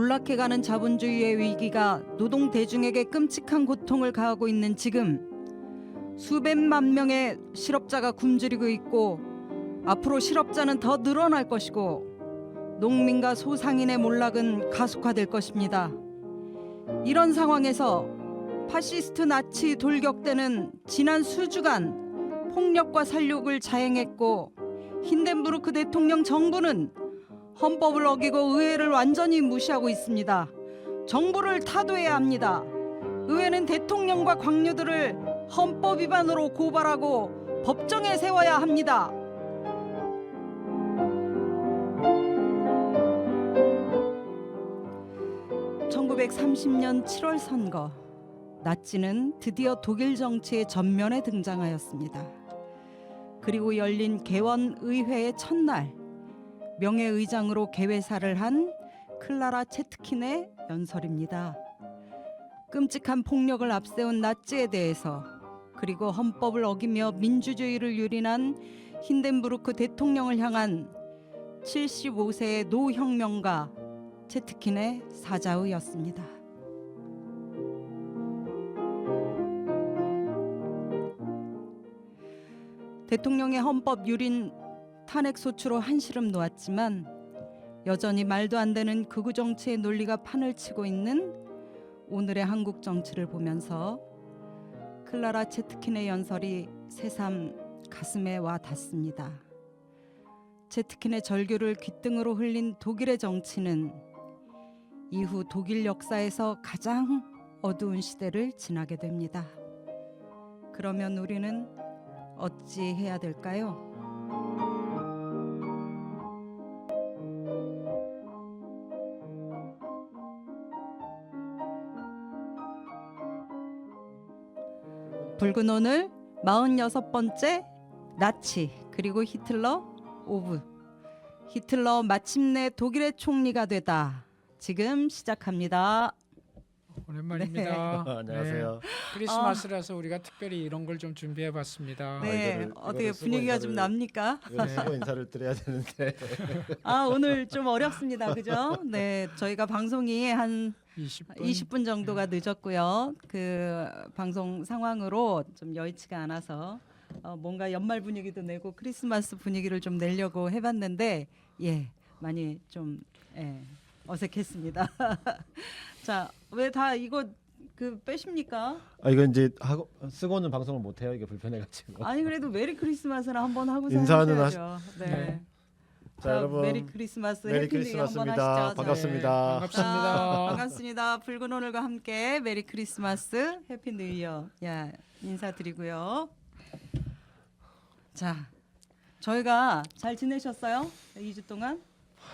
몰락해가는 자본주의의 위기가 노동 대중에게 끔찍한 고통을 가하고 있는 지금, 수백만 명의 실업자가 굶주리고 있고 앞으로 실업자는 더 늘어날 것이고 농민과 소상인의 몰락은 가속화될 것입니다. 이런 상황에서 파시스트 나치 돌격대는 지난 수주간 폭력과 살육을 자행했고, 힌덴부르크 대통령 정부는 헌법을 어기고 의회를 완전히 무시하고 있습니다. 정부를 타도해야 합니다. 의회는 대통령과 관료들을 헌법 위반으로 고발하고 법정에 세워야 합니다. (1930년 7월) 선거, 나치는 드디어 독일 정치의 전면에 등장하였습니다. 그리고 열린 개원의회의 첫날, 명예의장으로 개회사를 한 클라라 체트킨의 연설입니다. 끔찍한 폭력을 앞세운 나치에 대해서, 그리고 헌법을 어기며 민주주의를 유린한 힌덴부르크 대통령을 향한 75세의 노혁명가 체트킨의 사자의였습니다. 대통령의 헌법 유린 탄핵 소추로 한시름 놓았지만 여전히 말도 안 되는 극우 정치의 논리가 판을 치고 있는 오늘의 한국 정치를 보면서 클라라 체트킨의 연설이 새삼 가슴에 와 닿습니다. 체트킨의 절규를 귓등으로 흘린 독일의 정치는 이후 독일 역사에서 가장 어두운 시대를 지나게 됩니다. 그러면 우리는 어찌 해야 될까요? 붉은 오늘 46번째 나치 그리고 히틀러 오브. 히틀러 마침내 독일의 총리가 되다. 지금 시작합니다. 오랜만입니다. 네. 안녕하세요. 크리스마스라서 우리가 특별히 이런 걸 좀 준비해봤습니다. 네, 어떻게 분위기가 좀 납니까? 이거를 쓰고 인사를 드려야 되는데. 오늘 좀 어렵습니다, 그죠? 네, 저희가 방송이 한 20분 정도가 늦었고요. 그 방송 상황으로 좀 여의치가 않아서 뭔가 연말 분위기도 내고 크리스마스 분위기를 좀 내려고 해봤는데, 많이 좀 어색했습니다. 자, 왜 다 이거 빼십니까? 이건 이제 쓰고는 방송을 못 해요. 이게 불편해가지고. 아니 그래도 메리 크리스마스는 한번 하고 인사는 사셔야죠. 네. 자, 여러분 메리 크리스마스, 메리 해피 뉴 이어 한번 크리스마스입니다. 하시죠. 반갑습니다. 반갑습니다. 반갑습니다. 붉은 오늘과 함께 메리 크리스마스, 해피 뉴 이어 인사드리고요. 자, 저희가 잘 지내셨어요? 2주 동안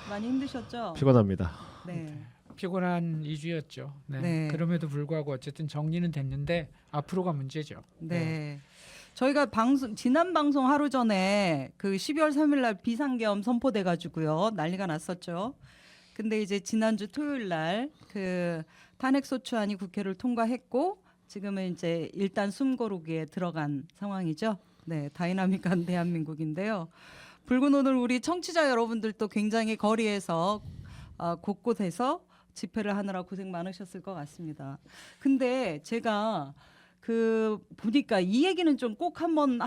많이 힘드셨죠? 피곤합니다. 네. 피곤한 2주였죠. 네. 네. 그럼에도 불구하고 어쨌든 정리는 됐는데 앞으로가 문제죠. 네. 저희가 지난 방송 하루 전에 그 12월 3일 날 비상계엄 선포돼 가지고요. 난리가 났었죠. 근데 이제 지난주 토요일 날 그 탄핵 소추안이 국회를 통과했고 지금은 이제 일단 숨고르기에 들어간 상황이죠. 네, 다이나믹한 대한민국인데요. 붉은 오늘 우리 청취자 여러분들도 굉장히 거리에서 곳곳에서 집회를 하느라 고생 많으셨을 것 같습니다. 근데 제가 보니까 이 얘기는 좀 꼭 한번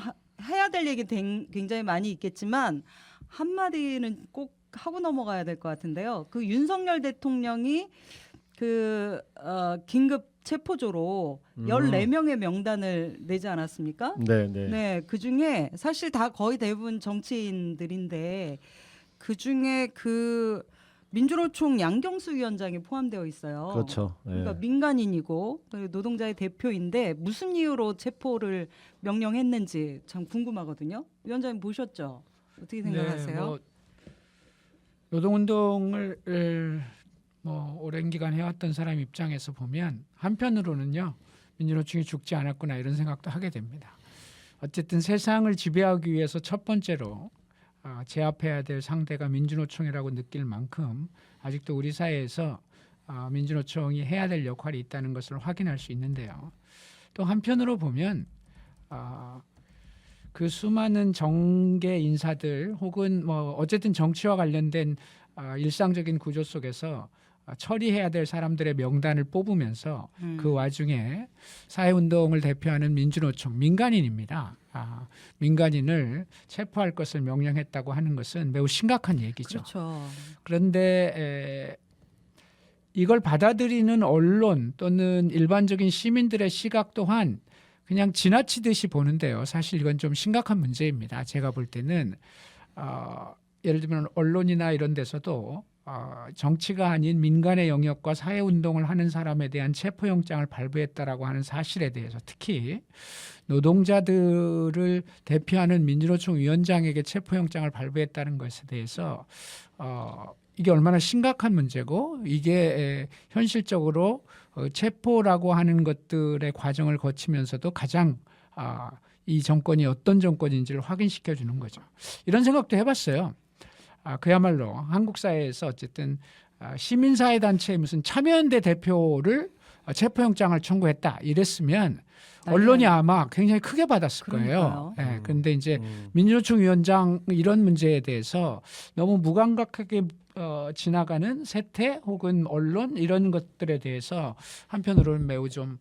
해야 될 얘기 굉장히 많이 있겠지만 한마디는 꼭 하고 넘어가야 될 것 같은데요. 그 윤석열 대통령이 긴급 체포조로 14명의 명단을 내지 않았습니까? 네. 네, 그 중에 사실 다 거의 대부분 정치인들인데 그 중에 민주노총 양경수 위원장이 포함되어 있어요. 그렇죠. 네. 그러니까 민간인이고 노동자의 대표인데 무슨 이유로 체포를 명령했는지 참 궁금하거든요. 위원장님 보셨죠? 어떻게 생각하세요? 네, 노동운동을 오랜 기간 해왔던 사람 입장에서 보면 한편으로는요, 민주노총이 죽지 않았구나 이런 생각도 하게 됩니다. 어쨌든 세상을 지배하기 위해서 첫 번째로 제압해야 될 상대가 민주노총이라고 느낄 만큼 아직도 우리 사회에서 민주노총이 해야 될 역할이 있다는 것을 확인할 수 있는데요. 또 한편으로 보면 그 수많은 정계 인사들 혹은 어쨌든 정치와 관련된 일상적인 구조 속에서 처리해야 될 사람들의 명단을 뽑으면서 음. 그 와중에 사회운동을 대표하는 민주노총 민간인입니다. 민간인을 체포할 것을 명령했다고 하는 것은 매우 심각한 얘기죠. 그렇죠. 그런데 이걸 받아들이는 언론 또는 일반적인 시민들의 시각 또한 그냥 지나치듯이 보는데요. 사실 이건 좀 심각한 문제입니다. 제가 볼 때는 예를 들면 언론이나 이런 데서도 정치가 아닌 민간의 영역과 사회운동을 하는 사람에 대한 체포영장을 발부했다라고 하는 사실에 대해서 특히 노동자들을 대표하는 민주노총 위원장에게 체포영장을 발부했다는 것에 대해서 이게 얼마나 심각한 문제고 이게 현실적으로 체포라고 하는 것들의 과정을 거치면서도 가장 이 정권이 어떤 정권인지를 확인시켜 주는 거죠. 이런 생각도 해봤어요. 그야말로 한국 사회에서 어쨌든 시민사회 단체의 무슨 참여연대 대표를 체포영장을 청구했다 이랬으면 언론이 아마 굉장히 크게 받았을 거예요. 그러니까요. 그런데 이제 민주노총 위원장 이런 문제에 대해서 너무 무감각하게 지나가는 세태 혹은 언론 이런 것들에 대해서 한편으로는 매우 좀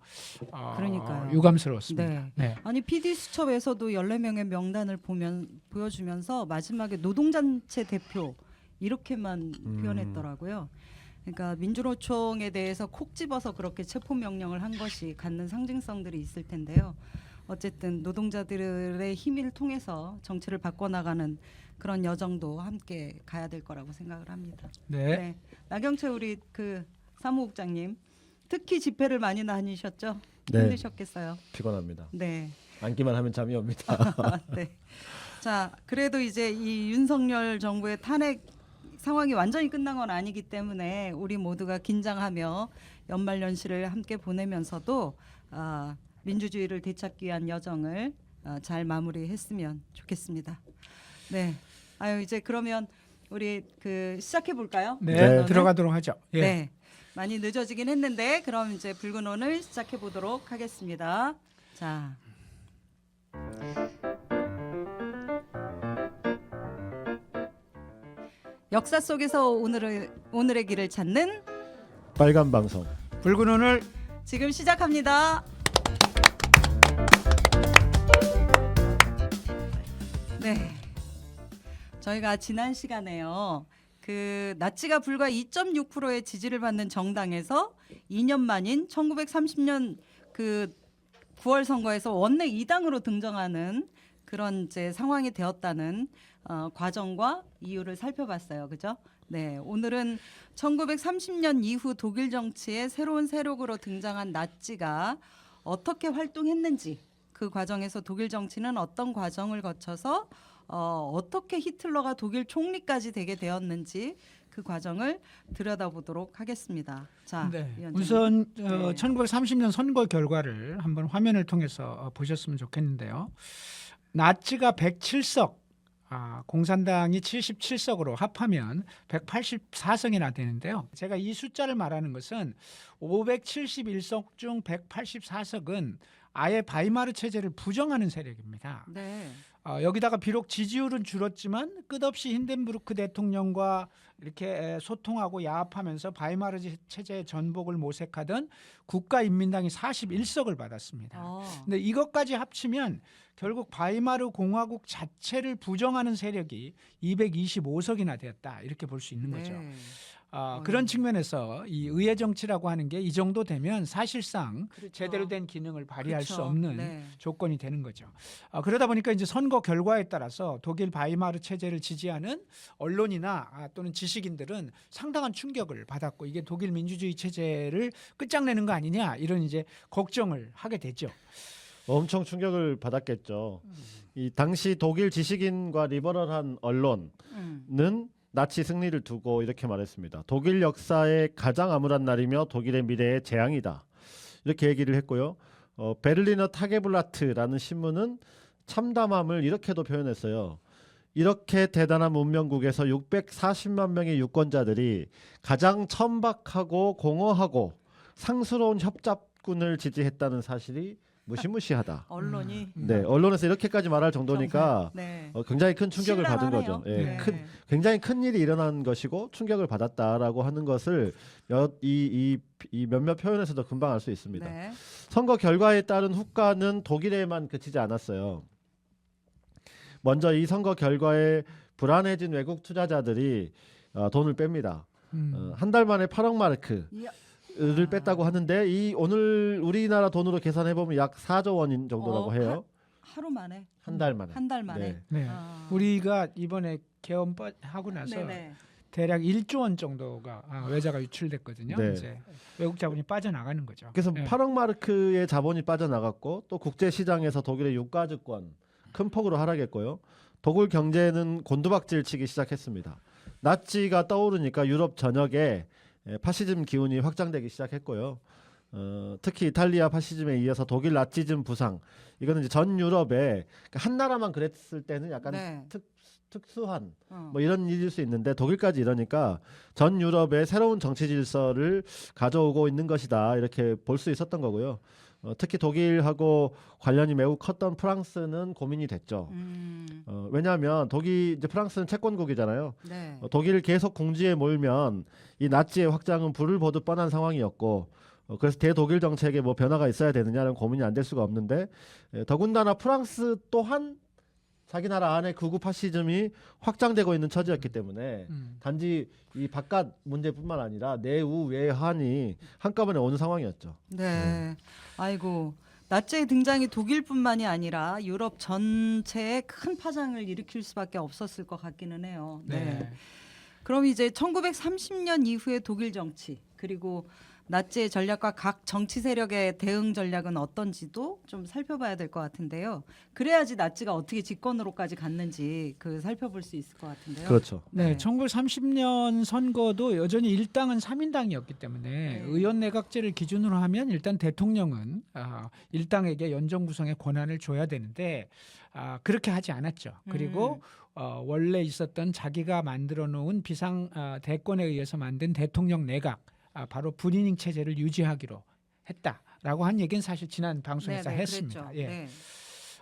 그러니까요. 유감스러웠습니다. 네. 아니 PD 수첩에서도 14명의 명단을 보여주면서 마지막에 노동단체 대표 이렇게만 표현했더라고요. 그러니까 민주노총에 대해서 콕 집어서 그렇게 체포 명령을 한 것이 갖는 상징성들이 있을 텐데요. 어쨌든 노동자들의 힘을 통해서 정치를 바꿔나가는 그런 여정도 함께 가야 될 거라고 생각을 합니다. 네. 나경채 우리 그 사무국장님 특히 집회를 많이 다니셨죠? 네. 힘드셨겠어요. 피곤합니다. 네. 앉기만 하면 잠이 옵니다. 네. 자, 그래도 이제 이 윤석열 정부의 탄핵 상황이 완전히 끝난 건 아니기 때문에 우리 모두가 긴장하며 연말연시를 함께 보내면서도 민주주의를 되찾기 위한 여정을 잘 마무리했으면 좋겠습니다. 네. 아유 이제 그러면 우리 그 시작해 볼까요? 네, 들어가도록 하죠. 예. 네. 많이 늦어지긴 했는데 그럼 이제 붉은 오늘 시작해 보도록 하겠습니다. 자. 역사 속에서 오늘의 길을 찾는 빨간 방송. 붉은 오늘 지금 시작합니다. 네. 저희가 지난 시간에요. 그 나치가 불과 2.6%의 지지를 받는 정당에서 2년 만인 1930년 그 9월 선거에서 원내 2당으로 등장하는 그런 이제 상황이 되었다는 과정과 이유를 살펴봤어요. 그죠? 네. 오늘은 1930년 이후 독일 정치의 새로운 세력으로 등장한 나치가 어떻게 활동했는지 그 과정에서 독일 정치는 어떤 과정을 거쳐서 어떻게 히틀러가 독일 총리까지 되게 되었는지 그 과정을 들여다보도록 하겠습니다. 자, 네. 위원장님. 우선 네. 1930년 선거 결과를 한번 화면을 통해서 보셨으면 좋겠는데요. 나치가 107석, 공산당이 77석으로 합하면 184석이나 되는데요. 제가 이 숫자를 말하는 것은 571석 중 184석은 아예 바이마르 체제를 부정하는 세력입니다. 네. 여기다가 비록 지지율은 줄었지만 끝없이 힌덴부르크 대통령과 이렇게 소통하고 야합하면서 바이마르 체제의 전복을 모색하던 국가인민당이 41석을 받았습니다. 근데 이것까지 합치면 결국 바이마르 공화국 자체를 부정하는 세력이 225석이나 되었다 이렇게 볼 수 있는 거죠. 네. 그런 측면에서 이 의회 정치라고 하는 게 이 정도 되면 사실상 그렇죠. 제대로 된 기능을 발휘할 그렇죠. 수 없는 네. 조건이 되는 거죠. 그러다 보니까 이제 선거 결과에 따라서 독일 바이마르 체제를 지지하는 언론이나 또는 지식인들은 상당한 충격을 받았고 이게 독일 민주주의 체제를 끝장내는 거 아니냐 이런 이제 걱정을 하게 되죠. 엄청 충격을 받았겠죠. 이 당시 독일 지식인과 리버럴한 언론은 나치 승리를 두고 이렇게 말했습니다. 독일 역사의 가장 암울한 날이며 독일의 미래의 재앙이다. 이렇게 얘기를 했고요. 베를리너 타게블라트라는 신문은 참담함을 이렇게도 표현했어요. 이렇게 대단한 문명국에서 640만 명의 유권자들이 가장 천박하고 공허하고 상스러운 협잡군을 지지했다는 사실이 무시무시하다. 언론이 네, 언론에서 이렇게까지 말할 정도니까 네. 굉장히 큰 충격을 받은 신랄하네요. 거죠. 예, 네. 굉장히 큰 일이 일어난 것이고 충격을 받았다라고 하는 것을 이 몇몇 표현에서도 금방 알 수 있습니다. 네. 선거 결과에 따른 후과는 독일에만 그치지 않았어요. 먼저 이 선거 결과에 불안해진 외국 투자자들이 돈을 뺍니다. 한 달 만에 8억 마르크. 이야. 를 뺐다고 하는데 이 오늘 우리나라 돈으로 계산해 보면 약 4조 원인 정도라고 해요. 하루 만에 한 달 만에. 한 달 만에. 네. 네. 우리가 이번에 개헌하고 나서 네네. 대략 1조 원 정도가 외자가 유출됐거든요. 네. 이제 외국 자본이 빠져나가는 거죠. 그래서 네. 8억 마르크의 자본이 빠져나갔고 또 국제 시장에서 독일의 유가증권 큰 폭으로 하락했고요. 독일 경제는 곤두박질 치기 시작했습니다. 나치가 떠오르니까 유럽 전역에 파시즘 기운이 확장되기 시작했고요. 특히 이탈리아 파시즘에 이어서 독일 나치즘 부상. 이거는 이제 전 유럽에 한 나라만 그랬을 때는 약간 네. 특수한 뭐 이런 일일 수 있는데 독일까지 이러니까 전 유럽에 새로운 정치 질서를 가져오고 있는 것이다 이렇게 볼 수 있었던 거고요. 특히 독일하고 관련이 매우 컸던 프랑스는 고민이 됐죠. 왜냐하면 이제 프랑스는 채권국이잖아요. 네. 독일 계속 궁지에 몰면 이 나치의 확장은 불을 보듯 뻔한 상황이었고 그래서 대독일 정책에 뭐 변화가 있어야 되느냐는 고민이 안 될 수가 없는데 더군다나 프랑스 또한 자기 나라 안에 극우 파시즘이 확장되고 있는 처지였기 때문에 단지 이 바깥 문제뿐만 아니라 내우 외환이 한꺼번에 오는 상황이었죠. 네. 아이고. 나치의 등장이 독일뿐만이 아니라 유럽 전체에 큰 파장을 일으킬 수밖에 없었을 것 같기는 해요. 네. 네. 그럼 이제 1930년 이후의 독일 정치 그리고 나치의 전략과 각 정치 세력의 대응 전략은 어떤지도 좀 살펴봐야 될 것 같은데요. 그래야지 나치가 어떻게 집권으로까지 갔는지 살펴볼 수 있을 것 같은데요. 그렇죠. 네, 1930년 선거도 여전히 일당은 3인당이었기 때문에 네. 의원 내각제를 기준으로 하면 일단 대통령은 일당에게 연정 구성의 권한을 줘야 되는데 그렇게 하지 않았죠. 그리고 원래 있었던 자기가 만들어 놓은 비상 대권에 의해서 만든 대통령 내각 바로 불이닝 체제를 유지하기로 했다라고 한 얘기는 사실 지난 방송에서 네네, 했습니다. 그랬죠. 예. 네.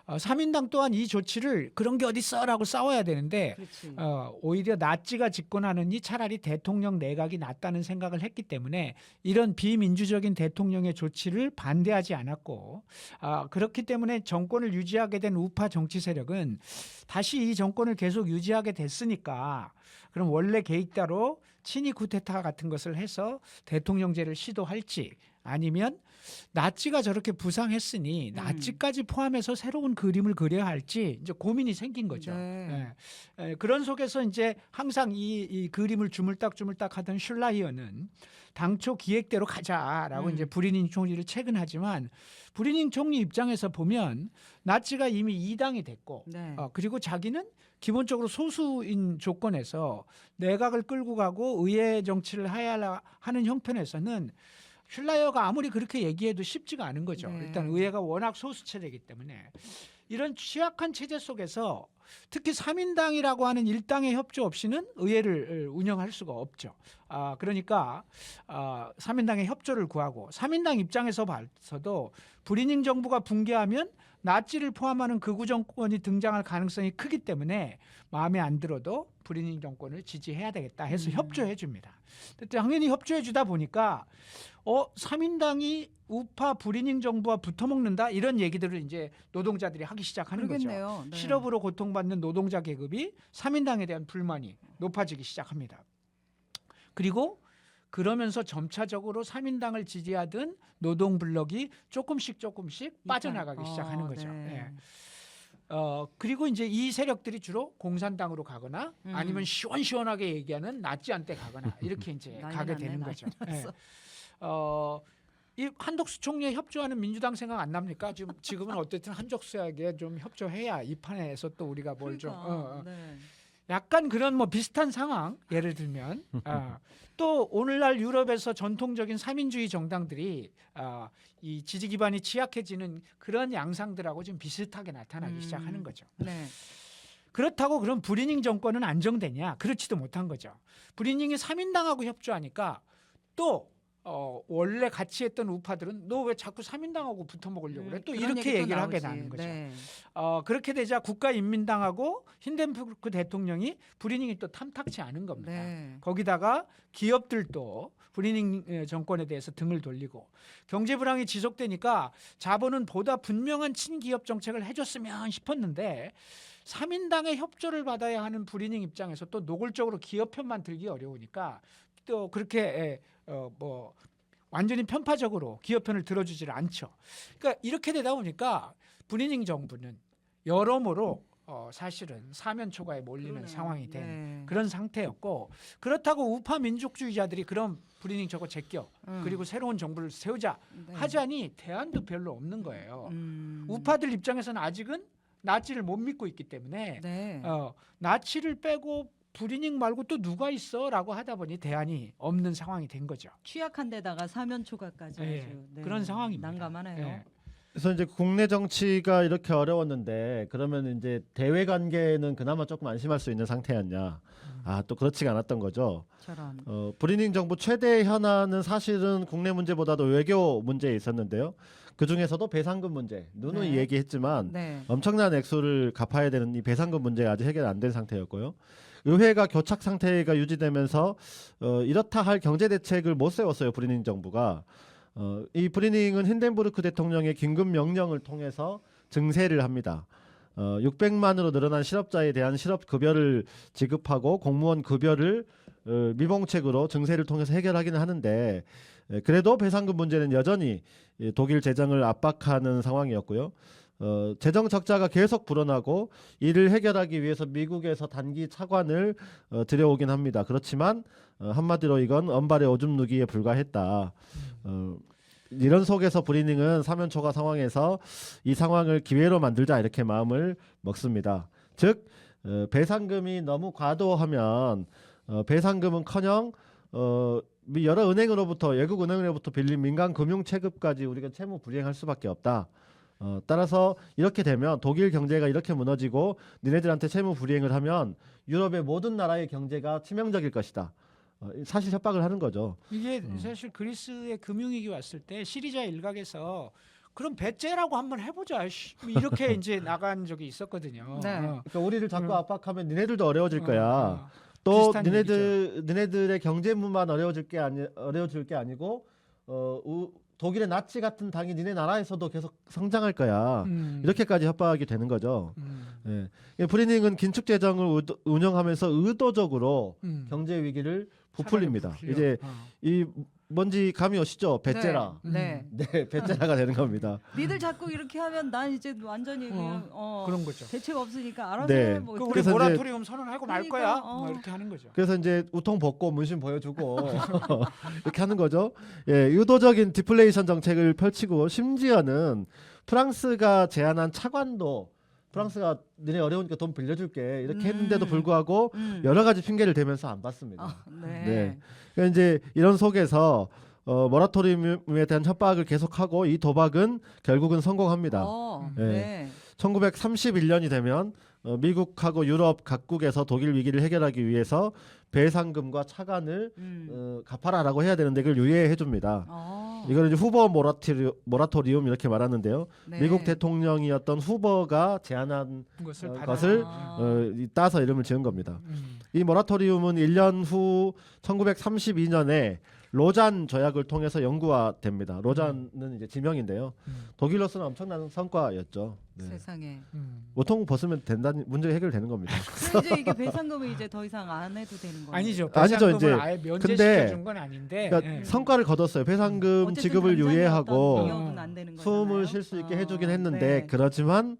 3인당 또한 이 조치를 그런 게 어디 있어라고 싸워야 되는데 그렇지. 오히려 나치가 집권하느니 차라리 대통령 내각이 낫다는 생각을 했기 때문에 이런 비민주적인 대통령의 조치를 반대하지 않았고 그렇기 때문에 정권을 유지하게 된 우파 정치 세력은 다시 이 정권을 계속 유지하게 됐으니까 그럼 원래 계획대로 친위 쿠데타 같은 것을 해서 대통령제를 시도할지 아니면 나치가 저렇게 부상했으니 나치까지 포함해서 새로운 그림을 그려야 할지 이제 고민이 생긴 거죠. 네. 그런 속에서 이제 항상 이 그림을 주물딱 하던 슐라이어는 당초 기획대로 가자라고 이제 브리닝 총리를 채근하지만 브리닝 총리 입장에서 보면 나치가 이미 2당이 됐고 네. 그리고 자기는 기본적으로 소수인 조건에서 내각을 끌고 가고 의회 정치를 해야 하는 형편에서는 슐라이어가 아무리 그렇게 얘기해도 쉽지가 않은 거죠. 네. 일단 의회가 워낙 소수 체제이기 때문에 이런 취약한 체제 속에서 특히 3인당이라고 하는 일당의 협조 없이는 의회를 운영할 수가 없죠. 그러니까 3인당의 협조를 구하고 3인당 입장에서 봐서도 브리닝 정부가 붕괴하면 나치를 포함하는 극우 정권이 등장할 가능성이 크기 때문에 마음에 안 들어도 브리닝 정권을 지지해야 되겠다 해서 협조해 줍니다. 당연히 협조해 주다 보니까 3인당이 우파 브리닝 정부와 붙어먹는다 이런 얘기들을 이제 노동자들이 하기 시작하는 그러겠네요. 거죠. 네. 실업으로 고통받는 노동자 계급이 3인당에 대한 불만이 높아지기 시작합니다. 그리고 그러면서 점차적으로 3인당을 지지하던 노동 블록이 조금씩 빠져나가기 시작하는 거죠. 네. 그리고 이제 이 세력들이 주로 공산당으로 가거나 아니면 시원시원하게 얘기하는 나치한테 가거나 이렇게 이제 가게 되는 거죠. 예. 이 한덕수 총리에 협조하는 민주당 생각 안 납니까? 지금은 어쨌든 한덕수에게 좀 협조해야 이 판에서 또 우리가 뭘 좀 네. 약간 그런 뭐 비슷한 상황 예를 들면 또 오늘날 유럽에서 전통적인 삼인주의 정당들이 이 지지 기반이 취약해지는 그런 양상들하고 좀 비슷하게 나타나기 시작하는 거죠. 네. 그렇다고 그럼 브리닝 정권은 안정되냐? 그렇지도 못한 거죠. 브리닝이 3인당하고 협조하니까 또 원래 같이 했던 우파들은 너 왜 자꾸 3인당하고 붙어 먹으려고 그래? 또 그런 이렇게 얘기 또 얘기를 하게 나오지. 되는 거죠. 네. 그렇게 되자 국가인민당하고 힌덴부르크 대통령이 브리닝이 또 탐탁치 않은 겁니다. 네. 거기다가 기업들도 브리닝 정권에 대해서 등을 돌리고 경제 불황이 지속되니까 자본은 보다 분명한 친기업 정책을 해줬으면 싶었는데 3인당의 협조를 받아야 하는 브리닝 입장에서 또 노골적으로 기업 편만 들기 어려우니까 또 그렇게 뭐 완전히 편파적으로 기업 편을 들어주지를 않죠. 그러니까 이렇게 되다 보니까 브리닝 정부는 여러모로 사실은 사면초가에 몰리는 그러네요. 상황이 된 네. 그런 상태였고 그렇다고 우파 민족주의자들이 그럼 브리닝 저거 제껴 그리고 새로운 정부를 세우자 네. 하자니 대안도 별로 없는 거예요. 음. 우파들 입장에서는 아직은 나치를 못 믿고 있기 때문에 네. 나치를 빼고 브리닝 말고 또 누가 있어라고 하다 보니 대안이 없는 상황이 된 거죠. 취약한 데다가 사면초가까지 예, 아주 네. 그런 상황입니다. 난감하네요. 예. 그래서 이제 국내 정치가 이렇게 어려웠는데 그러면 이제 대외 관계는 그나마 조금 안심할 수 있는 상태였냐? 또 그렇지가 않았던 거죠. 저런. 브리닝 정부 최대 현안은 사실은 국내 문제보다도 외교 문제에 있었는데요. 그 중에서도 배상금 문제, 누누이 네. 얘기했지만 네. 엄청난 액수를 갚아야 되는 이 배상금 문제가 아직 해결 안 된 상태였고요. 의회가 교착 상태가 유지되면서 이렇다 할 경제 대책을 못 세웠어요. 브리닝 정부가. 이 브리닝은 힌덴부르크 대통령의 긴급 명령을 통해서 증세를 합니다. 600만으로 늘어난 실업자에 대한 실업급여를 지급하고 공무원 급여를 미봉책으로 증세를 통해서 해결하기는 하는데 그래도 배상금 문제는 여전히 독일 재정을 압박하는 상황이었고요. 재정 적자가 계속 불어나고 이를 해결하기 위해서 미국에서 단기 차관을 들여오긴 합니다. 그렇지만 한마디로 이건 언발의 오줌 누기에 불과했다. 이런 속에서 브리닝은 사면초가 상황에서 이 상황을 기회로 만들자 이렇게 마음을 먹습니다. 즉 배상금이 너무 과도하면 배상금은커녕 여러 은행으로부터 외국 은행으로부터 빌린 민간 금융 체급까지 우리가 채무 불이행할 수밖에 없다. 따라서 이렇게 되면 독일 경제가 이렇게 무너지고 니네들한테 채무 불이행을 하면 유럽의 모든 나라의 경제가 치명적일 것이다. 사실 협박을 하는 거죠. 이게 사실 그리스의 금융위기 왔을 때 시리자 일각에서 그럼 배째라고 한번 해보자 이렇게 이제 나간 적이 있었거든요. 네. 그러니까 우리를 자꾸 압박하면 니네들도 어려워질 거야. 어. 또 비슷한 니네들의 경제문만 어려워질 게 아니고 독일의 나치 같은 당이 니네 나라에서도 계속 성장할 거야. 이렇게까지 협박이 되는 거죠. 예. 브리닝은 긴축 재정을 운영하면서 의도적으로 경제 위기를 부풀립니다. 이제 이 뭔지 감이 오시죠? 배째라. 네. 네, 배째라가 되는 겁니다. 니들 자꾸 이렇게 하면 난 이제 완전히 그냥 그런 거죠. 대책 없으니까 알아서 네. 해. 뭐 우리 그래서 모라토리움 선언하고 말 그러니까, 거야. 뭐 이렇게 하는 거죠. 그래서 이제 우통 벗고 문신 보여주고 이렇게 하는 거죠. 예, 의도적인 디플레이션 정책을 펼치고 심지어는 프랑스가 제안한 차관도 프랑스가 너네 어려우니까 돈 빌려줄게 이렇게 했는데도 불구하고 여러 가지 핑계를 대면서 안 받습니다. 네. 네. 그러니까 이제 이런 속에서 모라토리움에 대한 협박을 계속하고 이 도박은 결국은 성공합니다. 네. 1931년이 되면 미국하고 유럽 각국에서 독일 위기를 해결하기 위해서 배상금과 차관을 갚아라라고 해야 되는데 그걸 유예해 줍니다. 이걸 이제 후보 모라토리움 이렇게 말하는데요. 네. 미국 대통령이었던 후보가 제안한 것을 따서 이름을 지은 겁니다. 이 모라토리움은 1년 후 1932년에 로잔 조약을 통해서 영구화됩니다. 로잔은 이제 지명인데요. 독일로서는 엄청난 성과였죠. 네. 세상에. 우통 벗으면 된다는 문제가 해결되는 겁니다. 그럼 이제 이게 배상금을 이제 더 이상 안 해도 되는 거예요? 아니죠. 아니죠, 배상금을 이제. 아예 면제시켜준 건 아닌데. 그러니까 성과를 거뒀어요. 배상금 어쨌든 지급을 당장의 유예하고 어떤 위협은 안 되는 거잖아요. 숨을 쉴 수 있게 해주긴 했는데 네. 그렇지만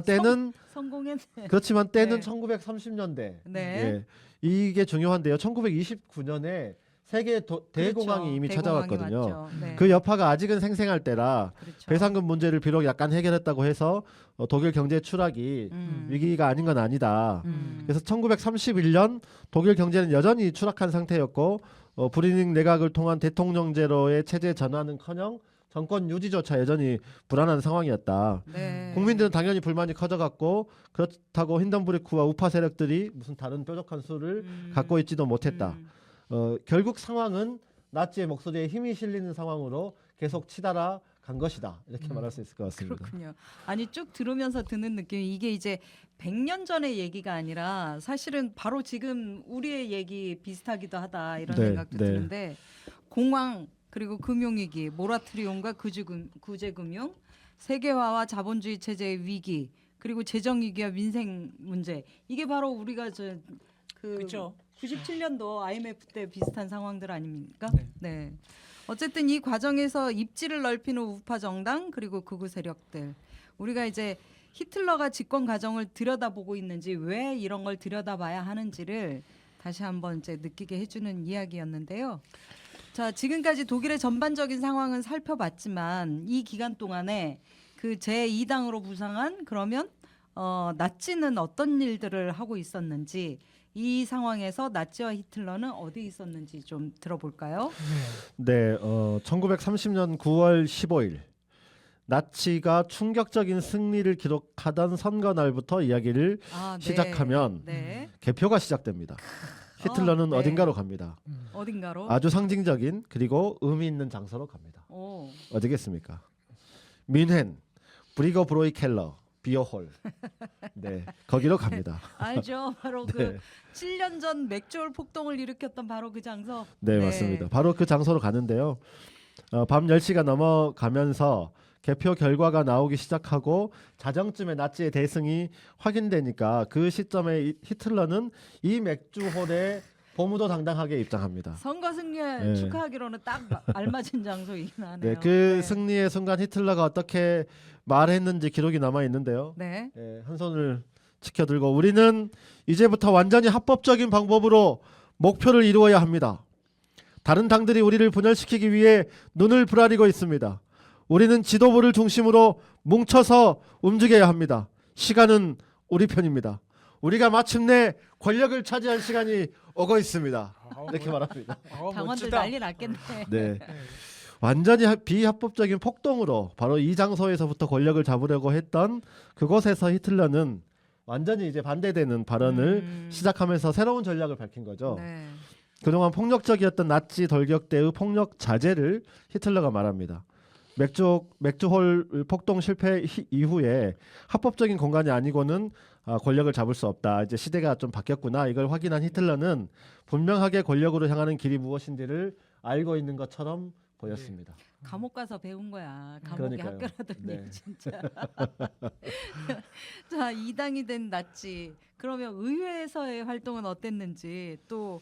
때는 성공했네. 그렇지만 때는 네. 1930년대. 네. 예. 이게 중요한데요. 1929년에 세계 대공황이 그렇죠. 이미 대공황이 찾아왔거든요. 왔죠. 네. 그 여파가 아직은 생생할 때라 그렇죠. 배상금 문제를 비록 약간 해결했다고 해서 독일 경제 추락이 위기가 아닌 건 아니다. 그래서 1931년 독일 경제는 여전히 추락한 상태였고 브리닝 내각을 통한 대통령제로의 체제 전환은커녕 정권 유지조차 여전히 불안한 상황이었다. 네. 국민들은 당연히 불만이 커져갔고 그렇다고 힌덴부르크와 우파 세력들이 무슨 다른 뾰족한 수를 갖고 있지도 못했다. 결국 상황은 나치의 목소리에 힘이 실리는 상황으로 계속 치달아 간 것이다. 이렇게 말할 수 있을 것 같습니다. 그렇군요. 아니 쭉 들으면서 드는 느낌이 이게 이제 100년 전의 얘기가 아니라 사실은 바로 지금 우리의 얘기 비슷하기도 하다 이런 네, 생각도 네. 드는데 공황 그리고 금융위기, 모라토리움과 구제금융, 세계화와 자본주의 체제의 위기 그리고 재정위기와 민생 문제 이게 바로 우리가 그 그렇죠. 97년도 IMF 때 비슷한 상황들 아닙니까? 네. 네. 어쨌든 이 과정에서 입지를 넓히는 우파 정당 그리고 극우 세력들 우리가 이제 히틀러가 집권 과정을 들여다보고 있는지 왜 이런 걸 들여다봐야 하는지를 다시 한번 이제 느끼게 해주는 이야기였는데요. 자, 지금까지 독일의 전반적인 상황은 살펴봤지만 이 기간 동안에 그 제2당으로 부상한 그러면 나치는 어떤 일들을 하고 있었는지 이 상황에서 나치와 히틀러는 어디 있었는지 좀 들어볼까요? 네, 1930년 9월 15일 나치가 충격적인 승리를 기록하던 선거 날부터 이야기를 아, 네. 시작하면 네. 개표가 시작됩니다. 히틀러는 네. 어딘가로 갑니다. 어딘가로? 아주 상징적인 그리고 의미 있는 장소로 갑니다. 오. 어디겠습니까? 뮌헨, 브리거 브로이 켈러, 비어홀. 네, 거기로 갑니다. 알죠. 바로 네. 그 7년 전 맥주홀 폭동을 일으켰던 바로 그 장소. 네, 맞습니다. 바로 그 장소로 가는데요. 밤 10시가 넘어가면서 개표 결과가 나오기 시작하고 자정쯤에 나치의 대승이 확인되니까 그 시점에 히틀러는 이 맥주홀에 보무도당당하게 입장합니다. 선거 승리 네. 축하하기로는 딱 알맞은 장소이긴 하네요. 네, 그 승리의 순간 히틀러가 어떻게 말했는지 기록이 남아 있는데요. 네. 네, 한 손을 치켜들고 우리는 이제부터 완전히 합법적인 방법으로 목표를 이루어야 합니다. 다른 당들이 우리를 분열시키기 위해 눈을 부라리고 있습니다. 우리는 지도부를 중심으로 뭉쳐서 움직여야 합니다. 시간은 우리 편입니다. 우리가 마침내 권력을 차지할 시간이 오고 있습니다. 이렇게 말합니다. 당원들 난리 났겠네. 네, 완전히 비합법적인 폭동으로 바로 이 장소에서부터 권력을 잡으려고 했던 그곳에서 히틀러는 완전히 이제 반대되는 발언을 시작하면서 새로운 전략을 밝힌 거죠. 네. 그동안 폭력적이었던 나치 돌격 때의 폭력 자제를 히틀러가 말합니다. 맥주홀 폭동 실패 이후에 합법적인 공간이 아니고는 권력을 잡을 수 없다. 이제 시대가 좀 바뀌었구나. 이걸 확인한 히틀러는 분명하게 권력으로 향하는 길이 무엇인지를 알고 있는 것처럼 보였습니다. 감옥 가서 배운 거야. 감옥이 그러니까요. 학교라더니 네. 진짜. 자, 이당이 된 나치. 그러면 의회에서의 활동은 어땠는지 또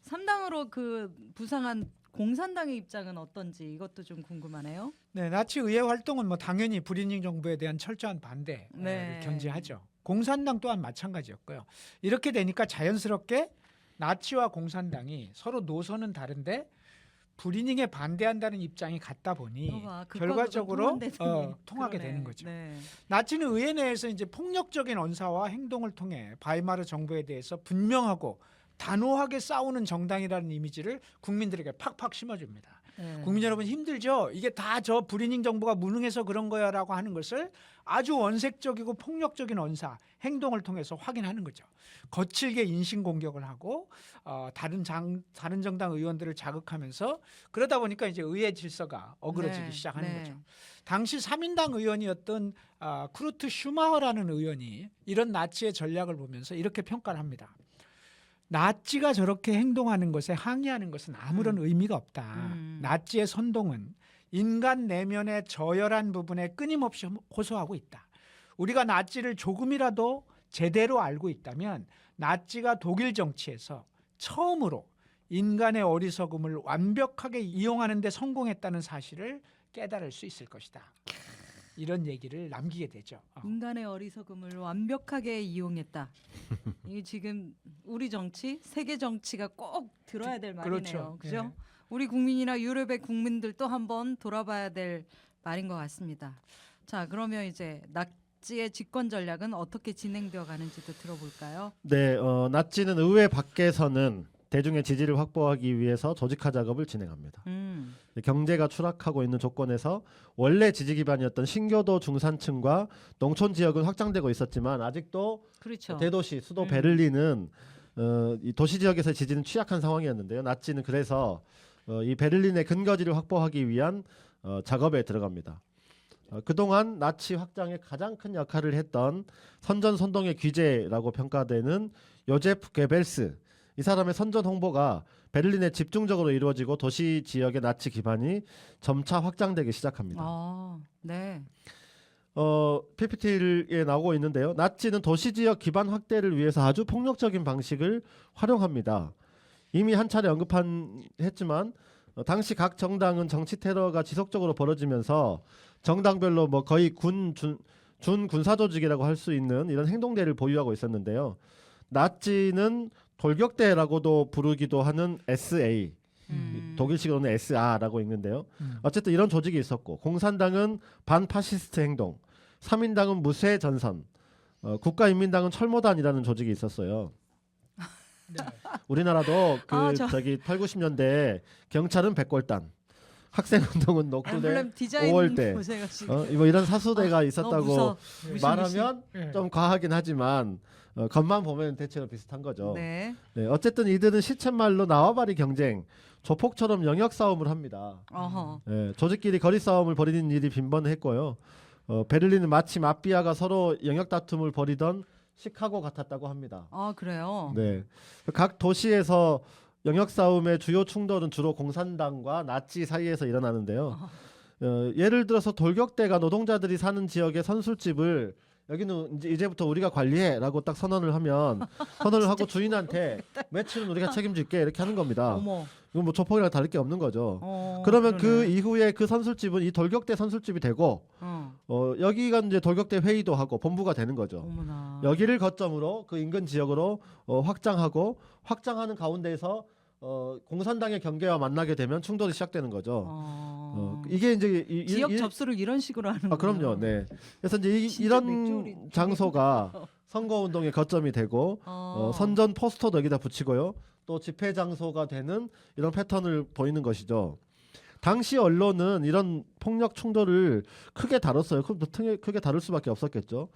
3당으로 그 부상한 공산당의 입장은 어떤지 이것도 좀 궁금하네요. 네, 나치 의회 활동은 뭐 당연히 브리닝 정부에 대한 철저한 반대를 네. 견지하죠. 공산당 또한 마찬가지였고요. 이렇게 되니까 자연스럽게 나치와 공산당이 서로 노선은 다른데 브리닝에 반대한다는 입장이 같다 보니 봐봐, 극과 결과적으로 극은 통한다더니. 통하게 그러네. 되는 거죠. 네. 나치는 의회 내에서 이제 폭력적인 언사와 행동을 통해 바이마르 정부에 대해서 분명하고 단호하게 싸우는 정당이라는 이미지를 국민들에게 팍팍 심어줍니다. 네. 국민 여러분 힘들죠? 이게 다 저 브리닝 정부가 무능해서 그런 거야라고 하는 것을 아주 원색적이고 폭력적인 언사, 행동을 통해서 확인하는 거죠. 거칠게 인신 공격을 하고 다른 정당 의원들을 자극하면서 그러다 보니까 이제 의회 질서가 어그러지기 네. 시작하는 네. 거죠. 당시 3인당 의원이었던 쿠르트 슈마허라는 의원이 이런 나치의 전략을 보면서 이렇게 평가를 합니다. 나치가 저렇게 행동하는 것에 항의하는 것은 아무런 의미가 없다. 나치의 선동은 인간 내면의 저열한 부분에 끊임없이 호소하고 있다. 우리가 나치를 조금이라도 제대로 알고 있다면 나치가 독일 정치에서 처음으로 인간의 어리석음을 완벽하게 이용하는 데 성공했다는 사실을 깨달을 수 있을 것이다. 이런 얘기를 남기게 되죠. 인간의 어리석음을 완벽하게 이용했다. 이게 지금 우리 정치, 세계 정치가 꼭 들어야 될 말이네요. 그죠? 네. 우리 국민이나 유럽의 국민들도 한번 돌아봐야 될 말인 것 같습니다. 자, 그러면 이제 나치의 집권 전략은 어떻게 진행되어 가는지도 들어볼까요? 네, 나치는 의회 밖에서는 대중의 지지를 확보하기 위해서 조직화 작업을 진행합니다. 경제가 추락하고 있는 조건에서 원래 지지 기반이었던 신교도 중산층과 농촌 지역은 확장되고 있었지만 아직도 그렇죠. 대도시 수도 베를린은 이 도시 지역에서 지지는 취약한 상황이었는데요. 나치는 그래서 이 베를린의 근거지를 확보하기 위한 작업에 들어갑니다. 그동안 나치 확장에 가장 큰 역할을 했던 선전선동의 귀재라고 평가되는 요제프 게벨스, 이 사람의 선전 홍보가 베를린에 집중적으로 이루어지고 도시 지역의 나치 기반이 점차 확장되기 시작합니다. 네. PPT에 나오고 있는데요. 나치는 도시 지역 기반 확대를 위해서 아주 폭력적인 방식을 활용합니다. 이미 한 차례 했지만 당시 각 정당은 정치 테러가 지속적으로 벌어지면서 정당별로 뭐 거의 준 군사 조직이라고 할 수 있는 이런 행동대를 보유하고 있었는데요. 나치는 돌격대라고도 부르기도 하는 SA, 독일식으로는 SR라고 읽는데요. 어쨌든 이런 조직이 있었고, 공산당은 반파시스트 행동, 삼인당은 무쇠 전선, 국가인민당은 철모단이라는 조직이 있었어요. 네. 우리나라도 그 저- 저기 8, 90년대 경찰은 백골단, 학생운동은 녹두대, 엠블렘 디자인 5월대, 보세요 지금. 뭐 이런 사수대가 너무 있었다고 무서워. 말하면 네. 좀 과하긴 하지만 겉만 보면 대체로 비슷한 거죠. 네. 네, 어쨌든 이들은 시쳇말로 나와바리 경쟁, 조폭처럼 영역 싸움을 합니다. 어허. 네, 조직끼리 거리 싸움을 벌이는 일이 빈번했고요. 베를린은 마치 마피아가 서로 영역 다툼을 벌이던 시카고 같았다고 합니다. 그래요. 네, 각 도시에서 영역 싸움의 주요 충돌은 주로 공산당과 나치 사이에서 일어나는데요. 예를 들어서 돌격대가 노동자들이 사는 지역의 선술집을 여기는 이제부터 우리가 관리해라고 딱 선언을 하고 주인한테 매출은 우리가 책임질게 이렇게 하는 겁니다. 어머. 이건 뭐 조폭이랑 다를 게 없는 거죠. 어, 그러면 그 그러네. 이후에 그 선술집은 이 돌격대 선술집이 되고 여기가 이제 돌격대 회의도 하고 본부가 되는 거죠. 어머나. 여기를 거점으로 그 인근 지역으로 확장하는 가운데에서 공산당의 경계와 만나게 되면 충돌이 시작되는 거죠. 이게 이제 지역 접수를 이런 식으로 하는 거예요. 그럼요. 네. 그래서 이제 진짜 맥주리- 이런 장소가 선거운동의 거점이 되고 선전 포스터도 여기다 붙이고요. 또 집회 장소가 되는 이런 패턴을 보이는 것이죠. 당시 언론은 이런 폭력 충돌을 크게 다뤘어요. 크게 다룰 수밖에 없었겠죠.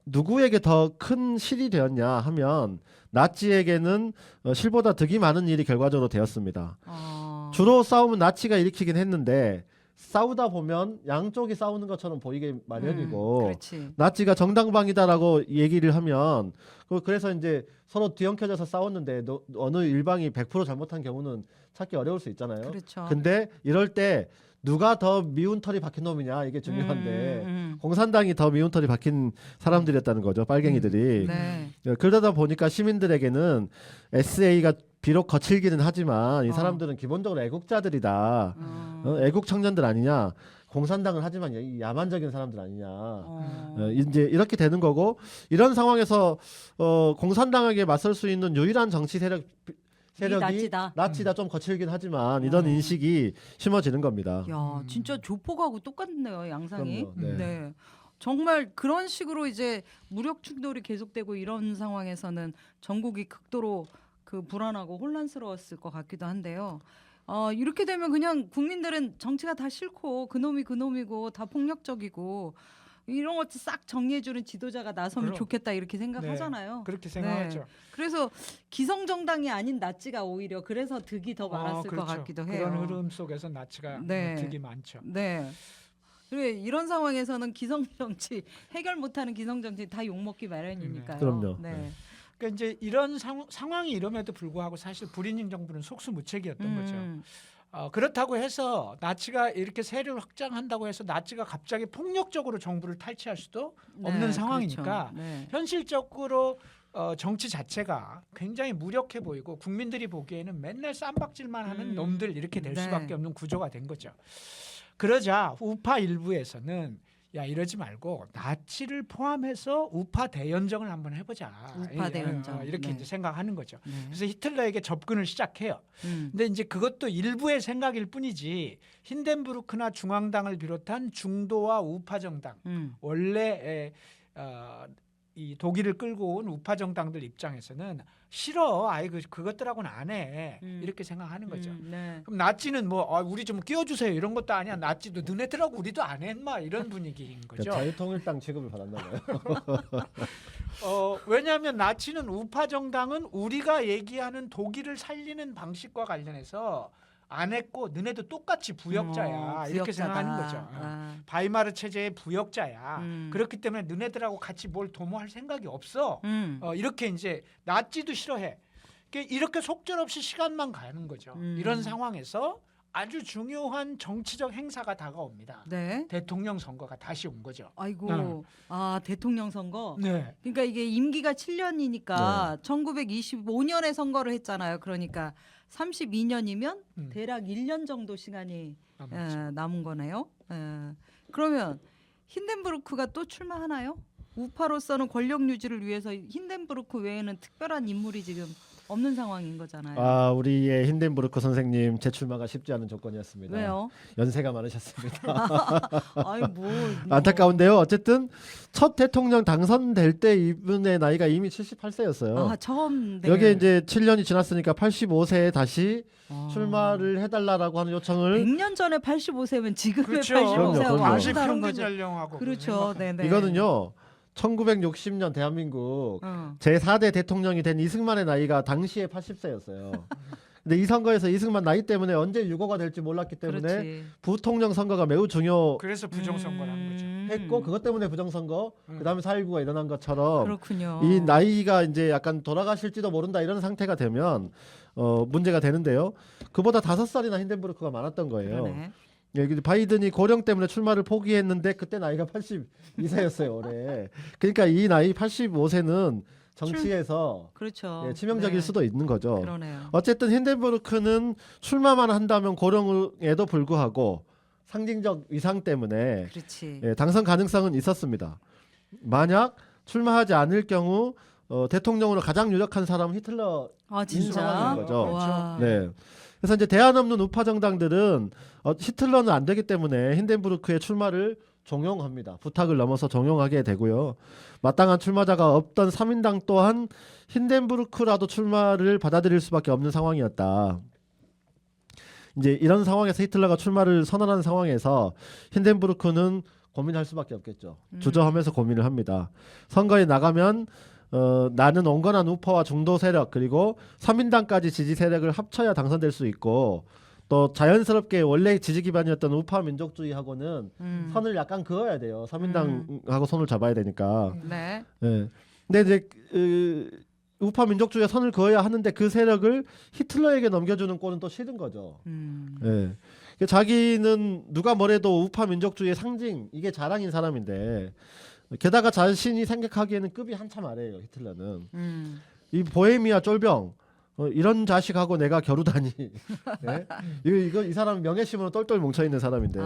누구에게 더 큰 실이 되었냐 하면 나치에게는 실보다 득이 많은 일이 결과적으로 되었습니다. 주로 싸움은 나치가 일으키긴 했는데 싸우다 보면 양쪽이 싸우는 것처럼 보이게 마련이고 그렇지. 나치가 정당방위다라고 얘기를 하면 그래서 이제 서로 뒤엉켜져서 싸웠는데 어느 일방이 100% 잘못한 경우는 찾기 어려울 수 있잖아요. 그렇죠. 근데 이럴 때 누가 더 미운 털이 박힌 놈이냐 이게 중요한데 공산당이 더 미운 털이 박힌 사람들이었다는 거죠. 빨갱이들이. 네. 그러다 보니까 시민들에게는 SA가 비록 거칠기는 하지만 이 사람들은 기본적으로 애국자들이다. 애국 청년들 아니냐. 공산당을 하지만 이 야만적인 사람들 아니냐. 이제 이렇게 되는 거고 이런 상황에서 공산당에게 맞설 수 있는 유일한 정치 세력이 나치다 좀 거칠긴 하지만 이런 인식이 심어지는 겁니다. 야, 진짜 조폭하고 똑같네요, 양상이. 그럼요. 네. 네. 정말 그런 식으로 이제 무력 충돌이 계속되고 이런 상황에서는 전국이 극도로 그 불안하고 혼란스러웠을 것 같기도 한데요. 이렇게 되면 그냥 국민들은 정치가 다 싫고 그놈이 그놈이고 다 폭력적이고 이런 것도 싹 정리해주는 지도자가 나서면 그럼. 좋겠다 이렇게 생각하잖아요. 그렇게 생각하죠. 네. 그래서 기성정당이 아닌 나치가 오히려 그래서 득이 더 많았을 그렇죠. 것 같기도 해요. 그런 흐름 속에서 나치가 네. 득이 많죠. 네. 그래 이런 상황에서는 기성정치 해결 못하는 기성정치 다 욕먹기 마련이니까요. 그럼요. 네. 네. 그러니까 이제 이런 상황이 이럼에도 불구하고 사실 불이닝 정부는 속수무책이었던 거죠. 그렇다고 해서 나치가 이렇게 세를 확장한다고 해서 나치가 갑자기 폭력적으로 정부를 탈취할 수도 없는 상황이니까 그렇죠. 네. 현실적으로 정치 자체가 굉장히 무력해 보이고 국민들이 보기에는 맨날 쌈박질만 하는 놈들 이렇게 될 네. 수밖에 없는 구조가 된 거죠. 그러자 우파 일부에서는 야 이러지 말고 나치를 포함해서 우파 대연정을 한번 해보자. 우파 대연정. 이렇게 네. 이제 생각하는 거죠. 네. 그래서 히틀러에게 접근을 시작해요. 근데 이제 그것도 일부의 생각일 뿐이지 힌덴부르크나 중앙당을 비롯한 중도와 우파 정당 원래 이 독일을 끌고 온 우파 정당들 입장에서는 싫어. 아이 그것들하고는 안 해. 이렇게 생각하는 거죠. 네. 그럼 나치는 뭐 우리 좀 끼워주세요 이런 것도 아니야. 나치도 너네들하고 우리도 안 해. 마 이런 분위기인 거죠. 자유통일당 취급을 받았나 봐요. 왜냐하면 나치는 우파 정당은 우리가 얘기하는 독일을 살리는 방식과 관련해서 안 했고 너네도 똑같이 부역자야 이렇게 생각하는 거죠. 바이마르 체제의 부역자야. 그렇기 때문에 너네들하고 같이 뭘 도모할 생각이 없어. 이렇게 이제 나치도 싫어해. 이렇게 속절없이 시간만 가는 거죠. 이런 상황에서 아주 중요한 정치적 행사가 다가옵니다. 네. 대통령 선거가 다시 온 거죠. 아이고, 대통령 선거. 네. 그러니까 이게 임기가 7년이니까 1925년에 선거를 했잖아요. 그러니까 32년이면 대략 1년 정도 시간이 남은 거네요. 그러면 힌덴부르크가 또 출마하나요? 우파로서는 권력 유지를 위해서 힌덴부르크 외에는 특별한 인물이 지금 없는 상황인 거잖아요. 우리의 힌덴부르크 선생님 재출마가 쉽지 않은 조건이었습니다. 왜요? 연세가 많으셨습니다. 아이 뭐 안타까운데요. 어쨌든 첫 대통령 당선될 때 이분의 나이가 이미 78세였어요. 처음 여기에 이제 7년이 지났으니까 85세에 다시 출마를 해달라라고 하는 요청을 100년 전에 85세면 지금의 그렇죠. 85세하고 그럼요. 완전 다른 평균 거죠. 연령하고 그렇죠. 네네. 이거는요. 1960년 대한민국 어. 제4대 대통령이 된 이승만의 나이가 당시에 80세였어요. 근데 이 선거에서 이승만 나이 때문에 언제 유고가 될지 몰랐기 때문에 그렇지. 부통령 선거가 매우 중요했고 그래서 부정선거라는 거죠. 그것 때문에 부정선거 그다음에 4.19가 일어난 것처럼 그렇군요. 이 나이가 이제 약간 돌아가실지도 모른다 이런 상태가 되면 문제가 되는데요. 그보다 5살이나 힌덴부르크가 많았던 거예요. 그러네. 예, 바이든이 고령 때문에 출마를 포기했는데 그때 나이가 82세였어요 올해. 그러니까 이 나이 85세는 정치에서 그렇죠. 치명적일 네. 수도 있는 거죠. 그러네요. 어쨌든 힌덴부르크는 출마만 한다면 고령에도 불구하고 상징적 위상 때문에 그렇지. 당선 가능성은 있었습니다. 만약 출마하지 않을 경우 대통령으로 가장 유력한 사람은 히틀러 진짜. 상황인 거죠. 와. 네. 그래서 이제 대안 없는 우파 정당들은 히틀러는 안 되기 때문에 힌덴부르크의 출마를 종용합니다. 부탁을 넘어서 종용하게 되고요. 마땅한 출마자가 없던 3인당 또한 힌덴부르크라도 출마를 받아들일 수밖에 없는 상황이었다. 이제 이런 상황에서 히틀러가 출마를 선언한 상황에서 힌덴부르크는 고민할 수밖에 없겠죠. 주저하면서 고민을 합니다. 선거에 나가면 나는 온건한 우파와 중도 세력 그리고 3인당까지 지지 세력을 합쳐야 당선될 수 있고 또 자연스럽게 원래 지지 기반이었던 우파 민족주의하고는 선을 약간 그어야 돼요. 3인당하고 손을 잡아야 되니까. 네. 네. 근데 이제 우파 민족주의가 선을 그어야 하는데 그 세력을 히틀러에게 넘겨주는 꼴은 또 싫은 거죠. 네. 자기는 누가 뭐래도 우파 민족주의의 상징 이게 자랑인 사람인데 게다가 자신이 생각하기에는 급이 한참 아래예요. 히틀러는 이 보헤미아 쫄병 이런 자식하고 내가 겨루다니. 네? 이 사람 명예심으로 똘똘 뭉쳐 있는 사람인데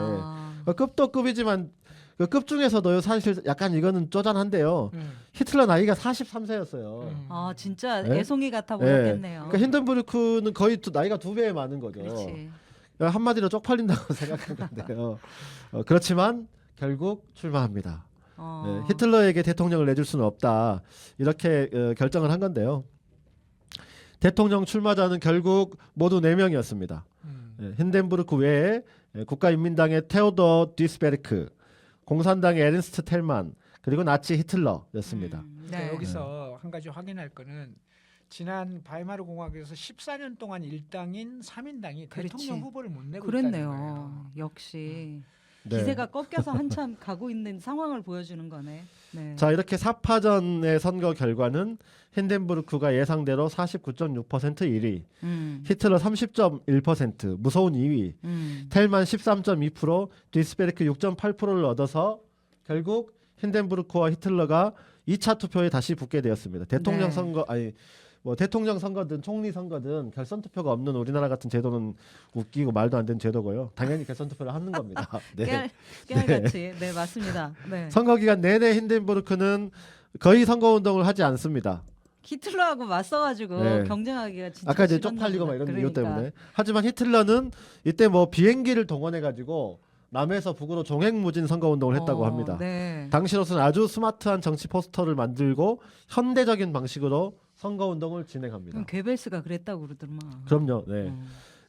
급도 급이지만 그 급 중에서도 사실 약간 이거는 쪼잔한데요. 히틀러 나이가 43세였어요. 진짜 네? 애송이 같아 보였겠네요. 그러니까 힌덴부르크는 거의 나이가 2배 많은 거죠. 그렇지. 한마디로 쪽팔린다고 생각한 건데요. 그렇지만 결국 출마합니다. 네, 히틀러에게 대통령을 내줄 수는 없다. 이렇게 결정을 한 건데요. 대통령 출마자는 결국 모두 4명이었습니다. 힌덴부르크 외에 국가인민당의 테오더 뒤스베르크, 공산당의 에른스트 텔만, 그리고 나치 히틀러였습니다. 네. 여기서 한 가지 확인할 거는 지난 바이마르 공화국에서 14년 동안 일당인 3인당이 그렇지. 대통령 후보를 못 내고 있다는 거예요. 그랬네요. 역시 네. 기세가 꺾여서 한참 가고 있는 상황을 보여주는 거네. 네. 자, 이렇게 4파전의 선거 결과는 힌덴부르크가 예상대로 49.6% 1위, 히틀러 30.1% 무서운 2위, 텔만 13.2%, 뒤스베르크 6.8%를 얻어서 결국 힌덴부르크와 히틀러가 2차 투표에 다시 붙게 되었습니다. 대통령 네. 선거 뭐 대통령 선거든 총리 선거든 결선 투표가 없는 우리나라 같은 제도는 웃기고 말도 안 되는 제도고요. 당연히 결선 투표를 하는 겁니다. 네. 깨알같이. 네, 맞습니다. 네. 선거 기간 내내 힌덴부르크는 거의 선거 운동을 하지 않습니다. 히틀러하고 맞서가지고 네. 경쟁하기가 진짜 아까 이제 싫었나 쪽팔리고 막 보다. 이런 이유 그러니까. 때문에. 하지만 히틀러는 이때 뭐 비행기를 동원해 가지고 남에서 북으로 종횡무진 선거 운동을 했다고 합니다. 네. 당시로서는 아주 스마트한 정치 포스터를 만들고 현대적인 방식으로 선거 운동을 진행합니다. 그럼 괴벨스가 그랬다고 그러더만. 그럼요. 네.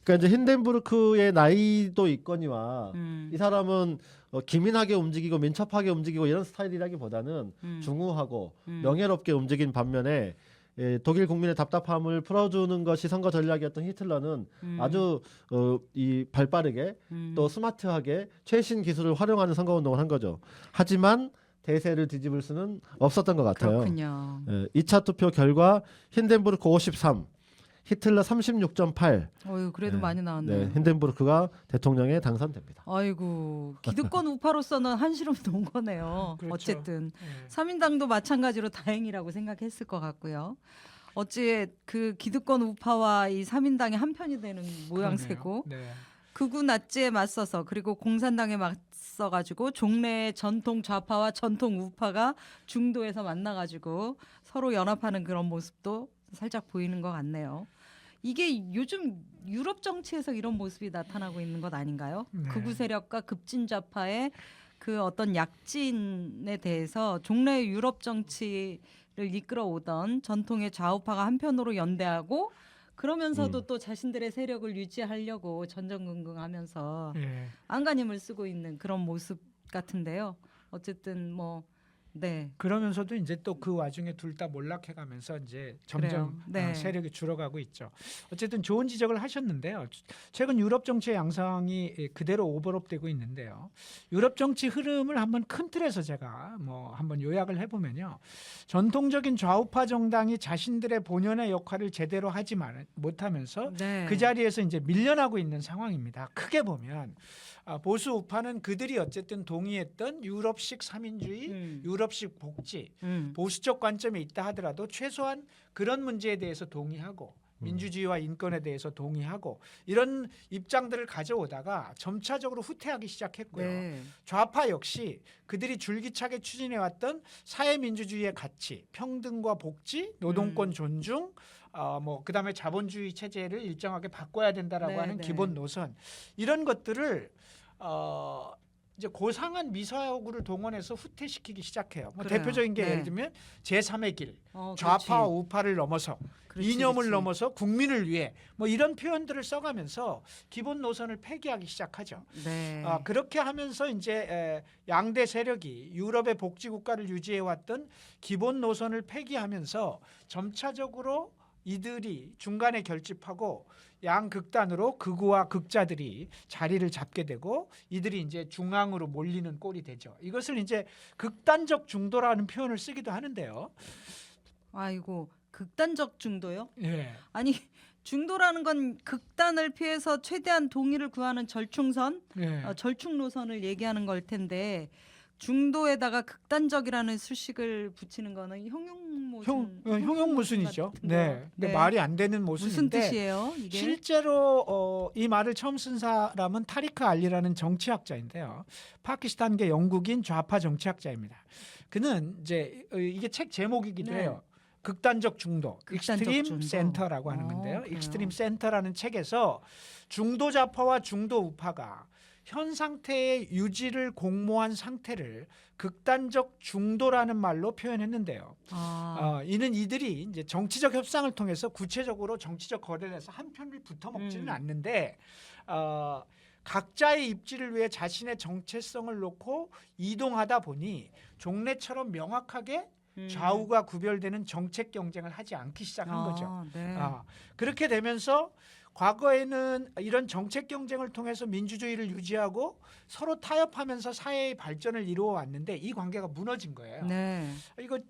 그러니까 이제 힌덴부르크의 나이도 있거니와 이 사람은 기민하게 움직이고 민첩하게 움직이고 이런 스타일이라기보다는 중후하고 명예롭게 움직인 반면에 독일 국민의 답답함을 풀어주는 것이 선거 전략이었던 히틀러는 아주 이 발빠르게 또 스마트하게 최신 기술을 활용하는 선거운동을 한 거죠. 하지만 대세를 뒤집을 수는 없었던 것 같아요. 그렇군요. 2차 투표 결과 힌덴부르크 53, 히틀러 36.8. 어유 그래도 네. 많이 나왔네요. 네, 힌덴부르크가 대통령에 당선됩니다. 아이고 기득권 우파로서는 한시름 놓은 거네요. 그렇죠. 어쨌든 예. 3인당도 마찬가지로 다행이라고 생각했을 것 같고요. 어찌 그 기득권 우파와 이 3인당이 한편이 되는 모양새고 그러네요. 네. 극우 나치에 맞서서 그리고 공산당에 맞서가지고 종래의 전통 좌파와 전통 우파가 중도에서 만나가지고 서로 연합하는 그런 모습도 살짝 보이는 것 같네요. 이게 요즘 유럽 정치에서 이런 모습이 나타나고 있는 것 아닌가요? 네. 극우 세력과 급진 좌파의 그 어떤 약진에 대해서 종래의 유럽 정치를 이끌어오던 전통의 좌우파가 한편으로 연대하고 그러면서도 또 자신들의 세력을 유지하려고 전전긍긍하면서 예. 안간힘을 쓰고 있는 그런 모습 같은데요. 어쨌든 뭐 네. 그러면서도 이제 또 그 와중에 둘 다 몰락해가면서 이제 점점 그래요. 네. 세력이 줄어가고 있죠. 어쨌든 좋은 지적을 하셨는데요. 최근 유럽 정치의 양상이 그대로 오버랩되고 있는데요. 유럽 정치 흐름을 한번 큰 틀에서 제가 뭐 한번 요약을 해보면요. 전통적인 좌우파 정당이 자신들의 본연의 역할을 제대로 하지 못하면서 네. 그 자리에서 이제 밀려나고 있는 상황입니다. 크게 보면 보수 우파는 그들이 어쨌든 동의했던 유럽식 삼인주의, 유럽식 복지, 보수적 관점에 있다 하더라도 최소한 그런 문제에 대해서 동의하고 민주주의와 인권에 대해서 동의하고 이런 입장들을 가져오다가 점차적으로 후퇴하기 시작했고요. 네. 좌파 역시 그들이 줄기차게 추진해왔던 사회민주주의의 가치, 평등과 복지, 노동권 존중, 뭐 그다음에 자본주의 체제를 일정하게 바꿔야 된다라고 네, 하는 네. 기본 노선 이런 것들을 이제 고상한 미사여구를 동원해서 후퇴시키기 시작해요. 뭐 그래요. 대표적인 게 네. 예를 들면 제3의 길, 그렇지. 좌파와 우파를 넘어서 그렇지, 이념을 그렇지. 넘어서 국민을 위해 뭐 이런 표현들을 써가면서 기본 노선을 폐기하기 시작하죠. 네. 그렇게 하면서 이제 양대 세력이 유럽의 복지 국가를 유지해왔던 기본 노선을 폐기하면서 점차적으로 이들이 중간에 결집하고 양극단으로 극우와 극자들이 자리를 잡게 되고 이들이 이제 중앙으로 몰리는 꼴이 되죠. 이것을 이제 극단적 중도라는 표현을 쓰기도 하는데요. 아이고 극단적 중도요? 예. 아니 중도라는 건 극단을 피해서 최대한 동의를 구하는 절충선, 예. 절충 노선을 얘기하는 걸 텐데 중도에다가 극단적이라는 수식을 붙이는 거는 형용무순이죠. 같은 네. 거. 근데 네. 말이 안 되는 무슨 모순인데 뜻이에요? 이게 실제로 이 말을 처음 쓴 사람은 타리크 알리라는 정치학자인데요. 파키스탄계 영국인 좌파 정치학자입니다. 그는 이제 이게 책 제목이기도 네. 해요. 극단적 중도, 극단적 익스트림 중도. 센터라고 하는 건데요. 그래요? 익스트림 센터라는 책에서 중도 좌파와 중도 우파가 현 상태의 유지를 공모한 상태를 극단적 중도라는 말로 표현했는데요. 이는 이들이 이제 정치적 협상을 통해서 구체적으로 정치적 거래를 해서 한 편을 붙어먹지는 않는데 각자의 입지를 위해 자신의 정체성을 놓고 이동하다 보니 종래처럼 명확하게 좌우가 구별되는 정책 경쟁을 하지 않기 시작한 거죠. 네. 그렇게 되면서 과거에는 이런 정책 경쟁을 통해서 민주주의를 유지하고 서로 타협하면서 사회의 발전을 이루어 왔는데 이 관계가 무너진 거예요. 네. 이거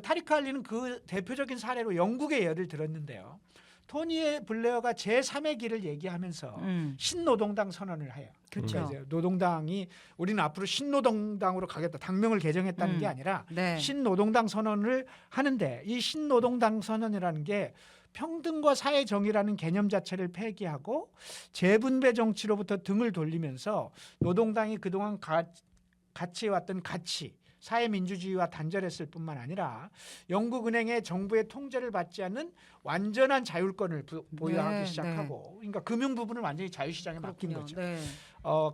타리크 알리는 그 대표적인 사례로 영국의 예를 들었는데요. 토니 블레어가 제3의 길을 얘기하면서 신노동당 선언을 해요. 그렇죠. 그러니까 이제 노동당이 우리는 앞으로 신노동당으로 가겠다. 당명을 개정했다는 게 아니라 네. 신노동당 선언을 하는데 이 신노동당 선언이라는 게 평등과 사회 정의라는 개념 자체를 폐기하고 재분배 정치로부터 등을 돌리면서 노동당이 그동안 같이 해왔던 가치, 사회민주주의와 단절했을 뿐만 아니라 영국은행의 정부의 통제를 받지 않는 완전한 자율권을 보유하기 시작하고 그러니까 금융 부분을 완전히 자유시장에 맡긴 거죠. 네.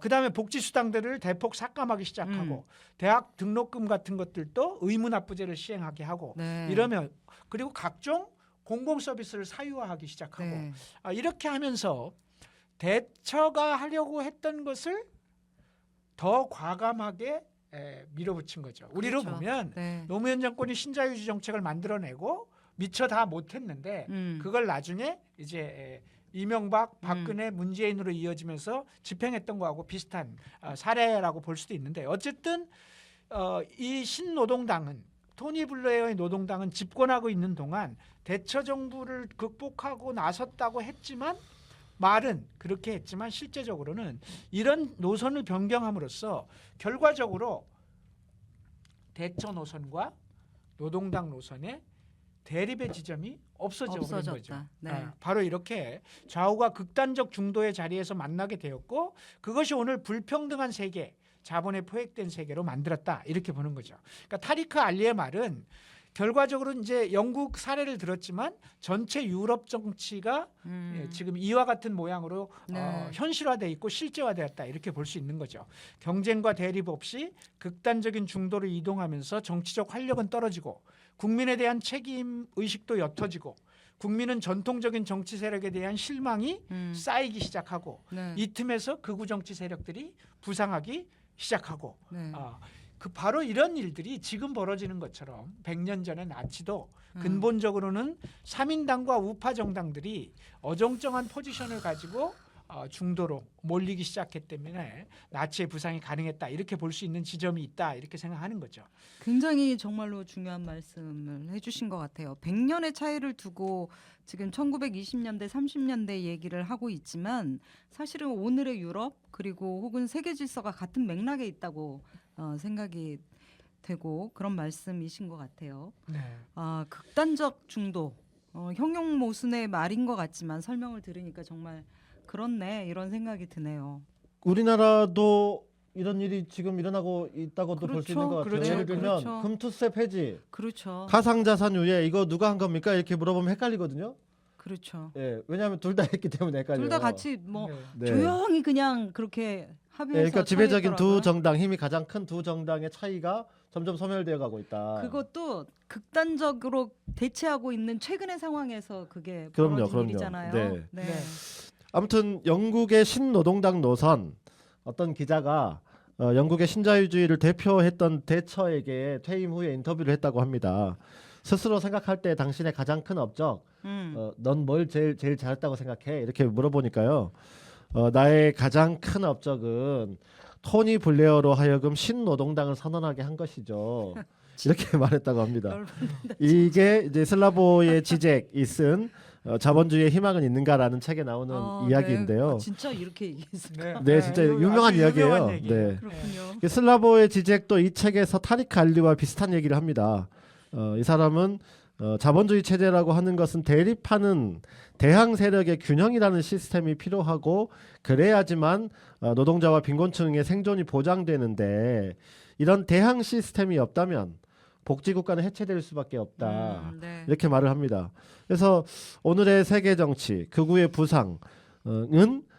그다음에 복지수당들을 대폭 삭감하기 시작하고 대학 등록금 같은 것들도 의무납부제를 시행하게 하고 네. 이러면 그리고 각종 공공 서비스를 사유화하기 시작하고 네. 이렇게 하면서 대처가 하려고 했던 것을 더 과감하게 밀어붙인 거죠. 우리로 그렇죠. 보면 네. 노무현 정권이 신자유주의 정책을 만들어내고 미처 다 못했는데 그걸 나중에 이제 이명박, 박근혜, 문재인으로 이어지면서 집행했던 거하고 비슷한 사례라고 볼 수도 있는데 어쨌든 이 신노동당은 토니 블레어의 노동당은 집권하고 있는 동안 대처 정부를 극복하고 나섰다고 했지만 말은 그렇게 했지만 실제적으로는 이런 노선을 변경함으로써 결과적으로 대처 노선과 노동당 노선의 대립의 지점이 없어져 버린 거죠. 없어졌다. 네. 바로 이렇게 좌우가 극단적 중도의 자리에서 만나게 되었고 그것이 오늘 불평등한 세계, 자본에 포획된 세계로 만들었다 이렇게 보는 거죠. 그러니까 타리크 알리의 말은 결과적으로 이제 영국 사례를 들었지만 전체 유럽 정치가 지금 이와 같은 모양으로 네. 현실화돼 있고 실제화되었다 이렇게 볼 수 있는 거죠. 경쟁과 대립 없이 극단적인 중도로 이동하면서 정치적 활력은 떨어지고 국민에 대한 책임 의식도 옅어지고 국민은 전통적인 정치 세력에 대한 실망이 쌓이기 시작하고 네. 이 틈에서 극우 정치 세력들이 부상하기 시작하고 네. 그 바로 이런 일들이 지금 벌어지는 것처럼 100년 전에 나치도 근본적으로는 3인당과 우파 정당들이 어정쩡한 포지션을 가지고 중도로 몰리기 시작했기 때문에 나치의 부상이 가능했다 이렇게 볼 수 있는 지점이 있다 이렇게 생각하는 거죠. 굉장히 정말로 중요한 말씀을 해주신 것 같아요. 100년의 차이를 두고 지금 1920년대, 30년대 얘기를 하고 있지만 사실은 오늘의 유럽 그리고 혹은 세계 질서가 같은 맥락에 있다고 생각이 되고 그런 말씀이신 것 같아요. 네. 극단적 중도, 형용 모순의 말인 것 같지만 설명을 들으니까 정말 그렇네 이런 생각이 드네요. 우리나라도 이런 일이 지금 일어나고 있다고도 볼 수 있는 것 같아요. 그렇죠. 예를 들면 그렇죠. 금투세 폐지, 그렇죠. 가상자산 유예 이거 누가 한 겁니까? 이렇게 물어보면 헷갈리거든요. 그렇죠. 예, 왜냐하면 둘 다 했기 때문에 헷갈려요. 둘 다 같이 뭐 네. 네. 조용히 그냥 그렇게 예, 합의해서 그러니까 지배적인 처리했더라고요. 두 정당 힘이 가장 큰 두 정당의 차이가 점점 소멸되어 가고 있다. 그것도 극단적으로 대체하고 있는 최근의 상황에서 그게 그럼요, 벌어진 그럼요. 일이잖아요. 네. 네. 아무튼 영국의 신노동당 노선 어떤 기자가 영국의 신자유주의를 대표했던 대처에게 퇴임 후에 인터뷰를 했다고 합니다. 스스로 생각할 때 당신의 가장 큰 업적, 넌 뭘 제일 잘했다고 생각해? 이렇게 물어보니까요. 나의 가장 큰 업적은 토니 블레어로 하여금 신노동당을 선언하게 한 것이죠. 이렇게 말했다고 합니다. 이게 이제 슬라보의 지젝이 쓴 자본주의의 희망은 있는가라는 책에 나오는 이야기인데요. 네. 진짜 이렇게 얘기했을까? 네, 진짜 유명한 아주 이야기예요. 유명한 얘기예요. 네. 그렇군요. 슬라보의 지젝도 이 책에서 타리크 알리와 비슷한 얘기를 합니다. 이 사람은 자본주의 체제라고 하는 것은 대립하는 대항 세력의 균형이라는 시스템이 필요하고 그래야지만 노동자와 빈곤층의 생존이 보장되는데 이런 대항 시스템이 없다면 복지국가는 해체될 수밖에 없다. 네. 이렇게 말을 합니다. 그래서 오늘의 세계 정치, 극우의 부상은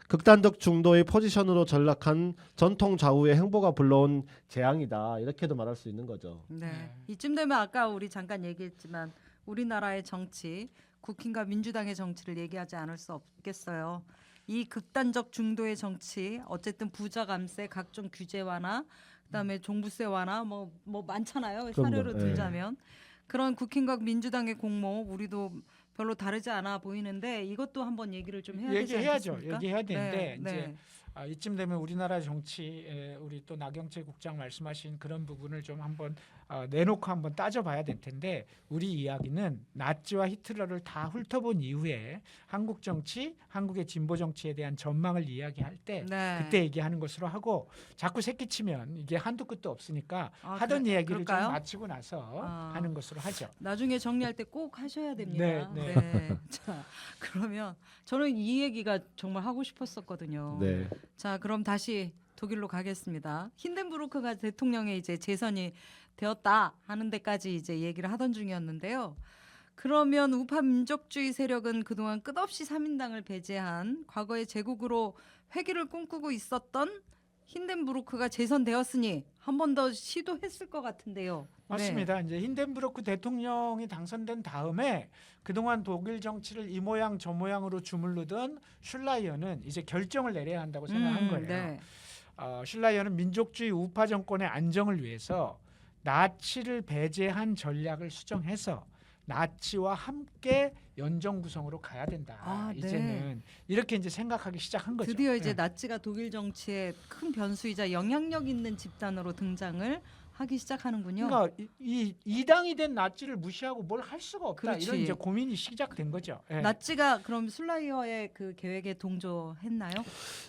극단적 중도의 포지션으로 전락한 전통 좌우의 행보가 불러온 재앙이다. 이렇게도 말할 수 있는 거죠. 네. 이쯤 되면 아까 우리 잠깐 얘기했지만 우리나라의 정치, 국힘과 민주당의 정치를 얘기하지 않을 수 없겠어요. 이 극단적 중도의 정치, 어쨌든 부자 감세, 각종 규제 완화, 그다음에 종부세 완화, 뭐 많잖아요. 그럼요. 사례로 예. 들자면 그런 국힘과 민주당의 공모, 우리도 별로 다르지 않아 보이는데 이것도 한번 얘기를 좀 해야 되지 얘기해야죠. 않겠습니까? 얘기해야 되는데 네, 이제 네. 이쯤 되면 우리나라 정치에 우리 또 나경채 국장 말씀하신 그런 부분을 좀 한번 내놓고 한번 따져봐야 될 텐데 우리 이야기는 나치와 히틀러를 다 훑어본 이후에 한국 정치, 한국의 진보 정치에 대한 전망을 이야기할 때 네. 그때 얘기하는 것으로 하고 자꾸 새끼치면 이게 한도 끝도 없으니까 하던 그래- 얘기를 그럴까요? 좀 마치고 나서 하는 것으로 하죠. 나중에 정리할 때 꼭 하셔야 됩니다. 네, 네. 자, 그러면 저는 이 얘기가 정말 하고 싶었었거든요. 네. 자, 그럼 다시 독일로 가겠습니다. 힌덴부르크가 대통령에 이제 재선이 되었다 하는 데까지 이제 얘기를 하던 중이었는데요. 그러면 우파 민족주의 세력은 그동안 끝없이 3인당을 배제한 과거의 제국으로 회귀를 꿈꾸고 있었던 힌덴부르크가 재선되었으니 한 번 더 시도했을 것 같은데요. 맞습니다. 이제 힌덴부르크 대통령이 당선된 다음에 그동안 독일 정치를 이 모양 저 모양으로 주물르던 슐라이어는 이제 결정을 내려야 한다고 생각한 거예요. 네. 슐라이어는 민족주의 우파 정권의 안정을 위해서 나치를 배제한 전략을 수정해서 나치와 함께 연정 구성으로 가야 된다. 아, 네. 이제는 이렇게 이제 생각하기 시작한 거죠. 드디어 이제 예. 나치가 독일 정치의 큰 변수이자 영향력 있는 집단으로 등장을 하기 시작하는군요. 그러니까 이 이당이 된 나치를 무시하고 뭘 할 수가 없다. 그렇지. 이런 이제 고민이 시작된 거죠. 예. 나치가 그럼 슐라이어의 그 계획에 동조했나요?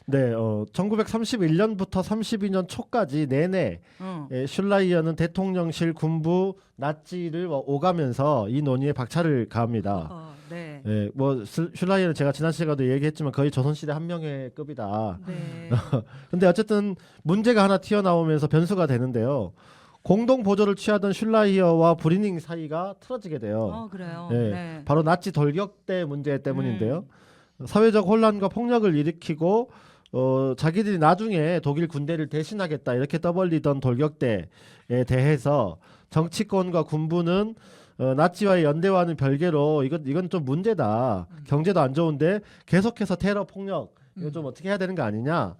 네, 1931년부터 32년 초까지 내내 슐라이어는 대통령실, 군부, 나치를 오가면서 이 논의에 박차를 가합니다. 네. 예, 뭐 슐라이어는 제가 지난 시간에도 얘기했지만 거의 조선시대 한 명의 급이다. 네. 근데 어쨌든 문제가 하나 튀어나오면서 변수가 되는데요. 공동 보조를 취하던 슐라이어와 브리닝 사이가 틀어지게 돼요. 그래요. 예, 네. 바로 나치 돌격대 문제 때문인데요. 사회적 혼란과 폭력을 일으키고 자기들이 나중에 독일 군대를 대신하겠다 이렇게 떠벌리던 돌격대에 대해서 정치권과 군부는 나치와의 연대와는 별개로 이건 좀 문제다. 경제도 안 좋은데 계속해서 테러 폭력 이거 좀 어떻게 해야 되는 거 아니냐.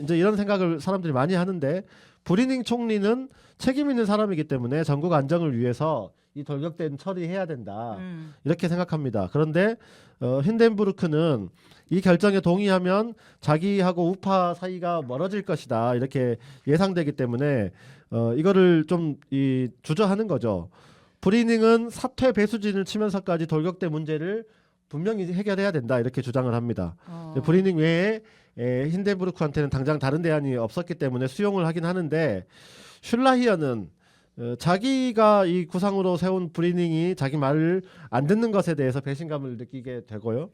이제 이런 생각을 사람들이 많이 하는데 브리닝 총리는 책임 있는 사람이기 때문에 전국 안정을 위해서 이 돌격대는 처리해야 된다. 이렇게 생각합니다. 그런데 힌덴부르크는 이 결정에 동의하면 자기하고 우파 사이가 멀어질 것이다. 이렇게 예상되기 때문에 이거를 좀 주저하는 거죠. 브리닝은 사퇴 배수진을 치면서까지 돌격대 문제를 분명히 해결해야 된다. 이렇게 주장을 합니다. 브리닝 외에 힌덴부르크한테는 당장 다른 대안이 없었기 때문에 수용을 하긴 하는데 슐라히어는 자기가 이 구상으로 세운 브리닝이 자기 말을 안 듣는 것에 대해서 배신감을 느끼게 되고요.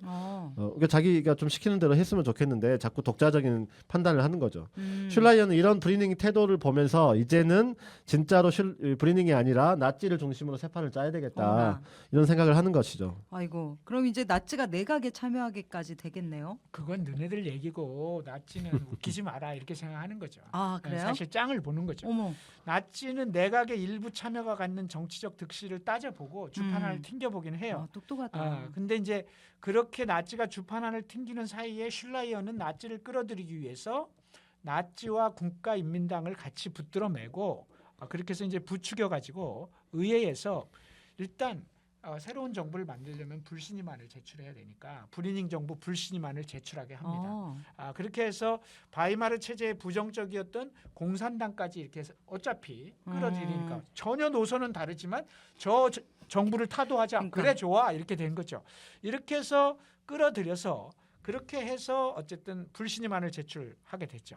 그러니까 자기가 좀 시키는 대로 했으면 좋겠는데 자꾸 독자적인 판단을 하는 거죠. 슐라이어는 이런 브리닝 태도를 보면서 이제는 진짜로 브리닝이 아니라 나치를 중심으로 새 판을 짜야 되겠다. 이런 생각을 하는 것이죠. 아이고, 그럼 이제 나치가 내각에 참여하기까지 되겠네요. 그건 너네들 얘기고 나치는 웃기지 마라 이렇게 생각하는 거죠. 아, 그래요? 사실 짱을 보는 거죠. 어머. 나치는 내각의 일부 참여가 갖는 정치적 득실을 따져보고 주판안을 튕겨보긴 해요. 똑똑하다. 근데 이제 그렇게 나치가 주판안을 튕기는 사이에 슐라이어는 나치를 끌어들이기 위해서 나치와 국가인민당을 같이 붙들어 매고 그렇게 해서 이제 부추겨 가지고 의회에서 일단 새로운 정부를 만들려면 불신임안을 제출해야 되니까 브리닝 정부 불신임안을 제출하게 합니다. 그렇게 해서 바이마르 체제에 부정적이었던 공산당까지 이렇게 해서 어차피 끌어들이니까 전혀 노선은 다르지만 저 정부를 타도하자. 그러니까. 그래 좋아 이렇게 된 거죠. 이렇게 해서 끌어들여서 그렇게 해서 어쨌든 불신임안을 제출하게 됐죠.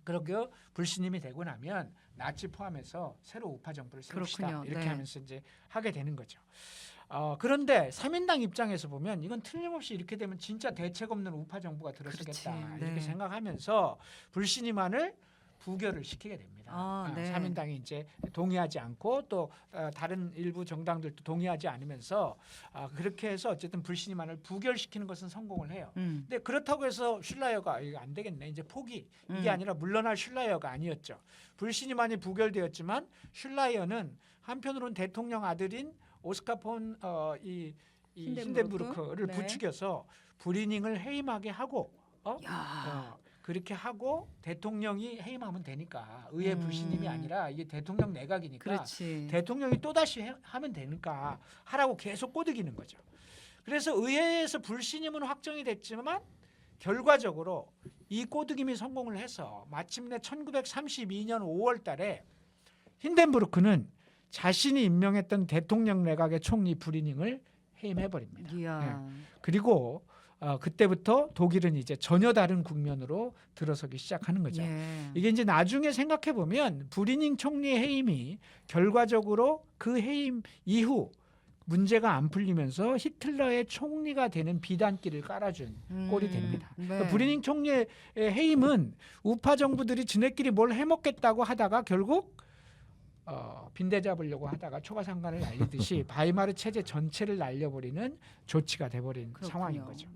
그렇게 불신임이 되고 나면 나치 포함해서 새로 우파 정부를 세웁시다. 그렇군요. 이렇게 네. 하면서 이제 하게 되는 거죠. 그런데 3인당 입장에서 보면 이건 틀림없이 이렇게 되면 진짜 대책 없는 우파 정부가 들어서겠다. 그렇지. 이렇게 네. 생각하면서 불신임안을 부결을 시키게 됩니다. 네. 3인당이 이제 동의하지 않고 또 다른 일부 정당들도 동의하지 않으면서 그렇게 해서 어쨌든 불신임안을 부결시키는 것은 성공을 해요. 근데 그렇다고 해서 슐라이어가 이거 안 되겠네. 이제 포기. 이게 아니라 물러날 슐라이어가 아니었죠. 불신임안이 부결되었지만 슐라이어는 한편으로는 대통령 아들인 오스카 폰 힌덴부르크를 네. 부추겨서 브리닝을 해임하게 하고 그렇게 하고 대통령이 해임하면 되니까 의회 불신임이 아니라 이게 대통령 내각이니까 그렇지. 대통령이 또다시 하면 되니까 하라고 계속 꼬드기는 거죠. 그래서 의회에서 불신임은 확정이 됐지만 결과적으로 이 꼬드김이 성공을 해서 마침내 1932년 5월 달에 힌덴부르크는 자신이 임명했던 대통령 내각의 총리 브리닝을 해임해버립니다. 그리고 그때부터 독일은 이제 전혀 다른 국면으로 들어서기 시작하는 거죠. 이게 이제 나중에 생각해 보면 브리닝 총리의 해임이 결과적으로 그 해임 이후 문제가 안 풀리면서 히틀러의 총리가 되는 비단길을 깔아준 꼴이 됩니다. 그러니까 브리닝 총리의 해임은 우파 정부들이 지네끼리 뭘 해먹겠다고 하다가 결국 빈대 잡으려고 하다가 초가상간을 날리듯이 바이마르 체제 전체를 날려버리는 조치가 돼버린 상황인 거죠.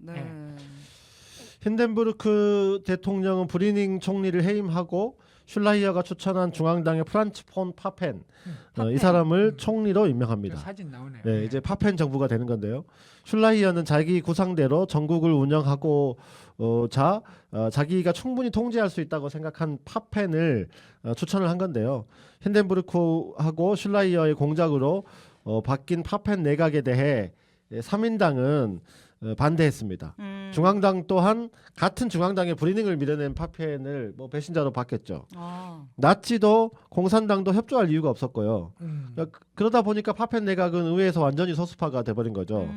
힌덴부르크 대통령은 브리닝 총리를 해임하고 슐라이어가 추천한 중앙당의 프란츠 폰 파펜 이 사람을 총리로 임명합니다. 사진 나오네요. 네, 이제 파펜 정부가 되는 건데요. 슐라이어는 자기 구상대로 전국을 운영하고 자기가 충분히 통제할 수 있다고 생각한 파펜을 추천을 한 건데요. 힌덴부르크하고 슐라이어의 공작으로 바뀐 파펜 내각에 대해 3인당은 반대했습니다. 중앙당 또한 같은 중앙당의 브리닝을 밀어낸 파펜을 뭐 배신자로 봤겠죠. 나치도 공산당도 협조할 이유가 없었고요. 그러다 보니까 파펜 내각은 의회에서 완전히 소수파가 돼버린 거죠.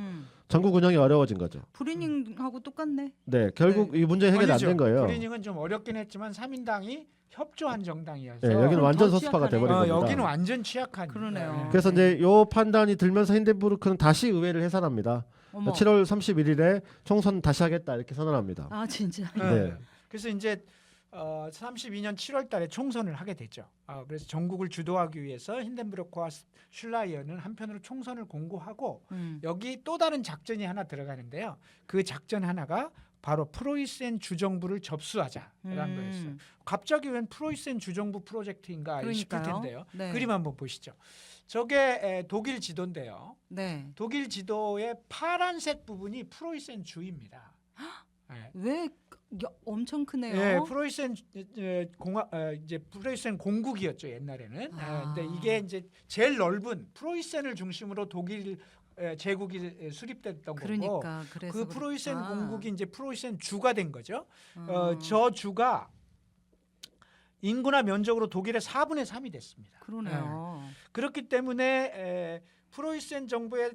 전국 운영이 어려워진 거죠. 브리닝하고 똑같네. 네, 결국 이 문제 해결이 안 된 거예요. 브리닝은 좀 어렵긴 했지만 3인당이 협조한 정당이어서 네, 여기는 완전 소수파가 취약하네. 돼버린 겁니다. 여기는 완전 취약한. 그러네요. 그래서 이제 요 판단이 들면서 힌덴부르크는 다시 의회를 해산합니다. 어머. 7월 31일에 총선 다시 하겠다 이렇게 선언합니다. 아 진짜. 네. 그래서 이제 32년 7월달에 총선을 하게 되죠. 그래서 전국을 주도하기 위해서 힌덴부르크와 슐라이어는 한편으로 총선을 공고하고 여기 또 다른 작전이 하나 들어가는데요. 그 작전 하나가 바로 프로이센 주정부를 접수하자라는 거였어요. 갑자기 웬 프로이센 주정부 프로젝트인가 싶을 텐데요. 네. 그림 한번 보시죠. 저게 독일 지도인데요. 네. 독일 지도의 파란색 부분이 프로이센 주입니다. 네. 왜 엄청 크네요. 예, 프로이센 이제 프로이센 공국이었죠 옛날에는. 근데 이게 이제 제일 넓은 프로이센을 중심으로 독일 제국이 수립됐던 거고, 그래서 그 프로이센 그렇구나. 공국이 이제 프로이센 주가 된 거죠. 저 주가 인구나 면적으로 독일의 4분의 3이 됐습니다. 그러네요. 그렇기 때문에 프로이센 정부의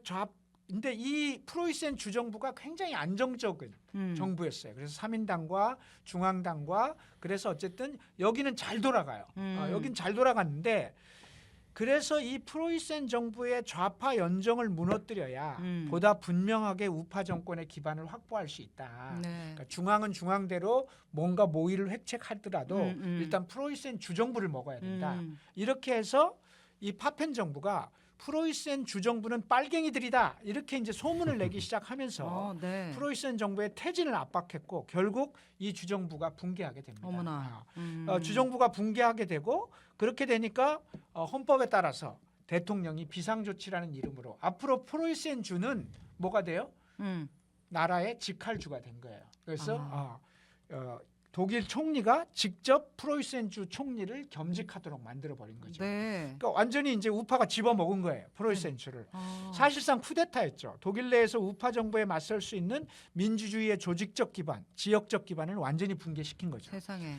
근데 이 프로이센 주정부가 굉장히 안정적인 정부였어요. 그래서 3인당과 중앙당과 그래서 어쨌든 여기는 잘 돌아가요. 여긴 잘 돌아갔는데 그래서 이 프로이센 정부의 좌파 연정을 무너뜨려야 보다 분명하게 우파 정권의 기반을 확보할 수 있다. 네. 그러니까 중앙은 중앙대로 뭔가 모의를 획책하더라도 일단 프로이센 주정부를 먹어야 된다. 이렇게 해서 이 파펜 정부가 프로이센 주정부는 빨갱이들이다 이렇게 이제 소문을 내기 시작하면서 네. 프로이센 정부의 퇴진을 압박했고 결국 이 주정부가 붕괴하게 됩니다. 어머나. 주정부가 붕괴하게 되고 그렇게 되니까 헌법에 따라서 대통령이 비상조치라는 이름으로 앞으로 프로이센 주는 뭐가 돼요? 나라의 직할주가 된 거예요. 그래서 독일 총리가 직접 프로이센 주 총리를 겸직하도록 만들어 버린 거죠. 네. 그러니까 완전히 이제 우파가 집어먹은 거예요. 프로이센 주를. 사실상 쿠데타였죠. 독일 내에서 우파 정부에 맞설 수 있는 민주주의의 조직적 기반, 지역적 기반을 완전히 붕괴시킨 거죠. 세상에.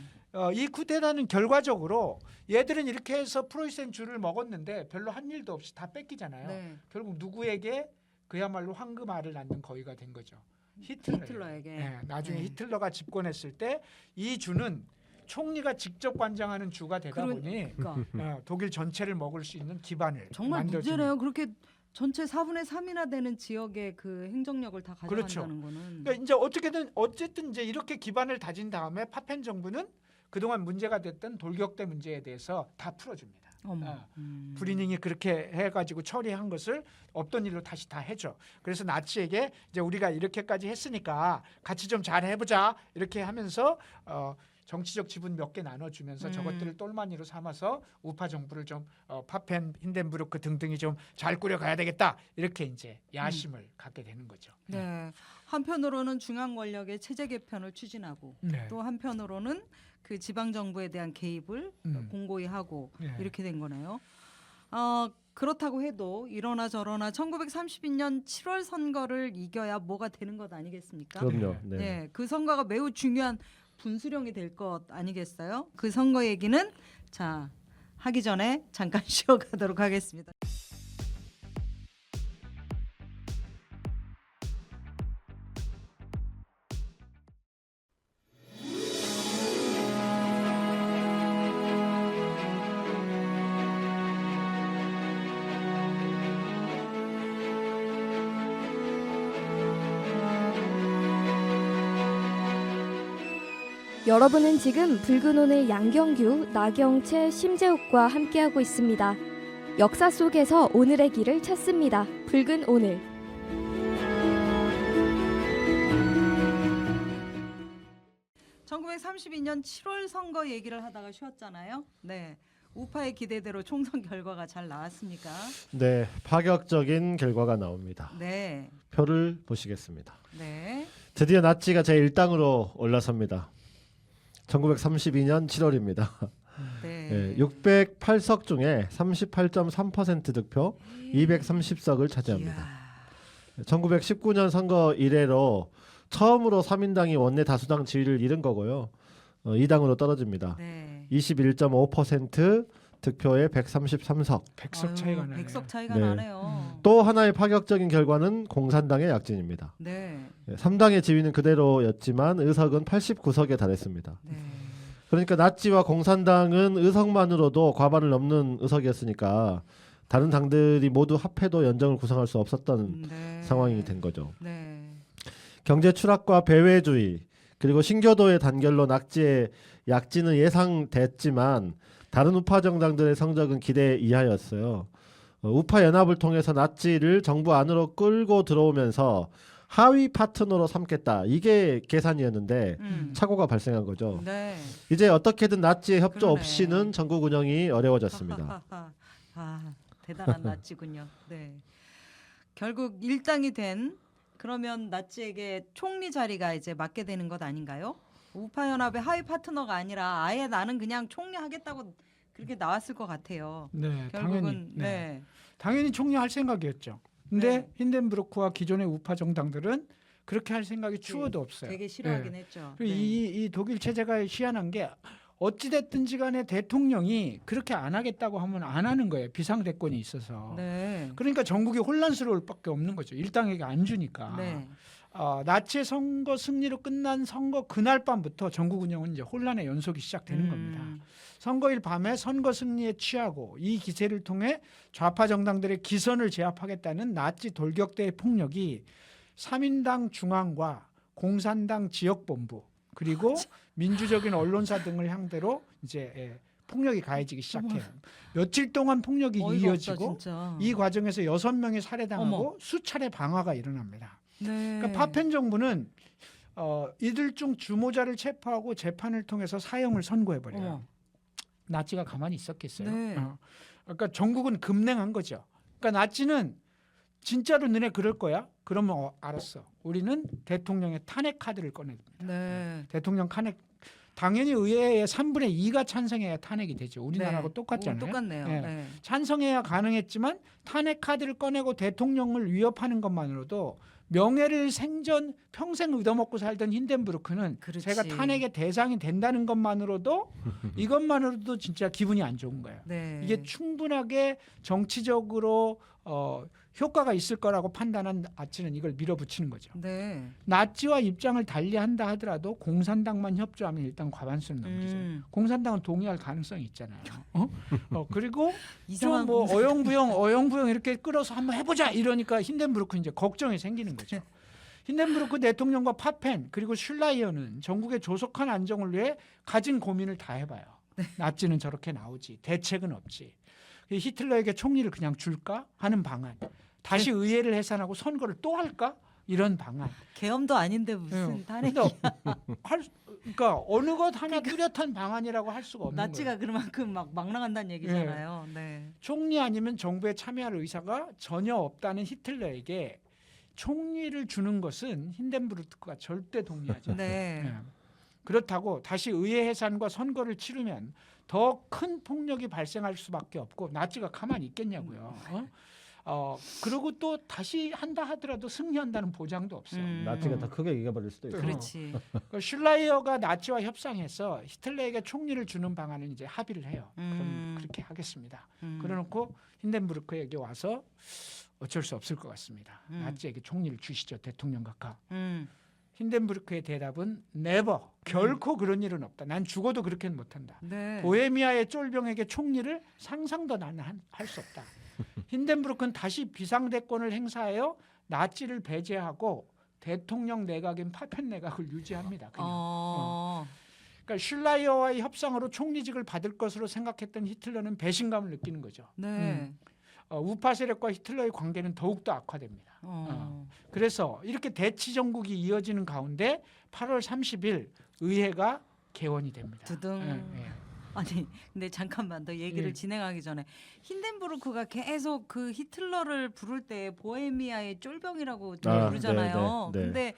이 쿠데타는 결과적으로 얘들은 이렇게 해서 프로이센 주를 먹었는데 별로 한 일도 없이 다 뺏기잖아요. 네. 결국 누구에게 그야말로 황금알을 낳는 거위가 된 거죠. 히틀러에게. 네, 나중에 네. 히틀러가 집권했을 때 이 주는 총리가 직접 관장하는 주가 되다 보니 그러니까. 독일 전체를 먹을 수 있는 기반을 정말 만들어주는. 문제네요. 그렇게 전체 4분의 3이나 되는 지역의 그 행정력을 다 가져간다는 거는. 그러니까 이제 어쨌든 이제 이렇게 기반을 다진 다음에 파펜 정부는 그동안 문제가 됐던 돌격대 문제에 대해서 다 풀어줍니다. 어머. 브리닝이 그렇게 해가지고 처리한 것을 없던 일로 다시 다 해줘. 그래서 나치에게 이제 우리가 이렇게까지 했으니까 같이 좀 잘 해보자 이렇게 하면서 정치적 지분 몇 개 나눠주면서 저것들을 똘마니로 삼아서 우파 정부를 좀 파펜, 힌덴부르크 등등이 좀 잘 꾸려가야 되겠다 이렇게 이제 야심을 갖게 되는 거죠. 네. 한편으로는 중앙 권력의 체제 개편을 추진하고 네. 또 한편으로는 그 지방 정부에 대한 개입을 공고히 하고 네. 이렇게 된 거네요. 그렇다고 해도 이러나 저러나 1932년 7월 선거를 이겨야 뭐가 되는 것 아니겠습니까? 그럼요. 네. 네. 그 선거가 매우 중요한 분수령이 될 것 아니겠어요? 그 선거 얘기는 자 하기 전에 잠깐 쉬어가도록 하겠습니다. 여러분은 지금 붉은 오늘 양경규, 나경채, 심재욱과 함께하고 있습니다. 역사 속에서 오늘의 길을 찾습니다. 붉은 오늘. (1932년 7월) 선거 얘기를 하다가 쉬었잖아요. 네, 우파의 기대대로 총선 결과가 잘 나왔습니까? 네, 파격적인 결과가 나옵니다. 네, 표를 보시겠습니다. 네, 드디어 나치가 제1당으로 올라섭니다. 1932년 7월입니다. 네. 예, 608석 중에 38.3% 득표, 230석을 차지합니다. 이야. 1919년 선거 이래로 처음으로 3인당이 원내 다수당 지위를 잃은 거고요. 2당으로 떨어집니다. 네. 21.5% 득표에 133석. 100석 차이가 나네요. 100석 차이가 네. 나네요. 또 하나의 파격적인 결과는 공산당의 약진입니다. 네. 3당의 지위는 그대로였지만 의석은 89석에 달했습니다. 네. 그러니까 나치와 공산당은 의석만으로도 과반을 넘는 의석이었으니까 다른 당들이 모두 합해도 연정을 구성할 수 없었던 네. 상황이 된 거죠. 네. 경제 추락과 배회주의 그리고 신교도의 단결로 낙지의 약진은 예상됐지만 다른 우파 정당들의 성적은 기대 이하였어요. 우파 연합을 통해서 나치를 정부 안으로 끌고 들어오면서 하위 파트너로 삼겠다. 이게 계산이었는데 착오가 발생한 거죠. 네. 이제 어떻게든 나치의 협조 그러네. 없이는 전국 운영이 어려워졌습니다. 아, 대단한 나치군요. 네. 결국 일당이 된 그러면 나치에게 총리 자리가 이제 맡게 되는 것 아닌가요? 우파 연합의 하위 파트너가 아니라 아예 나는 그냥 총리 하겠다고 그렇게 나왔을 것 같아요. 네, 결국은 당연히. 네. 당연히 총리할 생각이었죠. 근데 네. 힌덴부르크와 기존의 우파 정당들은 그렇게 할 생각이 추워도 없어요. 되게 싫어하긴 네. 했죠. 그리고 네. 이 독일 체제가 희한한 게 어찌됐든지 간에 대통령이 그렇게 안 하겠다고 하면 안 하는 거예요. 비상대권이 있어서. 네. 그러니까 전국이 혼란스러울 밖에 없는 거죠. 일당에게 안 주니까. 네. 나치의 선거 승리로 끝난 선거 그날 밤부터 전국 운영은 이제 혼란의 연속이 시작되는 겁니다. 선거일 밤에 선거 승리에 취하고 이 기세를 통해 좌파 정당들의 기선을 제압하겠다는 나치 돌격대의 폭력이 3인당 중앙과 공산당 지역본부 그리고 민주적인 언론사 등을 상대로 이제 폭력이 가해지기 시작해요. 며칠 동안 폭력이 어이가 이어지고 없다, 진짜. 이 과정에서 6명이 살해당하고 어머. 수차례 방화가 일어납니다. 네. 그러니까 파펜 정부는 이들 중 주모자를 체포하고 재판을 통해서 사형을 선고해버려요. 어머. 나치가 가만히 있었겠어요. 네. 그러니까 전국은 급냉한 거죠. 그러니까 나치는 진짜로 너네 그럴 거야? 그러면 알았어. 우리는 대통령의 탄핵 카드를 꺼냅니다. 네. 대통령 탄핵 당연히 의회의 3분의 2가 찬성해야 탄핵이 되죠. 우리나라하고 네. 똑같잖아요. 똑같네요. 예. 네. 찬성해야 가능했지만 탄핵 카드를 꺼내고 대통령을 위협하는 것만으로도 명예를 생전 평생 얻어먹고 살던 힌덴부르크는 그렇지. 제가 탄핵의 대상이 된다는 것만으로도 이것만으로도 진짜 기분이 안 좋은 거예요. 네. 이게 충분하게 정치적으로 효과가 있을 거라고 판단한 나치는 이걸 밀어붙이는 거죠. 네. 나치와 입장을 달리한다 하더라도 공산당만 협조하면 일단 과반수는 넘기죠. 공산당은 동의할 가능성이 있잖아요. 그리고 이상한 좀 뭐 어영부영 이렇게 끌어서 한번 해보자 이러니까 힌덴부르크 이제 걱정이 생기는 거죠. 힌덴부르크 대통령과 파펜 그리고 슐라이어는 전국의 조속한 안정을 위해 가진 고민을 다 해봐요. 나치는 저렇게 나오지 대책은 없지. 히틀러에게 총리를 그냥 줄까 하는 방안. 다시 의회를 해산하고 선거를 또 할까 이런 방안. 계엄도 아닌데 무슨 탄핵? 그러니까 어느 것 하나 뚜렷한 방안이라고 할 수가 없는 나치가 거예요. 그만큼 막 나간다는 얘기잖아요. 네. 총리 아니면 정부에 참여할 의사가 전혀 없다는 히틀러에게 총리를 주는 것은 힌덴부르크가 절대 동의하지 않아요. 네. 그렇다고 다시 의회 해산과 선거를 치르면 더 큰 폭력이 발생할 수밖에 없고 나치가 가만히 있겠냐고요. 그리고 또 다시 한다 하더라도 승리한다는 보장도 없어. 나치가 더 크게 이겨버릴 수도 있고. 그렇지. 슐라이어가 나치와 협상해서 히틀러에게 총리를 주는 방안은 이제 합의를 해요. 그럼 그렇게 하겠습니다. 그래놓고 힌덴부르크에게 와서 어쩔 수 없을 것 같습니다. 나치에게 총리를 주시죠, 대통령 각하. 힌덴부르크의 대답은 네버, 결코 그런 일은 없다. 난 죽어도 그렇게는 못한다. 네. 보헤미아의 쫄병에게 총리를 상상도 나는 할 수 없다. 힌덴부르크는 다시 비상대권을 행사하여 나치를 배제하고 대통령 내각인 파펜 내각을 유지합니다. 그냥. 그러니까 슐라이어와의 협상으로 총리직을 받을 것으로 생각했던 히틀러는 배신감을 느끼는 거죠. 네. 우파 세력과 히틀러의 관계는 더욱더 악화됩니다. 그래서 이렇게 대치 정국이 이어지는 가운데 8월 30일 의회가 개원이 됩니다. 두둥. 아니 근데 잠깐만 더 얘기를 진행하기 전에 힌덴부르크가 계속 그 히틀러를 부를 때 보헤미아의 쫄병이라고 부르잖아요. 네. 근데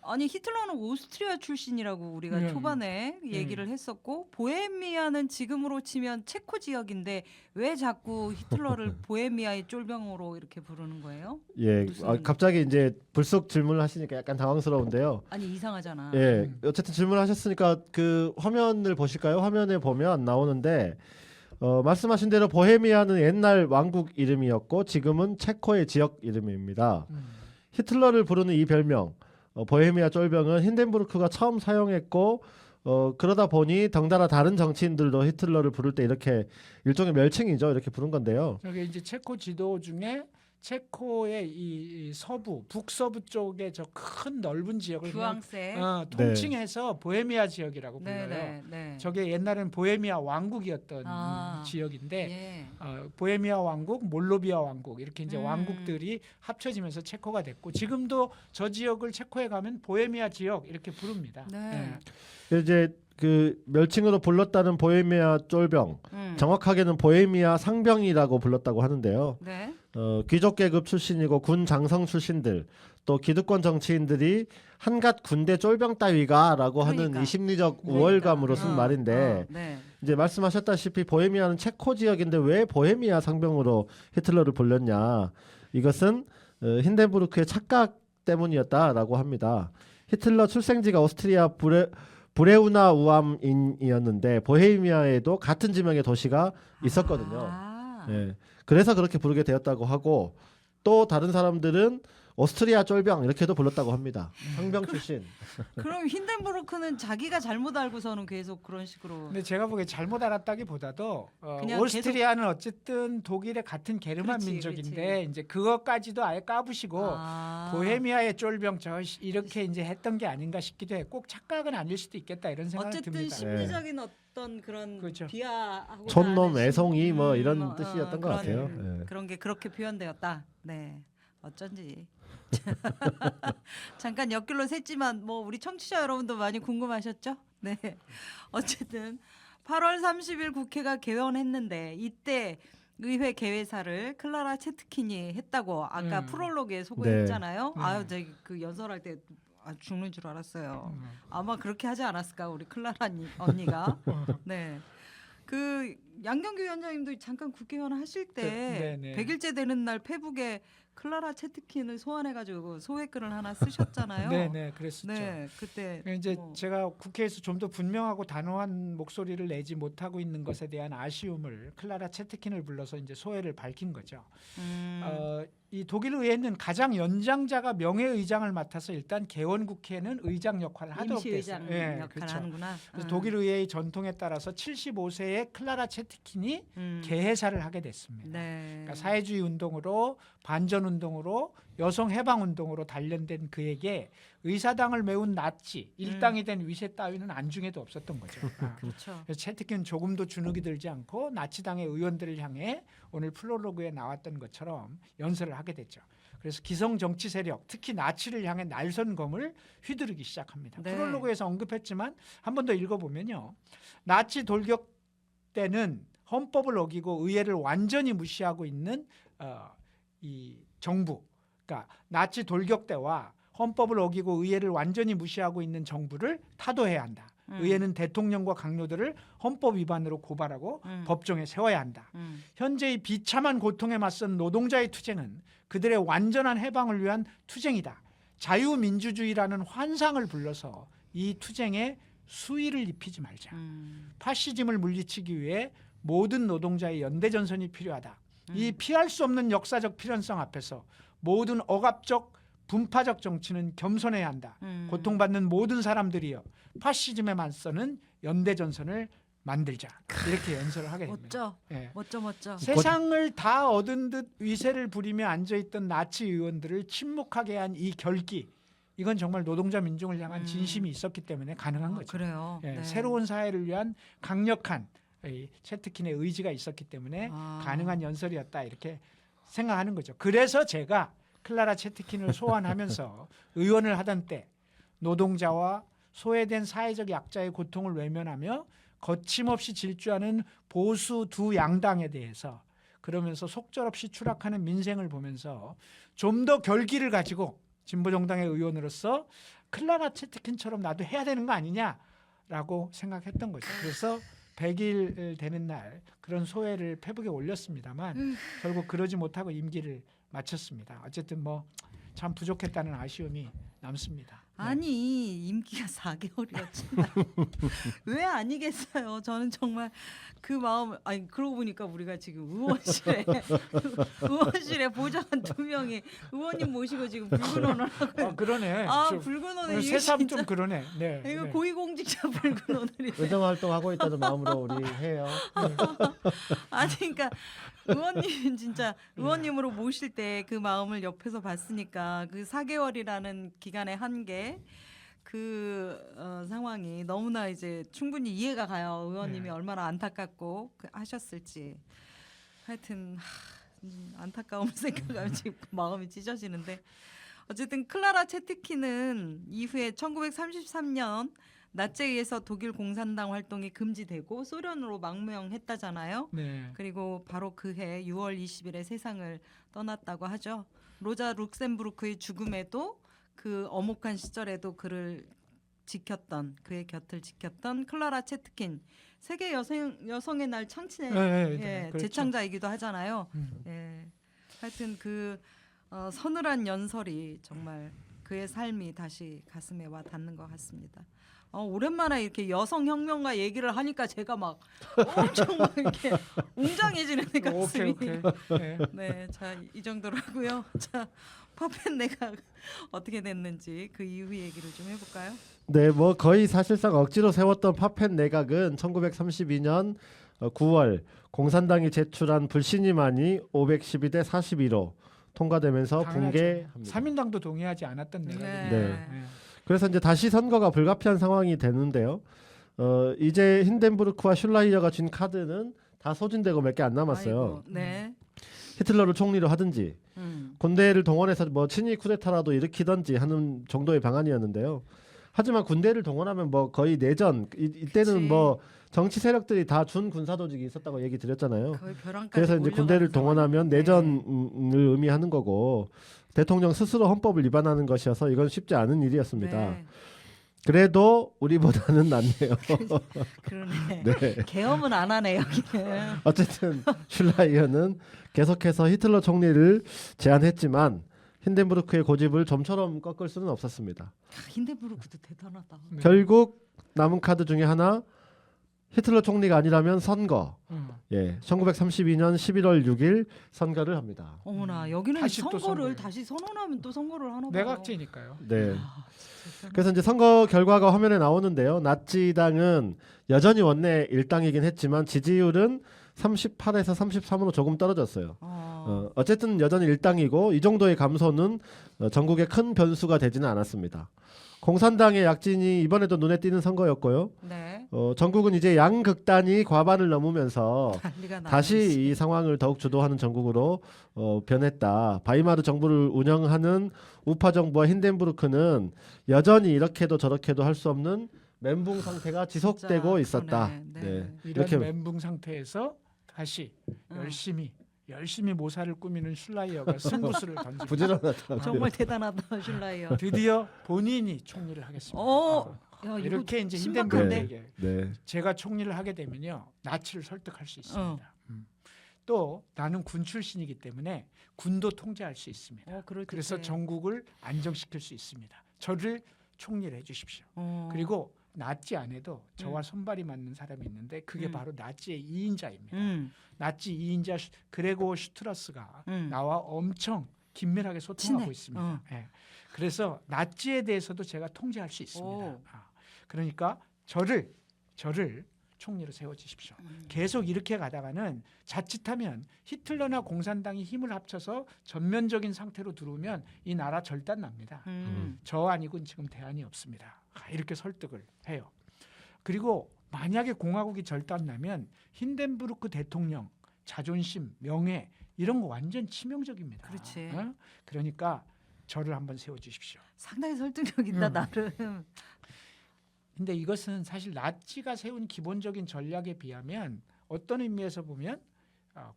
아니 히틀러는 오스트리아 출신이라고 우리가 네. 초반에 얘기를 했었고 보헤미아는 지금으로 치면 체코 지역인데 왜 자꾸 히틀러를 보헤미아의 쫄병으로 이렇게 부르는 거예요? 예, 무슨- 갑자기 이제 불쑥 질문을 하시니까 약간 당황스러운데요. 아니 이상하잖아. 예, 어쨌든 질문을 하셨으니까 그 화면을 보실까요? 화면에 보면 나오는데 말씀하신 대로 보헤미아는 옛날 왕국 이름이었고 지금은 체코의 지역 이름입니다. 히틀러를 부르는 이 별명 보헤미아 쫄병은 힌덴부르크가 처음 사용했고 그러다 보니 덩달아 다른 정치인들도 히틀러를 부를 때 이렇게 일종의 멸칭이죠. 이렇게 부른 건데요. 저게 이제 체코 지도 중에 체코의 이 서부, 북서부 쪽에 저 큰 넓은 지역을 그냥 주황색. 통칭해서 보헤미아 지역이라고 불러요. 네. 저게 옛날엔 보헤미아 왕국이었던 아. 지역인데 예. 보헤미아 왕국, 몰로비아 왕국 이렇게 이제 음. 왕국들이 합쳐지면서 체코가 됐고 지금도 저 지역을 체코에 가면 보헤미아 지역 이렇게 부릅니다. 네. 이제 그 멸칭으로 불렀다는 보헤미아 쫄병, 정확하게는 보헤미아 상병이라고 불렀다고 하는데요. 네. 귀족 계급 출신이고 군 장성 출신들 또 기득권 정치인들이 한갓 군대 쫄병 따위가라고 하는 그러니까. 이 심리적 그러니까. 우월감으로 쓴 말인데 네. 이제 말씀하셨다시피 보헤미아는 체코 지역인데 왜 보헤미아 상병으로 히틀러를 불렸냐? 이것은 힌덴부르크의 착각 때문이었다라고 합니다. 히틀러 출생지가 오스트리아 브레우나 우암인이었는데 보헤미아에도 같은 지명의 도시가 있었거든요. 아. 예. 그래서 그렇게 부르게 되었다고 하고 또 다른 사람들은 오스트리아 쫄병 이렇게도 불렀다고 합니다. 상병 출신. 그럼 힌덴부르크는 자기가 잘못 알고서는 계속 그런 식으로 근데 제가 보기에 잘못 알았다기보다도 그냥 오스트리아는 어쨌든 독일의 같은 게르만 그렇지, 민족인데 그렇지. 이제 그것까지도 아예 까부시고 보헤미아의 쫄병 이렇게 이제 했던 게 아닌가 싶기도 해. 꼭 착각은 아닐 수도 있겠다 이런 생각이 어쨌든 듭니다. 심리적인 어떤 그런 그렇죠. 비하하고 촌놈 애송이 뭐 이런 뜻이었던 뜻이었던 것 같아요. 예. 그런 게 그렇게 표현되었다. 네, 어쩐지. 잠깐 옆길로 샜지만 뭐 우리 청취자 여러분도 많이 궁금하셨죠? 네, 어쨌든 8월 30일 국회가 개원했는데 이때 의회 개회사를 클라라 체트킨이 했다고 아까 프롤로그에 소개했잖아요. 네. 아유, 저기 그 연설할 때 죽는 줄 알았어요. 아마 그렇게 하지 않았을까 우리 클라라 언니가. 네. 그 양경규 위원장님도 잠깐 국회의원 하실 때 네. 100일째 되는 날 페북에 클라라 체트킨을 소환해가지고 소회글을 하나 쓰셨잖아요. 네네 그랬었죠. 네, 그때 이제 뭐. 제가 국회에서 좀 더 분명하고 단호한 목소리를 내지 못하고 있는 것에 대한 아쉬움을 클라라 체트킨을 불러서 이제 소회를 밝힌 거죠. 이 독일 의회는 가장 연장자가 명예의장을 맡아서 일단 개원 국회는 의장 역할을 하도록 됐어요. 임시의장 역할을 그렇죠. 하는구나. 그래서 독일 의회의 전통에 따라서 75세의 클라라 체트킨이 음. 개회사를 하게 됐습니다. 네. 그러니까 사회주의 운동으로 반전 운동으로 여성 해방 운동으로 단련된 그에게 의사당을 메운 나치 일당이 된 위세 따위는 안중에도 없었던 거죠. 그렇죠. 그래서 채트킨 조금도 주눅이 들지 않고 나치당의 의원들을 향해 오늘 플로로그에 나왔던 것처럼 연설을 하게 됐죠. 그래서 기성 정치 세력, 특히 나치를 향해 날선검을 휘두르기 시작합니다. 네. 플로로그에서 언급했지만 한 번 더 읽어보면요. 나치 돌격 때는 헌법을 어기고 의회를 완전히 무시하고 있는 이 정부, 그러니까 나치 돌격 때와 헌법을 어기고 의회를 완전히 무시하고 있는 정부를 타도해야 한다. 의회는 대통령과 강요들을 헌법 위반으로 고발하고 법정에 세워야 한다. 현재의 비참한 고통에 맞선 노동자의 투쟁은 그들의 완전한 해방을 위한 투쟁이다. 자유민주주의라는 환상을 불러서 이 투쟁에 수위를 입히지 말자. 파시즘을 물리치기 위해 모든 노동자의 연대전선이 필요하다. 이 피할 수 없는 역사적 필연성 앞에서 모든 억압적 분파적 정치는 겸손해야 한다. 고통받는 모든 사람들이여 파시즘에 맞서는 연대전선을 만들자. 이렇게 연설을 하게 됩니다. 멋져. 멋져. 세상을 다 얻은 듯 위세를 부리며 앉아있던 나치 의원들을 침묵하게 한 이 결기. 이건 정말 노동자 민중을 향한 진심이 있었기 때문에 가능한 거죠. 그래요. 네. 새로운 사회를 위한 강력한 이 채트킨의 의지가 있었기 때문에 가능한 연설이었다 이렇게 생각하는 거죠. 그래서 제가 클라라 채트킨을 소환하면서 의원을 하던 때 노동자와 소외된 사회적 약자의 고통을 외면하며 거침없이 질주하는 보수 두 양당에 대해서 그러면서 속절없이 추락하는 민생을 보면서 좀 더 결기를 가지고 진보정당의 의원으로서 클라라 체트킨처럼 나도 해야 되는 거 아니냐라고 생각했던 거죠. 그래서 100일 되는 날 그런 소회를 페북에 올렸습니다만 결국 그러지 못하고 임기를 마쳤습니다. 어쨌든 뭐 참 부족했다는 아쉬움이 남습니다. 네. 아니 임기가 4개월이었잖아요. 왜 아니겠어요? 저는 정말 그 마음 아니 그러고 보니까 우리가 지금 의원실에 보좌관 2명이 의원님 모시고 지금 불근언을 하고 아 그러네. 아 좀 불근언을 오늘 이게 새삼 진짜 좀 그러네. 네. 이거 네. 고위공직자 불근언을 의정 활동하고 있다는 마음으로 우리 해요. 아니 그러니까 의원님 진짜 의원님으로 모실 때 그 마음을 옆에서 봤으니까 그 4개월이라는 기간의 한계 그 상황이 너무나 이제 충분히 이해가 가요. 의원님이 네. 얼마나 안타깝고 하셨을지. 하여튼 안타까움을 생각하면 지금 마음이 찢어지는데 어쨌든 클라라 체트키는 이후에 1933년 나치에 의해서 독일 공산당 활동이 금지되고 소련으로 망명했다잖아요. 네. 그리고 바로 그해 6월 20일에 세상을 떠났다고 하죠. 로자 룩셈부르크의 죽음에도 그 엄혹한 시절에도 그를 지켰던 그의 곁을 지켰던 클라라 체트킨 세계 여성의 날 창친의 그렇죠. 제창자이기도 하잖아요. 음. 예. 하여튼 그 서늘한 연설이 정말 그의 삶이 다시 가슴에 와 닿는 것 같습니다. 오랜만에 이렇게 여성 혁명가 얘기를 하니까 제가 막 엄청 막 이렇게 웅장해지는 가슴이. 오케이. 네. 네, 자 이 정도로 하고요. 자 파펜 내각 어떻게 됐는지 그 이후 얘기를 좀 해볼까요? 네, 뭐 거의 사실상 억지로 세웠던 파펜 내각은 1932년 9월 공산당이 제출한 불신임안이 512대 42로 통과되면서 당연하죠. 붕괴합니다. 3인당도 동의하지 않았던 내각입니다. 네. 그래서 이제 다시 선거가 불가피한 상황이 되는데요. 이제 힌덴부르크와 슐라이어가 준 카드는 다 소진되고 몇 개 안 남았어요. 아이고, 네. 히틀러를 총리로 하든지 군대를 동원해서 뭐 친위 쿠데타라도 일으키든지 하는 정도의 방안이었는데요. 하지만 군대를 동원하면 뭐 거의 내전 이때는 그치. 뭐 정치 세력들이 다 준 군사 조직이 있었다고 얘기 드렸잖아요. 거의 벼랑까지 그래서 이제 군대를 몰려가는 동원하면 상황. 내전을 의미하는 거고 대통령 스스로 헌법을 위반하는 것이어서 이건 쉽지 않은 일이었습니다. 네. 그래도 우리보다는 낫네요. 그러네. 네. 계엄은 안 하네 여기는. 어쨌든 슐라이어는 계속해서 히틀러 총리를 제안했지만 힌덴부르크의 고집을 좀처럼 꺾을 수는 없었습니다. 힌덴부르크도 대단하다. 네. 결국 남은 카드 중에 하나 히틀러 총리가 아니라면 선거. 예, 1932년 11월 6일 선거를 합니다. 어머나 여기는 다시 또 선거를 선거예요. 다시 선언하면 또 선거를 하나 봐요. 내각제니까요. 네. 아, 진짜. 그래서 이제 선거 결과가 화면에 나오는데요. 나치당은 여전히 원내 일당이긴 했지만 지지율은 38에서 33으로 조금 떨어졌어요. 어쨌든 여전히 일당이고 이 정도의 감소는 전국에 큰 변수가 되지는 않았습니다. 공산당의 약진이 이번에도 눈에 띄는 선거였고요. 네. 전국은 이제 양극단이 과반을 넘으면서 난리가 다시 나지. 이 상황을 더욱 주도하는 정국으로 변했다. 바이마르 정부를 운영하는 우파 정부와 힌덴부르크는 여전히 이렇게도 저렇게도 할 수 없는 멘붕 상태가 지속되고 진짜 있었다. 그러네. 네. 네. 이런 이렇게 멘붕 상태에서 다시 열심히 모사를 꾸미는 슐라이어가 승부수를 던지고 부지런하더라고요. 정말 대단하다 슐라이어. 드디어 본인이 총리를 하겠습니다. 야, 이거 이렇게 이제 신박한데? 힌덴부르크에게 네. 제가 총리를 하게 되면요 나치를 설득할 수 있습니다. 또 나는 군 출신이기 때문에 군도 통제할 수 있습니다. 그럴 그래서 듯해. 전국을 안정시킬 수 있습니다. 저를 총리를 해주십시오. 그리고 나치 안에도 저와 손발이 맞는 사람이 있는데 그게 바로 나치의 2인자입니다. 나치 2인자 그레고 슈트러스가 나와 엄청 긴밀하게 소통하고 친해. 있습니다. 예. 그래서 나치에 대해서도 제가 통제할 수 있습니다. 그러니까 저를 총리로 세워주십시오. 계속 이렇게 가다가는 자칫하면 히틀러나 공산당이 힘을 합쳐서 전면적인 상태로 들어오면 이 나라 절단 납니다. 저 아니고는 지금 대안이 없습니다. 이렇게 설득을 해요. 그리고 만약에 공화국이 절단나면 힌덴부르크 대통령 자존심, 명예 이런 거 완전 치명적입니다. 그렇지. 그러니까 저를 한번 세워주십시오. 상당히 설득력 있다 나름. 근데 이것은 사실 나치가 세운 기본적인 전략에 비하면 어떤 의미에서 보면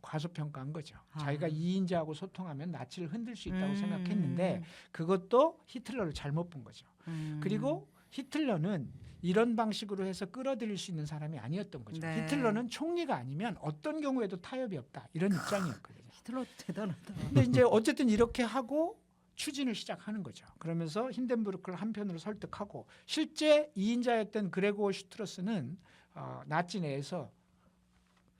과소평가한 거죠. 자기가 2인자하고 소통하면 나치를 흔들 수 있다고 생각했는데 그것도 히틀러를 잘못 본 거죠. 그리고 히틀러는 이런 방식으로 해서 끌어들일 수 있는 사람이 아니었던 거죠. 네. 히틀러는 총리가 아니면 어떤 경우에도 타협이 없다 이런 입장이었거든요. 히틀러 대단하다. 근데 이제 어쨌든 이렇게 하고 추진을 시작하는 거죠. 그러면서 힌덴부르크를 한편으로 설득하고 실제 2인자였던 그레고어 슈트러스는 나치 내에서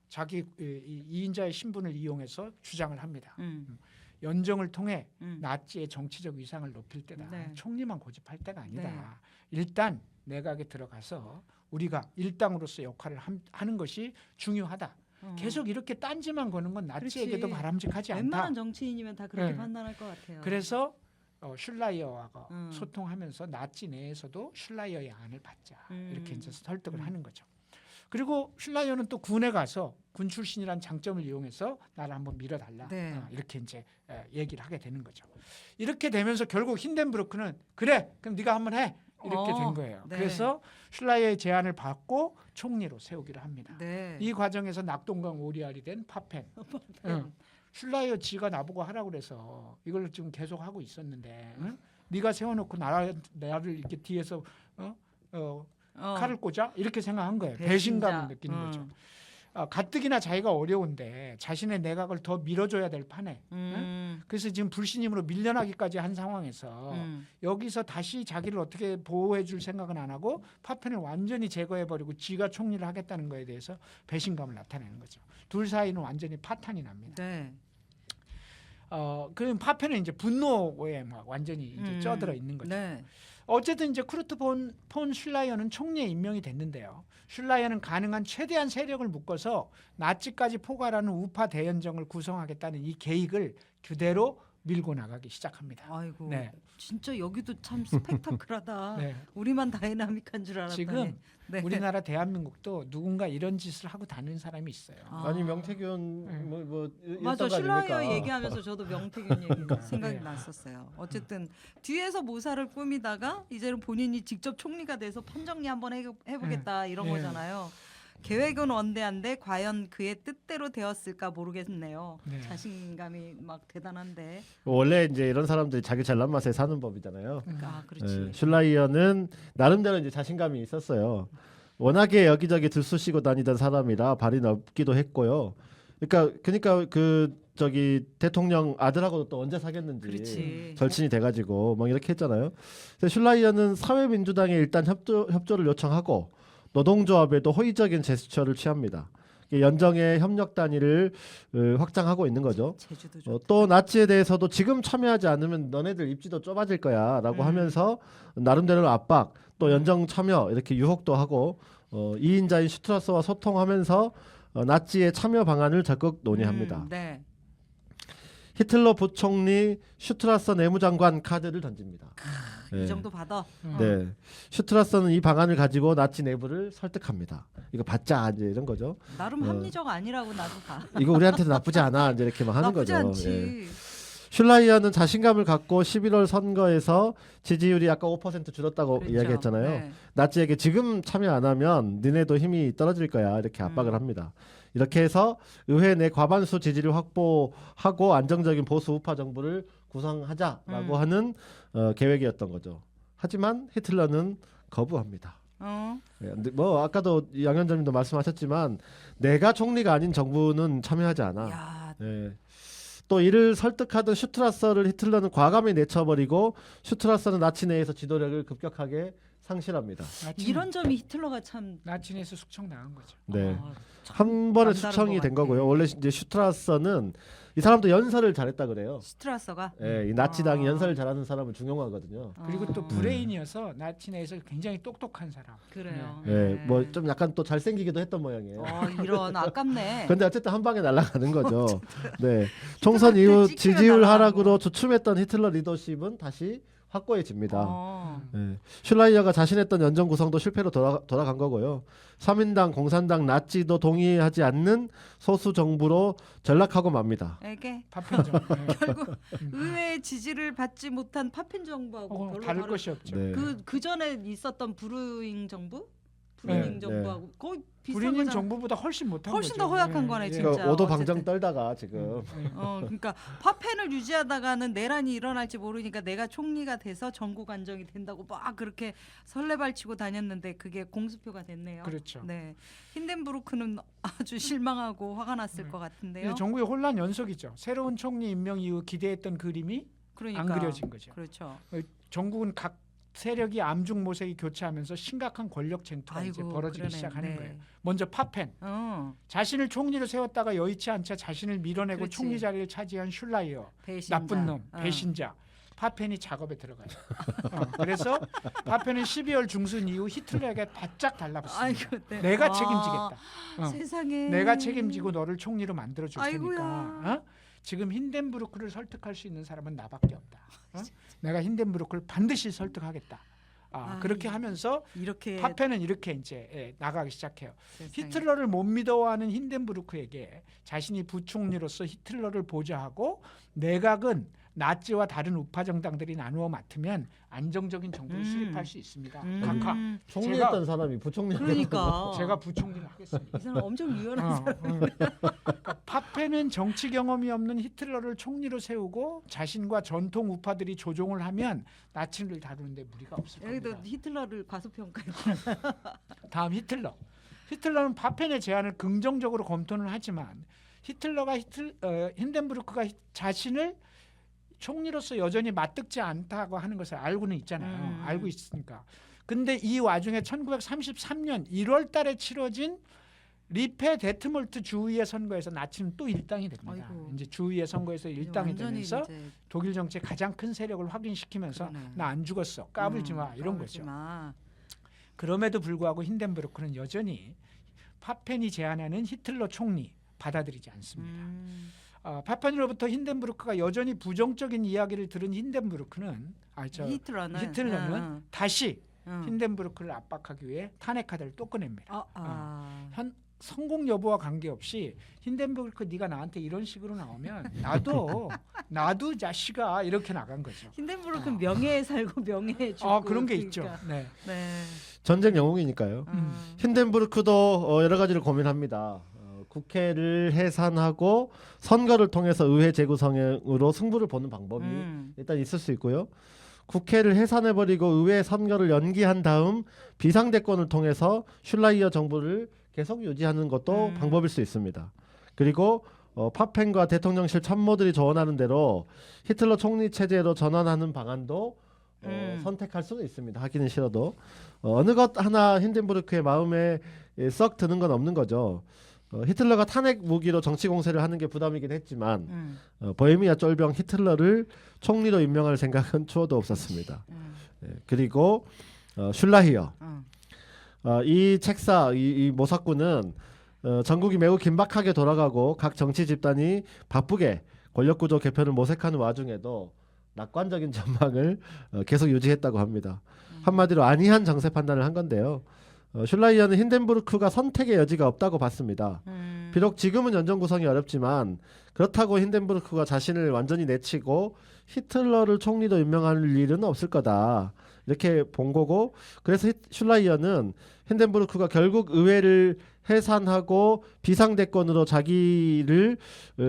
자기 2인자의 신분을 이용해서 주장을 합니다. 연정을 통해 나치의 정치적 위상을 높일 때다. 네. 총리만 고집할 때가 아니다. 네. 일단 내각에 들어가서 우리가 일당으로서 역할을 하는 것이 중요하다. 계속 이렇게 딴지만 거는 건 나치에게도 그렇지. 바람직하지 않다. 웬만한 정치인이면 다 그렇게 네. 판단할 것 같아요. 그래서 슐라이어와 음. 소통하면서 나치 내에서도 슐라이어의 안을 받자 이렇게 이제 설득을 음. 하는 거죠. 그리고 슐라이어는 또 군에 가서 군 출신이란 장점을 이용해서 나를 한번 밀어달라 네. 이렇게 이제 얘기를 하게 되는 거죠. 이렇게 되면서 결국 힌덴부르크는 그래 그럼 네가 한번 해 이렇게 된 거예요. 네. 그래서 슐라이어의 제안을 받고 총리로 세우기로 합니다. 네. 이 과정에서 낙동강 오리알이 된 파펜. 응. 슐라이어 지가 나보고 하라고 그래서 이걸 지금 계속 하고 있었는데 응? 네가 세워놓고 나를 이렇게 뒤에서 칼을 꽂아 이렇게 생각한 거예요. 배신감을 느끼는 거죠. 가뜩이나 자기가 어려운데 자신의 내각을 더 밀어줘야 될 판에 그래서 지금 불신임으로 밀려나기까지 한 상황에서 여기서 다시 자기를 어떻게 보호해 줄 생각은 안 하고 파펜을 완전히 제거해버리고 지가 총리를 하겠다는 거에 대해서 배신감을 나타내는 거죠. 둘 사이는 완전히 파탄이 납니다. 네. 그 파펜은 이제 분노에 막 완전히 이제 쪄들어 있는 거죠. 네. 어쨌든 이제 쿠르트 폰 슐라이어는 총리에 임명이 됐는데요. 슐라이어는 가능한 최대한 세력을 묶어서 나치까지 포괄하는 우파 대연정을 구성하겠다는 이 계획을 그대로 밀고 나가기 시작합니다. 아이고. 네. 진짜 여기도 참 스펙타클하다. 네. 우리만 다이나믹한 줄 알았더니. 지금 네. 우리나라 대한민국도 누군가 이런 짓을 하고 다니는 사람이 있어요. 아니 명태균 뭐 맞아, 이랬던 거 슐라이어 아닙니까? 얘기하면서 저도 명태균 얘기 생각이 네. 났었어요. 어쨌든 뒤에서 모사를 꾸미다가 이제는 본인이 직접 총리가 돼서 판정리 한번 해보겠다 이런 네. 거잖아요. 계획은 원대한데 과연 그의 뜻대로 되었을까 모르겠네요. 네. 자신감이 막 대단한데. 원래 이제 이런 사람들이 자기 잘난 맛에 사는 법이잖아요. 아, 그렇지. 슐라이어는 나름대로 이제 자신감이 있었어요. 워낙에 여기저기 들쑤시고 다니던 사람이라 발이 넓기도 했고요. 그러니까 그 저기 대통령 아들하고도 또 언제 사귀었는지 그렇지. 절친이 돼가지고 막 이렇게 했잖아요. 그래서 슐라이어는 사회민주당에 일단 협조를 요청하고 노동조합에도 호의적인 제스처를 취합니다. 연정의 협력 단위를 확장하고 있는 거죠. 제주도 좋다. 또 나치에 대해서도 지금 참여하지 않으면 너네들 입지도 좁아질 거야라고 하면서 나름대로 압박 또 연정 참여 이렇게 유혹도 하고 2인자인 슈트라스와 소통하면서 나치의 참여 방안을 적극 논의합니다. 네. 히틀러 부총리 슈트라서 내무장관 카드를 던집니다. 이 정도 받아. 네, 슈트라서는 이 방안을 가지고 나치 내부를 설득합니다. 이거 받자 이제 이런 거죠. 나름 합리적 아니라고 나도 봐. 이거 우리한테도 나쁘지 않아 이제 이렇게 막 하는 나쁘지 거죠. 않지. 예. 슐라이어는 자신감을 갖고 11월 선거에서 지지율이 아까 5% 줄었다고 그랬죠. 이야기했잖아요. 네. 나치에게 지금 참여 안 하면 니네도 힘이 떨어질 거야 이렇게 압박을 합니다. 이렇게 해서 의회 내 과반수 지지를 확보하고 안정적인 보수 우파 정부를 구성하자라고 하는 계획이었던 거죠. 하지만 히틀러는 거부합니다. 예, 근데 뭐 아까도 양현정님도 말씀하셨지만 내가 총리가 아닌 정부는 참여하지 않아. 야, 예. 또 이를 설득하던 슈트라서를 히틀러는 과감히 내쳐버리고 슈트라서는 나치 내에서 지도력을 급격하게 상실합니다. 이런 점이 히틀러가 참 나치내에서 숙청당한 거죠. 네. 아, 참 한 번에 남다른 수청이 것 된 같아. 거고요. 원래 이제 슈트라서는 이 사람도 연설을 잘했다 그래요. 슈트라서가 예, 이 나치당이 연설을 잘하는 사람을 중용하거든요. 그리고 또 아, 브레인이어서 나치내에서 굉장히 똑똑한 사람. 그래요. 예, 네. 뭐 좀 약간 또 잘생기기도 했던 모양이에요. 이런 아깝네. 근데 어쨌든 한 방에 날아가는 거죠. 네. 총선 이후 찍히면 지지율 날아가는 하락으로 거. 주춤했던 히틀러 리더십은 다시 확고해집니다. 어. 네. 슐라이어가 자신했던 연정 구성도 실패로 돌아간 거고요. 3인당, 공산당, 나치도 동의하지 않는 소수 정부로 전락하고 맙니다. 에게 파편정. 네. 결국 의회의 지지를 받지 못한 파핀 정부하고 별로 다를 것이 없죠. 네. 그 전에 있었던 브루잉 정부 브루닝 네, 정부하고 거의 비슷한 브루닝 거잖아. 정부보다 훨씬 못한 훨씬 거죠. 더 허약한 거네, 진짜. 그러니까 오도방정 어쨌든. 떨다가 지금 그러니까 파펜을 유지하다가는 내란이 일어날지 모르니까 내가 총리가 돼서 전국 안정이 된다고 막 그렇게 설레발치고 다녔는데 그게 공수표가 됐네요. 그렇죠. 네, 힌덴부르크는 아주 실망하고 화가 났을 것 같은데요. 이제 정부의 혼란 연속이죠. 새로운 총리 임명 이후 기대했던 그림이 그러니까 안 그려진 거죠. 그렇죠. 전국은 각 세력이 암중모색이 교차하면서 심각한 권력 쟁투가 이제 벌어지기 그러네. 시작하는 네. 거예요. 먼저 파펜. 자신을 총리로 세웠다가 여의치 않자 자신을 밀어내고 그렇지. 총리 자리를 차지한 슐라이어. 배신자. 나쁜 놈, 배신자. 파펜이 작업에 들어가요. 그래서 파펜은 12월 중순 이후 히틀러에게 바짝 달라붙습니다. 아이고, 네. 내가 책임지겠다. 세상에. 내가 책임지고 너를 총리로 만들어줄 아이고야. 테니까. 지금 힌덴부르크를 설득할 수 있는 사람은 나밖에 없다. 내가 힌덴부르크를 반드시 설득하겠다. 그렇게 하면서 이렇게 파펜은 이렇게 이제 나가기 시작해요. 세상에. 히틀러를 못 믿어하는 힌덴부르크에게 자신이 부총리로서 히틀러를 보좌하고 내각은 나치와 다른 우파 정당들이 나누어 맡으면 안정적인 정부를 수립할 수 있습니다. 각하. 총리했던 사람이 부총리. 그러니까 제가 부총리를 하겠습니다. 이 사람 엄청 유연한 사람. 그러니까 파펜은 정치 경험이 없는 히틀러를 총리로 세우고 자신과 전통 우파들이 조종을 하면 나치를 다루는데 무리가 없을 여기도 겁니다. 히틀러를 과소평가해. 다음 히틀러. 히틀러는 파펜의 제안을 긍정적으로 검토는 하지만 히틀러가 힌덴부르크가 자신을 총리로서 여전히 맞듣지 않다고 하는 것을 알고는 있잖아요. 알고 있으니까. 근데 이 와중에 1933년 1월 달에 치러진 리페 데트몰트 주의회 선거에서 나치는 또 일당이 됩니다. 아이고. 이제 주의회 선거에서 일당이 완전히 되면서 이제 독일 정치의 가장 큰 세력을 확인시키면서 그러네. 나 안 죽었어. 까불지 마. 이런 까불지 거죠. 마. 그럼에도 불구하고 힌덴부르크는 여전히 파펜이 제안하는 히틀러 총리 받아들이지 않습니다. 파펜으로부터 힌덴부르크가 여전히 부정적인 이야기를 들은 힌덴부르크는 히틀러는 다시 힌덴부르크를 압박하기 위해 탄핵 카드를 또 꺼냅니다. 성공 여부와 관계없이 힌덴부르크 네가 나한테 이런 식으로 나오면 나도 자식아 이렇게 나간 거죠. 힌덴부르크는 명예에 살고 명예에 죽고. 그런 게 그러니까. 있죠. 네. 네. 전쟁 영웅이니까요. 힌덴부르크도 여러 가지를 고민합니다. 국회를 해산하고 선거를 통해서 의회 재구성으로 승부를 보는 방법이 일단 있을 수 있고요. 국회를 해산해버리고 의회 선거를 연기한 다음 비상대권을 통해서 슐라이어 정부를 계속 유지하는 것도 방법일 수 있습니다. 그리고 파펜과 대통령실 참모들이 조언하는 대로 히틀러 총리 체제로 전환하는 방안도 선택할 수는 있습니다. 하기는 싫어도 어느 것 하나 힌덴부르크의 마음에 썩 드는 건 없는 거죠. 히틀러가 탄핵 무기로 정치 공세를 하는 게 부담이긴 했지만 보헤미아 쫄병 히틀러를 총리로 임명할 생각은 추호도 없었습니다. 그리고 슐라히어 이 책사 이 모사꾼은 전국이 매우 긴박하게 돌아가고 각 정치 집단이 바쁘게 권력구조 개편을 모색하는 와중에도 낙관적인 전망을 계속 유지했다고 합니다. 한마디로 안이한 정세 판단을 한 건데요. 슐라이어는 힌덴부르크가 선택의 여지가 없다고 봤습니다. 비록 지금은 연정 구성이 어렵지만 그렇다고 힌덴부르크가 자신을 완전히 내치고 히틀러를 총리로 임명할 일은 없을 거다. 이렇게 본 거고 그래서 슐라이어는 힌덴부르크가 결국 의회를 해산하고 비상대권으로 자기를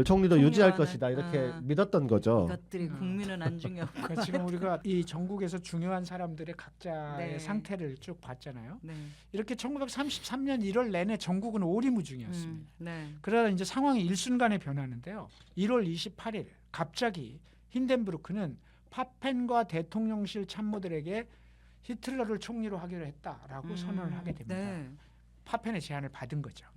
총리로 유지할 것이다. 이렇게 믿었던 거죠. 이것들이 국민은 안중에 없고. 그러니까 지금 우리가 이 전국에서 중요한 사람들의 각자의 네. 상태를 쭉 봤잖아요. 네. 이렇게 1933년 1월 내내 전국은 오리무중이었습니다. 네. 그러다 이제 상황이 일순간에 변하는데요. 1월 28일 갑자기 힌덴부르크는 파펜과 대통령실 참모들에게 히틀러를 총리로 하기로 했다라고 선언을 하게 됩니다. 네. 파펜의 제안을 받은 거죠.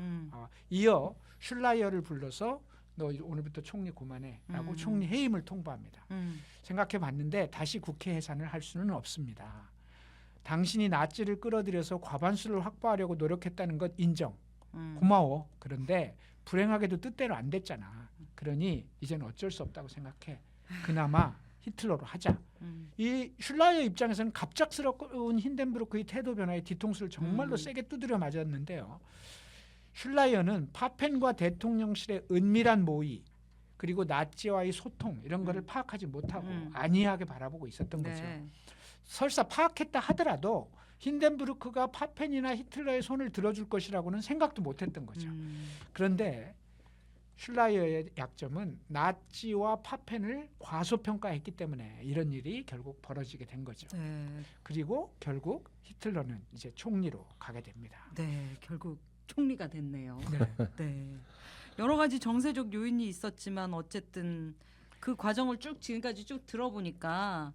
이어 슐라이어를 불러서 너 오늘부터 총리 그만해라고 총리 해임을 통보합니다. 생각해 봤는데 다시 국회 해산을 할 수는 없습니다. 당신이 나치를 끌어들여서 과반수를 확보하려고 노력했다는 것 인정. 고마워. 그런데 불행하게도 뜻대로 안 됐잖아. 그러니 이제는 어쩔 수 없다고 생각해. 그나마 히틀러로 하자. 이 슐라이어 입장에서는 갑작스러운 힌덴부르크의 태도 변화에 뒤통수를 정말로 세게 두드려 맞았는데요. 슐라이어는 파펜과 대통령실의 은밀한 모의 그리고 나치와의 소통 이런 거를 파악하지 못하고 안이하게 바라보고 있었던 거죠. 설사 파악했다 하더라도 힌덴부르크가 파펜이나 히틀러의 손을 들어줄 것이라고는 생각도 못했던 거죠. 그런데 슐라이어의 약점은 나치와 파펜을 과소평가했기 때문에 이런 일이 결국 벌어지게 된 거죠. 네. 그리고 결국 히틀러는 이제 총리로 가게 됩니다. 네, 결국 총리가 됐네요. 네. 네. 여러 가지 정세적 요인이 있었지만 어쨌든 그 과정을 쭉 지금까지 쭉 들어보니까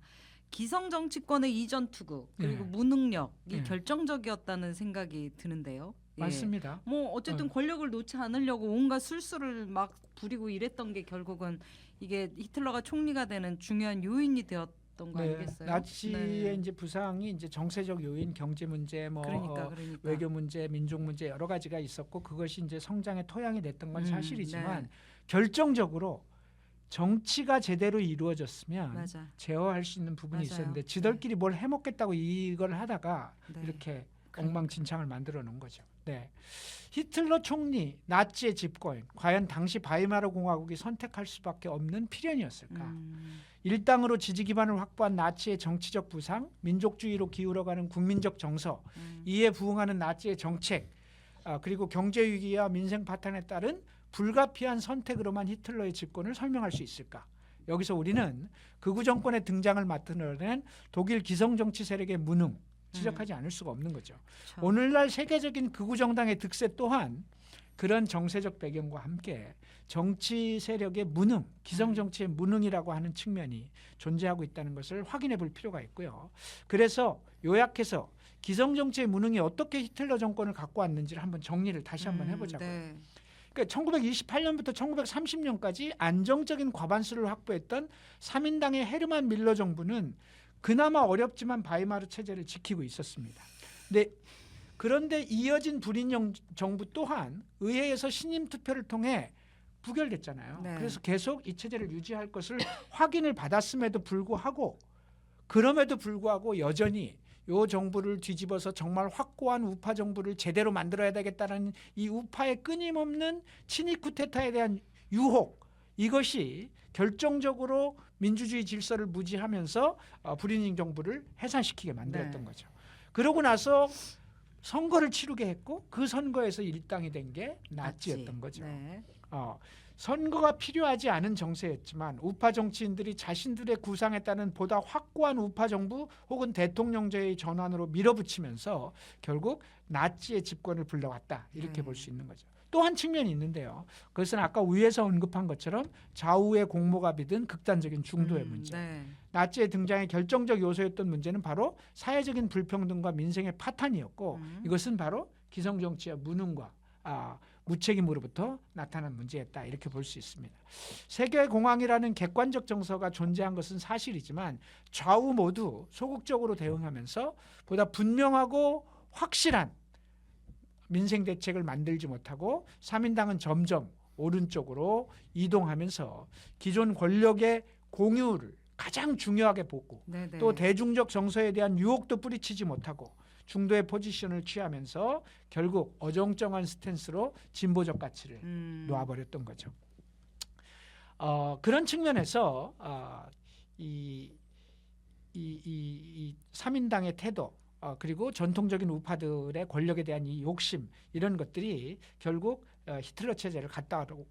기성 정치권의 이전 투구 그리고 네. 무능력이 네. 결정적이었다는 생각이 드는데요. 예. 맞습니다. 뭐 어쨌든 권력을 놓지 않으려고 온갖 술수를 막 부리고 이랬던 게 결국은 이게 히틀러가 총리가 되는 중요한 요인이 되었던 거 아니겠어요? 나치의 네. 이제 부상이 이제 정세적 요인, 경제 문제, 뭐 그러니까 외교 문제, 민족 문제 여러 가지가 있었고 그것이 이제 성장의 토양이 됐던 건 사실이지만 네. 결정적으로 정치가 제대로 이루어졌으면 맞아. 제어할 수 있는 부분이 맞아요. 있었는데 지들끼리 뭘 해먹겠다고 이걸 하다가 네. 이렇게 그러니까. 엉망진창을 만들어 놓은 거죠. 네. 히틀러 총리, 나치의 집권, 과연 당시 바이마르 공화국이 선택할 수밖에 없는 필연이었을까? 일당으로 지지 기반을 확보한 나치의 정치적 부상, 민족주의로 기울어가는 국민적 정서, 이에 부응하는 나치의 정책, 그리고 경제 위기와 민생 파탄에 따른 불가피한 선택으로만 히틀러의 집권을 설명할 수 있을까? 여기서 우리는 극우 정권의 등장을 맡아낸 독일 기성 정치 세력의 무능 지적하지 않을 수가 없는 거죠. 그렇죠. 오늘날 세계적인 극우 정당의 득세 또한 그런 정세적 배경과 함께 정치 세력의 무능, 기성 정치의 무능이라고 하는 측면이 존재하고 있다는 것을 확인해 볼 필요가 있고요. 그래서 요약해서 기성 정치의 무능이 어떻게 히틀러 정권을 갖고 왔는지를 한번 정리를 다시 한번 해보자고요. 네. 그러니까 1928년부터 1930년까지 안정적인 과반수를 확보했던 3인당의 헤르만 밀러 정부는 그나마 어렵지만 바이마르 체제를 지키고 있었습니다. 그런데 이어진 불인 정부 또한 의회에서 신임 투표를 통해 부결됐잖아요. 네. 그래서 계속 이 체제를 유지할 것을 확인을 받았음에도 불구하고 그럼에도 불구하고 여전히 이 정부를 뒤집어서 정말 확고한 우파 정부를 제대로 만들어야 되겠다는 이 우파의 끊임없는 친위 쿠데타에 대한 유혹, 이것이 결정적으로 민주주의 질서를 무지하면서 불인임 정부를 해산시키게 만들었던 네. 거죠. 그러고 나서 선거를 치르게 했고 그 선거에서 일당이 된 게 나치였던 거죠. 네. 선거가 필요하지 않은 정세였지만 우파 정치인들이 자신들의 구상에 따른 보다 확고한 우파 정부 혹은 대통령제의 전환으로 밀어붙이면서 결국 나치의 집권을 불러왔다 이렇게 볼 수 있는 거죠. 또 한 측면이 있는데요. 그것은 아까 위에서 언급한 것처럼 좌우의 공모가 든 극단적인 중도의 문제. 네. 나치의 등장의 결정적 요소였던 문제는 바로 사회적인 불평등과 민생의 파탄이었고 이것은 바로 기성정치의 무능과 무책임으로부터 나타난 문제였다 이렇게 볼 수 있습니다. 세계공황이라는 객관적 정서가 존재한 것은 사실이지만 좌우 모두 소극적으로 대응하면서 보다 분명하고 확실한 민생 대책을 만들지 못하고 3인당은 점점 오른쪽으로 이동하면서 기존 권력의 공유를 가장 중요하게 보고 네네. 또 대중적 정서에 대한 유혹도 뿌리치지 못하고 중도의 포지션을 취하면서 결국 어정쩡한 스탠스로 진보적 가치를 놓아버렸던 거죠. 그런 측면에서 이 3인당의 태도 그리고 전통적인 우파들의 권력에 대한 이 욕심 이런 것들이 결국 히틀러 체제를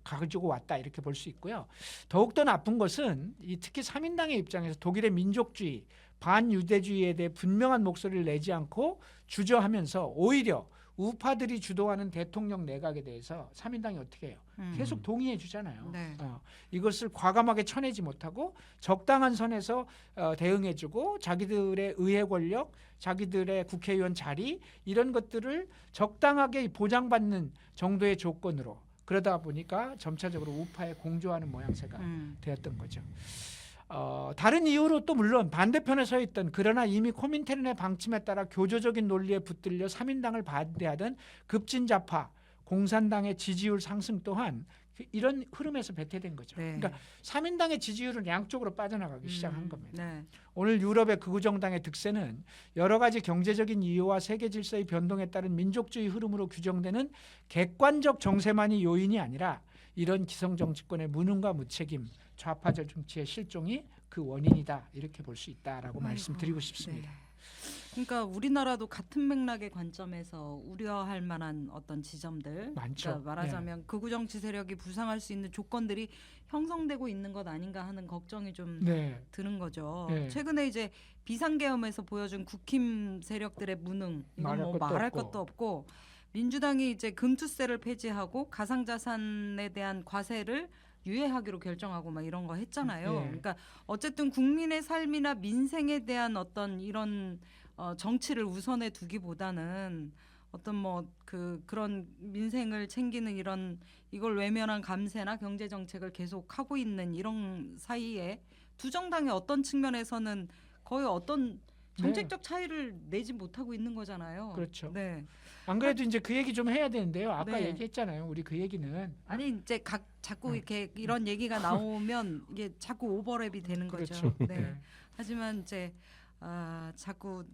가지고 왔다 이렇게 볼 수 있고요. 더욱더 나쁜 것은 특히 3인당의 입장에서 독일의 민족주의, 반유대주의에 대해 분명한 목소리를 내지 않고 주저하면서 오히려 우파들이 주도하는 대통령 내각에 대해서 3인당이 어떻게 해요? 계속 동의해 주잖아요. 네. 이것을 과감하게 쳐내지 못하고 적당한 선에서 대응해 주고 자기들의 의회 권력, 자기들의 국회의원 자리 이런 것들을 적당하게 보장받는 정도의 조건으로 그러다 보니까 점차적으로 우파에 공조하는 모양새가 되었던 거죠. 다른 이유로 또 물론 반대편에 서 있던 그러나 이미 코민테른의 방침에 따라 교조적인 논리에 붙들려 3인당을 반대하던 급진자파 공산당의 지지율 상승 또한 이런 흐름에서 배태된 거죠. 네. 그러니까 3인당의 지지율은 양쪽으로 빠져나가기 시작한 겁니다. 네. 오늘 유럽의 극우정당의 득세는 여러 가지 경제적인 이유와 세계 질서의 변동에 따른 민족주의 흐름으로 규정되는 객관적 정세만이 요인이 아니라 이런 기성정치권의 무능과 무책임, 좌파적 정치의 실종이 그 원인이다 이렇게 볼 수 있다라고 말씀드리고 싶습니다. 네. 그러니까 우리나라도 같은 맥락의 관점에서 우려할 만한 어떤 지점들, 많죠. 그러니까 말하자면 극우 정치 세력이 부상할 수 있는 조건들이 형성되고 있는 것 아닌가 하는 걱정이 좀 네. 드는 거죠. 네. 최근에 이제 비상계엄에서 보여준 국힘 세력들의 무능, 이건 뭐 말할 것도 없고 민주당이 이제 금투세를 폐지하고 가상자산에 대한 과세를 유예하기로 결정하고 막 이런 거 했잖아요. 네. 그러니까 어쨌든 국민의 삶이나 민생에 대한 어떤 이런 정치를 우선에 두기보다는 어떤 뭐 그런 민생을 챙기는 이런 이걸 외면한 감세나 경제 정책을 계속 하고 있는 이런 사이에 두 정당의 어떤 측면에서는 거의 어떤 정책적 차이를 내지 못하고 있는 거잖아요. 그렇죠. 네. 안 그래도 이제 그 얘기 좀 해야 되는데요. 아까 네. 얘기했잖아요. 우리 그 얘기는 아니 이제 자꾸 이렇게 이런 얘기가 나오면 이게 자꾸 오버랩이 되는 거죠. 그렇죠. 네. 네. 하지만 이제 자꾸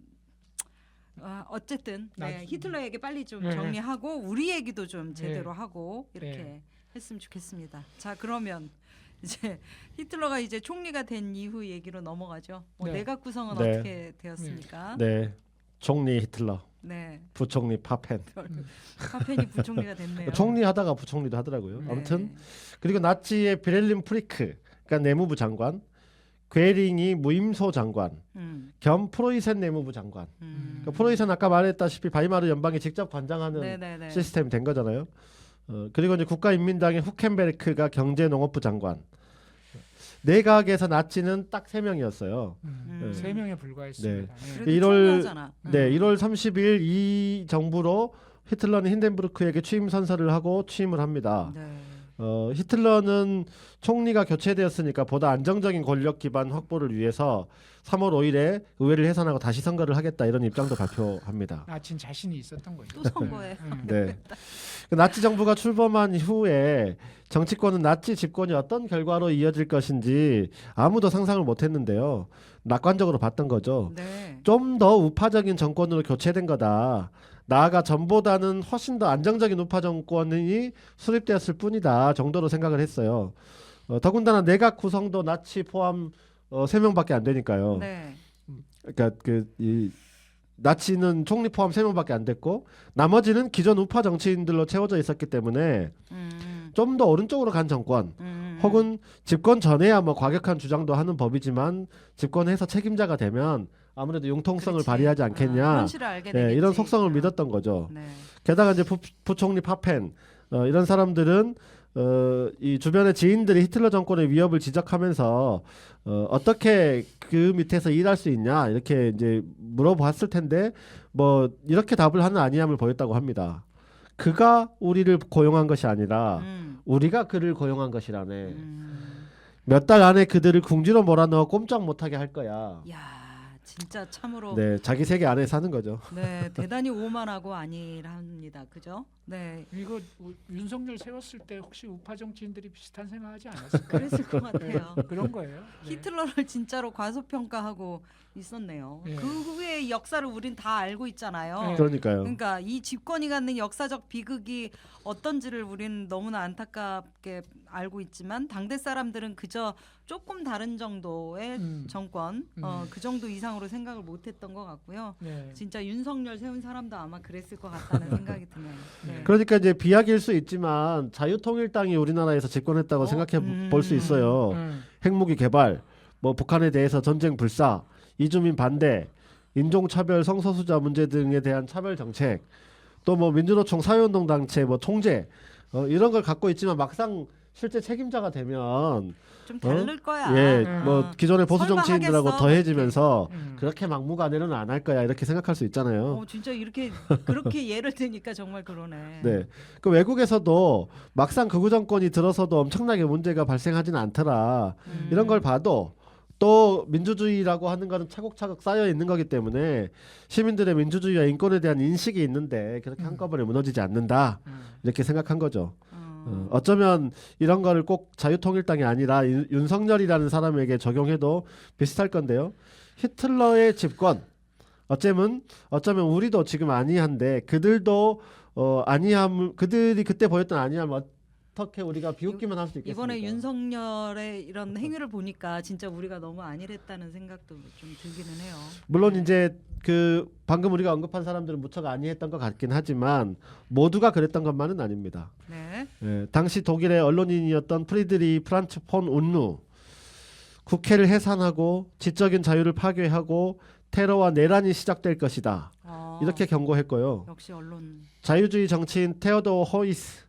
어쨌든 네, 나중- 히틀러 얘기 빨리 좀 네. 정리하고 우리 얘기도 좀 네. 제대로 하고 이렇게 네. 했으면 좋겠습니다. 자 그러면 이제 히틀러가 이제 총리가 된 이후 얘기로 넘어가죠. 뭐 네. 내각 구성은 네. 어떻게 되었습니까? 네, 총리 히틀러, 네. 부총리 파펜. 파펜이 부총리가 됐네요. 총리 하다가 부총리도 하더라고요. 네. 아무튼 그리고 나치의 비렐린 프리크, 그러니까 내무부 장관, 괴링이 무임소 장관, 겸 프로이센 내무부 장관. 그러니까 프로이센 아까 말했다시피 바이마르 연방이 직접 관장하는 네네네. 시스템이 된 거잖아요. 그리고 이제 국가인민당의 후켄베르크가 경제농업부 장관. 내각에서 나치는 딱 3명이었어요. 네. 3명에 불과했습니다. 그래도 네. 1월 총리하잖아. 네, 1월 30일 이 정부로 히틀러는 힌덴부르크에게 취임 선서를 하고 취임을 합니다. 네. 히틀러는 총리가 교체되었으니까 보다 안정적인 권력 기반 확보를 위해서 3월 5일에 의회를 해산하고 다시 선거를 하겠다 이런 입장도 발표합니다. 나친 자신이 있었던 거죠. 또 선거에. 네. 그 나치 정부가 출범한 후에 정치권은 나치 집권이 어떤 결과로 이어질 것인지 아무도 상상을 못했는데요. 낙관적으로 봤던 거죠. 네. 좀 더 우파적인 정권으로 교체된 거다. 나아가 전보다는 훨씬 더 안정적인 우파 정권이 수립되었을 뿐이다 정도로 생각을 했어요. 더군다나 내각 구성도 나치 포함 3명밖에 안 되니까요. 네. 그러니까 이 나치는 총리 포함 3명밖에 안 됐고 나머지는 기존 우파 정치인들로 채워져 있었기 때문에 좀 더 오른쪽으로 간 정권 혹은 집권 전에야 뭐 과격한 주장도 하는 법이지만 집권해서 책임자가 되면 아무래도 융통성을 그렇지. 발휘하지 않겠냐. 현실을 알게 네, 되겠지. 이런 속성을 믿었던 거죠. 네. 게다가 이제 부총리 파펜 이런 사람들은 이 주변의 지인들이 히틀러 정권의 위협을 지적하면서 어떻게 그 밑에서 일할 수 있냐 이렇게 이제 물어봤을 텐데 뭐 이렇게 답을 하는 아니함을 보였다고 합니다. 그가 우리를 고용한 것이 아니라 우리가 그를 고용한 것이라네. 몇 달 안에 그들을 궁지로 몰아넣어 꼼짝 못하게 할 거야. 야, 진짜 참으로 네, 자기 세계 안에 사는 거죠. 네, 대단히 오만하고 아니랍니다. 그죠? 네. 이거 윤석열 세웠을 때 혹시 우파 정치인들이 비슷한 생각하지 않았을까요? 그랬을 것 같아요. 그런 거예요. 네. 히틀러를 진짜로 과소평가하고 있었네요. 네. 그 후의 역사를 우린 다 알고 있잖아요. 네. 그러니까요. 그러니까 이 집권이 갖는 역사적 비극이 어떤지를 우리는 너무나 안타깝게 알고 있지만 당대 사람들은 그저 조금 다른 정도의 정권, 그 정도 이상으로 생각을 못했던 것 같고요. 네. 진짜 윤석열 세운 사람도 아마 그랬을 것 같다는 생각이 드네요. 네. 그러니까 이제 비약일 수 있지만 자유통일당이 우리나라에서 집권했다고 생각해 볼 수 있어요. 핵무기 개발, 뭐 북한에 대해서 전쟁 불사, 이주민 반대, 인종차별, 성소수자 문제 등에 대한 차별 정책, 또 뭐 민주노총 사회운동 단체 뭐 총재 이런 걸 갖고 있지만 막상 실제 책임자가 되면 좀 다를 거야. 예, 음. 뭐 기존의 보수 설마 정치인들하고 하겠어? 더해지면서 음. 그렇게 막무가내로는 안 할 거야 이렇게 생각할 수 있잖아요. 진짜 이렇게 그렇게 예를 드니까 정말 그러네. 네. 그 외국에서도 막상 극우 정권이 들어서도 엄청나게 문제가 발생하지는 않더라. 이런 걸 봐도 또 민주주의라고 하는 거는 차곡차곡 쌓여 있는 거기 때문에 시민들의 민주주의와 인권에 대한 인식이 있는데 그렇게 한꺼번에 무너지지 않는다. 이렇게 생각한 거죠. 어쩌면 이런 거를 꼭 자유통일당이 아니라 윤석열이라는 사람에게 적용해도 비슷할 건데요. 히틀러의 집권 어쩌면 우리도 지금 아니한데 그들도 아니함 그들이 그때 보였던 아니함 어떻게 우리가 비웃기만 할 수 있겠습니까? 이번에 윤석열의 이런 행위를 보니까 진짜 우리가 너무 안일했다는 생각도 좀 들기는 해요. 물론 이제 그 방금 우리가 언급한 사람들은 무척 안이했던 것 같긴 하지만 모두가 그랬던 것만은 아닙니다. 네. 예, 당시 독일의 언론인이었던 프리드리 프란츠 폰 운루 국회를 해산하고 지적인 자유를 파괴하고 테러와 내란이 시작될 것이다. 이렇게 경고했고요. 역시 언론. 자유주의 정치인 테오도어 호이스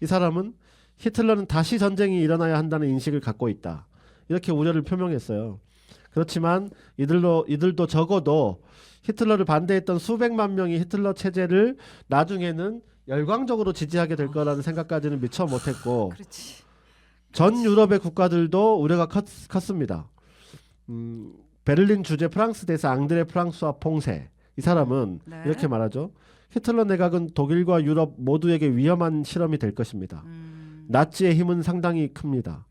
이 사람은 히틀러는 다시 전쟁이 일어나야 한다는 인식을 갖고 있다. 이렇게 우려를 표명했어요. 그렇지만 이들도 적어도 히틀러를 반대했던 수백만 명이 히틀러 체제를 나중에는 열광적으로 지지하게 될 거라는 생각까지는 미처 못했고 그렇지. 전 유럽의 국가들도 우려가 컸습니다. 베를린 주재 프랑스 대사 앙드레 프랑스와 퐁세 이 사람은 네. 이렇게 말하죠. 히틀러 내각은 독일과 유럽 모두에게 위험한 실험이 될 것입니다. 나치의 힘은 상당히 큽니다.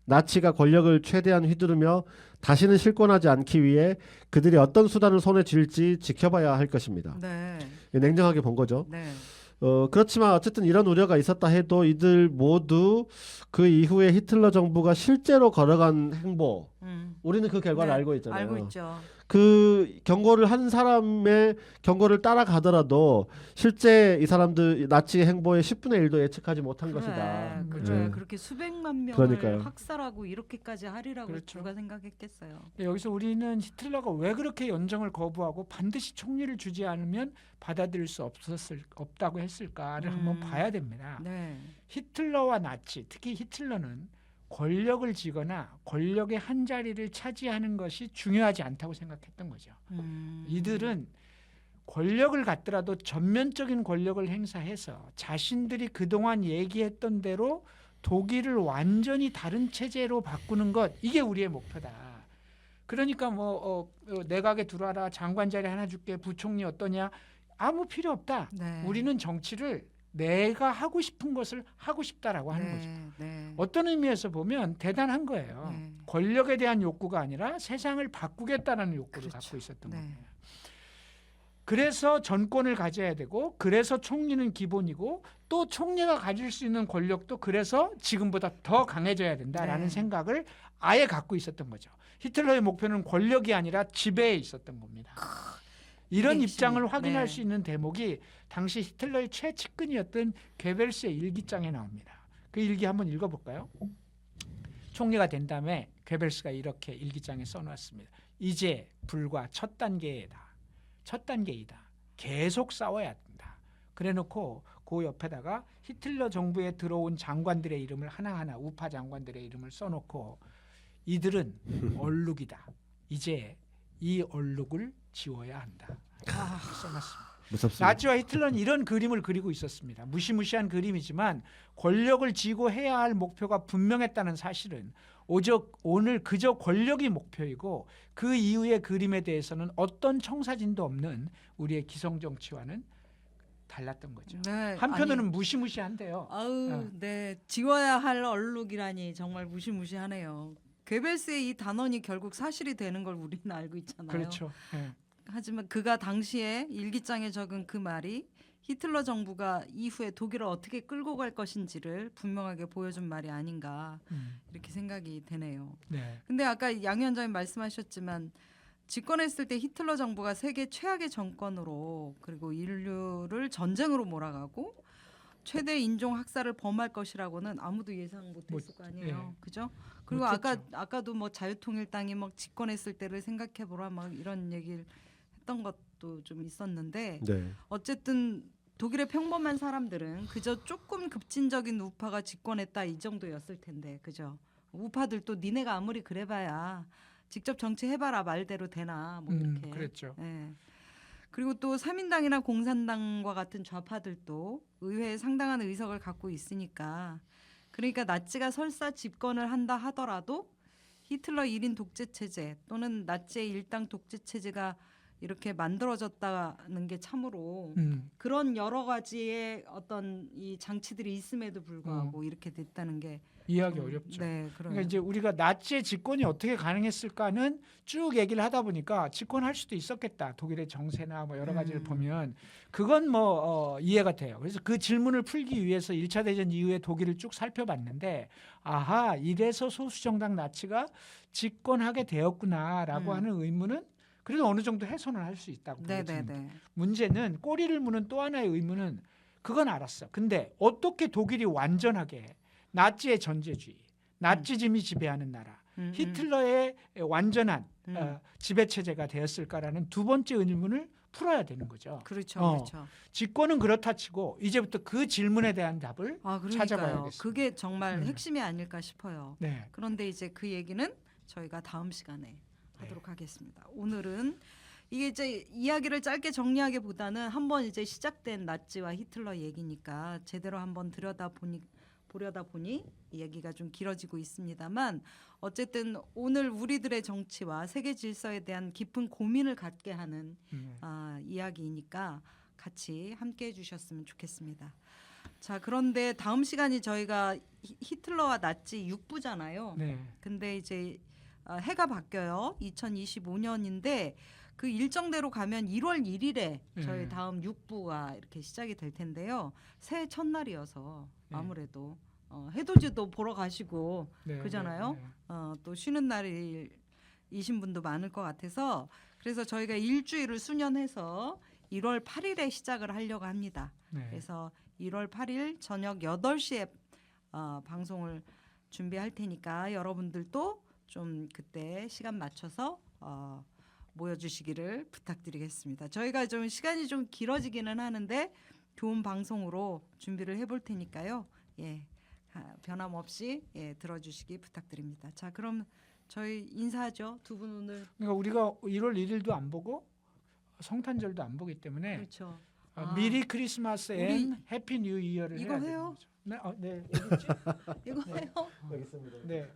나치가 권력을 최대한 휘두르며 다시는 실권하지 않기 위해 그들이 어떤 수단을 손에 쥘지 지켜봐야 할 것입니다. 네. 냉정하게 본 거죠. 네. 그렇지만 어쨌든 이런 우려가 있었다 해도 이들 모두 그 이후에 히틀러 정부가 실제로 걸어간 행보 우리는 그 결과를 네, 알고 있잖아요. 알고 있죠. 그 경고를 한 사람의 경고를 따라가더라도 실제 이 사람들 나치 행보의 10분의 1도 예측하지 못한 것이다. 그렇죠. 네. 그렇게 수백만 명을 그러니까요. 학살하고 이렇게까지 하리라고 그렇죠. 누가 생각했겠어요. 여기서 우리는 히틀러가 왜 그렇게 연정을 거부하고 반드시 총리를 주지 않으면 받아들일 수 없다고 했을까를 한번 봐야 됩니다. 네. 히틀러와 나치, 특히 히틀러는 권력을 쥐거나 권력의 한 자리를 차지하는 것이 중요하지 않다고 생각했던 거죠. 이들은 권력을 갖더라도 전면적인 권력을 행사해서 자신들이 그동안 얘기했던 대로 독일을 완전히 다른 체제로 바꾸는 것, 이게 우리의 목표다. 그러니까 내각에 들어와라, 장관 자리 하나 줄게, 부총리 어떠냐, 아무 필요 없다. 네. 우리는 정치를 내가 하고 싶은 것을 하고 싶다라고 하는 거죠. 네. 어떤 의미에서 보면 대단한 거예요. 네. 권력에 대한 욕구가 아니라 세상을 바꾸겠다는 욕구를 그렇죠. 갖고 있었던 네. 거예요. 그래서 전권을 가져야 되고, 그래서 총리는 기본이고, 또 총리가 가질 수 있는 권력도 그래서 지금보다 더 강해져야 된다라는 네. 생각을 아예 갖고 있었던 거죠. 히틀러의 목표는 권력이 아니라 지배에 있었던 겁니다. 이런 핵심이. 입장을 확인할 네. 수 있는 대목이 당시 히틀러의 최측근이었던 괴벨스의 일기장에 나옵니다. 그 일기 한번 읽어볼까요? 총리가 된 다음에 괴벨스가 이렇게 일기장에 써놨습니다. 이제 불과 첫 단계이다. 계속 싸워야 된다. 그래놓고 그 옆에다가 히틀러 정부에 들어온 장관들의 이름을 하나하나 우파 장관들의 이름을 써놓고 이들은 얼룩이다. 이제 이 얼룩을 지워야 한다. 써놨습니다. 무섭습니다. 나치와 히틀러는 이런 그림을 그리고 있었습니다. 무시무시한 그림이지만 권력을 쥐고 해야 할 목표가 분명했다는 사실은 오늘 그저 권력이 목표이고 그 이후의 그림에 대해서는 어떤 청사진도 없는 우리의 기성정치와는 달랐던 거죠. 네. 한편으로는 무시무시한데요. 아우, 네. 지워야 할 얼룩이라니 정말 무시무시하네요. 괴벨스의 이 단언이 결국 사실이 되는 걸 우리는 알고 있잖아요. 그렇죠. 네. 하지만 그가 당시에 일기장에 적은 그 말이 히틀러 정부가 이후에 독일을 어떻게 끌고 갈 것인지를 분명하게 보여준 말이 아닌가 이렇게 생각이 되네요. 네. 근데 아까 양 위원장님 말씀하셨지만 집권했을 때 히틀러 정부가 세계 최악의 정권으로 그리고 인류를 전쟁으로 몰아가고 최대 인종 학살을 범할 것이라고는 아무도 예상 못했을 거 아니에요. 예. 그죠? 그리고 못했죠. 아까도 뭐 자유통일당이 막 집권했을 때를 생각해보라 막 이런 얘기를 했던 것도 좀 있었는데 네. 어쨌든 독일의 평범한 사람들은 그저 조금 급진적인 우파가 집권했다 이 정도였을 텐데 그죠? 우파들도 니네가 아무리 그래봐야 직접 정치해봐라 말대로 되나 뭐 이렇게. 그랬죠. 예. 그리고 또 3인당이나 공산당과 같은 좌파들도 의회에 상당한 의석을 갖고 있으니까 그러니까 나치가 설사 집권을 한다 하더라도 히틀러 1인 독재 체제 또는 나치의 일당 독재 체제가 이렇게 만들어졌다는 게 참으로 그런 여러 가지의 어떤 이 장치들이 있음에도 불구하고 이렇게 됐다는 게 이해하기 어렵죠. 네, 그래요. 그러니까 이제 우리가 나치의 집권이 어떻게 가능했을까는 쭉 얘기를 하다 보니까 집권할 수도 있었겠다. 독일의 정세나 뭐 여러 가지를 보면 그건 뭐 이해가 돼요. 그래서 그 질문을 풀기 위해서 1차 대전 이후에 독일을 쭉 살펴봤는데 아하 이래서 소수정당 나치가 집권하게 되었구나라고 하는 의문은 그래도 어느 정도 해소는 할 수 있다고 보여집니다. 네네네. 문제는 꼬리를 무는 또 하나의 의문은 그건 알았어. 근데 어떻게 독일이 완전하게 나치의 전제주의, 나치즘이 지배하는 나라, 히틀러의 완전한 지배 체제가 되었을까라는 두 번째 의문을 풀어야 되는 거죠. 그렇죠, 그렇죠. 집권은 그렇다 치고 이제부터 그 질문에 대한 답을 그러니까요. 찾아봐야겠습니다. 그게 정말 핵심이 아닐까 싶어요. 네. 그런데 이제 그 얘기는 저희가 다음 시간에 하도록 하겠습니다. 오늘은 이게 이제 이야기를 짧게 정리하기보다는 한번 이제 시작된 나치와 히틀러 얘기니까 제대로 한번 보려다 보니 이 얘기가 좀 길어지고 있습니다만 어쨌든 오늘 우리들의 정치와 세계 질서에 대한 깊은 고민을 갖게 하는 이야기이니까 같이 함께 해주셨으면 좋겠습니다. 자, 그런데 다음 시간이 저희가 히틀러와 나치 6부잖아요. 네. 근데 이제 해가 바뀌어요. 2025년인데 그 일정대로 가면 1월 1일에 저희 다음 6부가 이렇게 시작이 될 텐데요. 새해 첫날이어서 아무래도 해돋이도 보러 가시고 그잖아요. 또 쉬는 날이신 분도 많을 것 같아서 그래서 저희가 일주일을 수년해서 1월 8일에 시작을 하려고 합니다. 그래서 1월 8일 저녁 8시에 방송을 준비할 테니까 여러분들도 좀 그때 시간 맞춰서 모여주시기를 부탁드리겠습니다. 저희가 좀 시간이 좀 길어지기는 하는데 좋은 방송으로 준비를 해볼 테니까요. 예, 변함없이 들어주시기 부탁드립니다. 자, 그럼 저희 인사하죠. 두 분 오늘. 그러니까 우리가 1월 1일도 안 보고 성탄절도 안 보기 때문에 그렇죠. 미리 크리스마스 앤 해피 뉴 이어를 이거 해야 되는 해요? 거죠. 네, 네, 어디 있지? 이거 해요. 여기 있습니다. 네.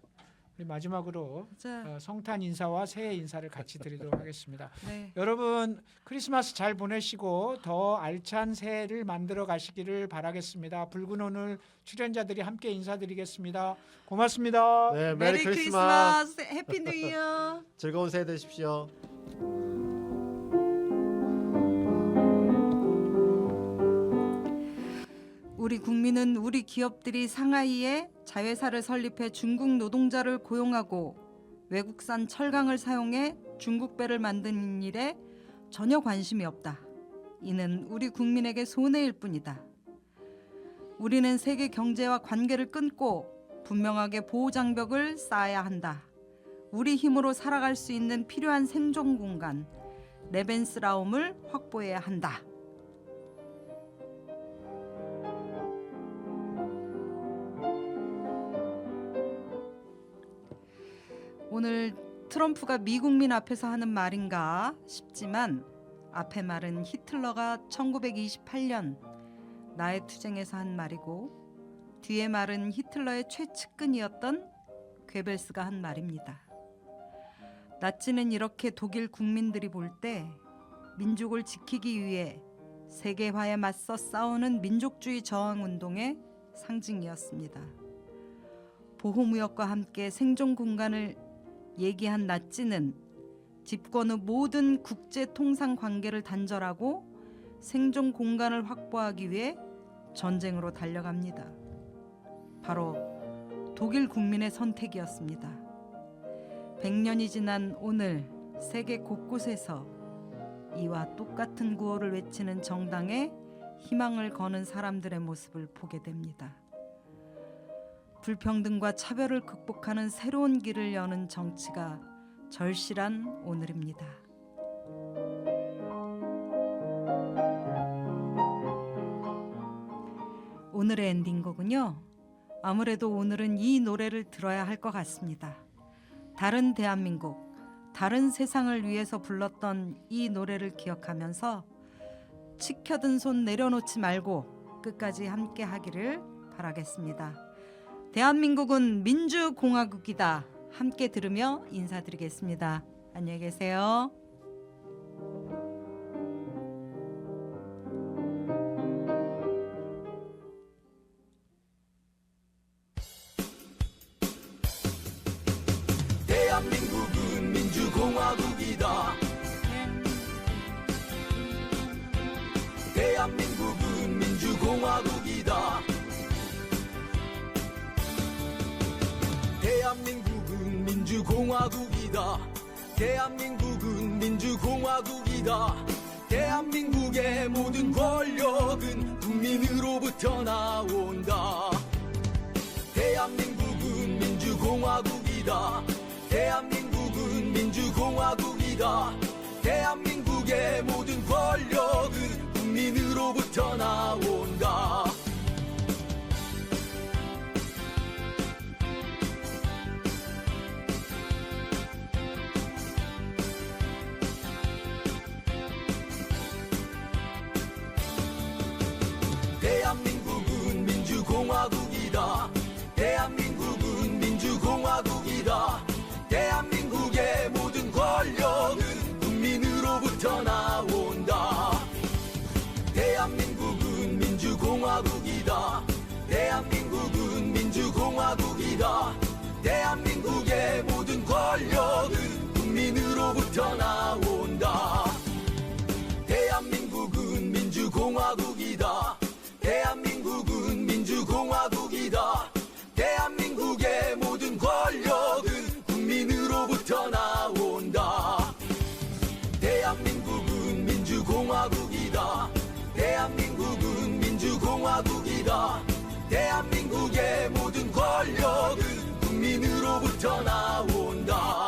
우리 마지막으로 자, 성탄 인사와 새해 인사를 같이 드리도록 하겠습니다. 네. 여러분 크리스마스 잘 보내시고 더 알찬 새해를 만들어 가시기를 바라겠습니다. 붉은 오늘 출연자들이 함께 인사드리겠습니다. 고맙습니다. 네, 메리 크리스마스, 해피 뉴 이어. 즐거운 새해 되십시오. 우리 국민은 우리 기업들이 상하이에 자회사를 설립해 중국 노동자를 고용하고 외국산 철강을 사용해 중국 배를 만드는 일에 전혀 관심이 없다. 이는 우리 국민에게 손해일 뿐이다. 우리는 세계 경제와 관계를 끊고 분명하게 보호장벽을 쌓아야 한다. 우리 힘으로 살아갈 수 있는 필요한 생존 공간, 레벤스라움을 확보해야 한다. 오늘 트럼프가 미국민 앞에서 하는 말인가 싶지만 앞에 말은 히틀러가 1928년 나의 투쟁에서 한 말이고 뒤에 말은 히틀러의 최측근이었던 괴벨스가 한 말입니다. 나치는 이렇게 독일 국민들이 볼 때 민족을 지키기 위해 세계화에 맞서 싸우는 민족주의 저항운동의 상징이었습니다. 보호무역과 함께 생존 공간을 얘기한 나치는 집권 후 모든 국제 통상 관계를 단절하고 생존 공간을 확보하기 위해 전쟁으로 달려갑니다. 바로 독일 국민의 선택이었습니다. 100년이 지난 오늘 세계 곳곳에서 이와 똑같은 구호를 외치는 정당에 희망을 거는 사람들의 모습을 보게 됩니다. 불평등과 차별을 극복하는 새로운 길을 여는 정치가 절실한 오늘입니다. 오늘의 엔딩곡은요. 아무래도 오늘은 이 노래를 들어야 할 것 같습니다. 다른 대한민국, 다른 세상을 위해서 불렀던 이 노래를 기억하면서 치켜든 손 내려놓지 말고 끝까지 함께 하기를 바라겠습니다. 대한민국은 민주공화국이다. 함께 들으며 인사드리겠습니다. 안녕히 계세요. 대한민국은 민주공화국이다. 대한민국은 민주공화국이다. 대한민국은 민주공화국이다. 대한민국은 민주공화국이다. 대한민국의 모든 권력은 국민으로부터 나온다. 대한민국은 민주공화국이다. 대한민국은 민주공화국이다. 대한민국의 모든 권력은 국민으로부터 나온다. 대한민국은 민주공화국이다. 대한민국은 민주공화국이다. 대한민국의 모든 권력은 국민으로부터 나온다. 대한민국은 민주공화국이다. 대한민국은 민주공화국이다. 대한민국의 모든 권력은 국민으로부터 나온다. 대한민국은 민주공화국이다. 대한민국은 민주공화국이다. 대한민국의 모든 권력은 국민으로부터 나온다. 대한민국은 민주공화국이다. 대한민국은 민주공화국이다. 대한민국의 모든 권력은 국민으로부터 나온다.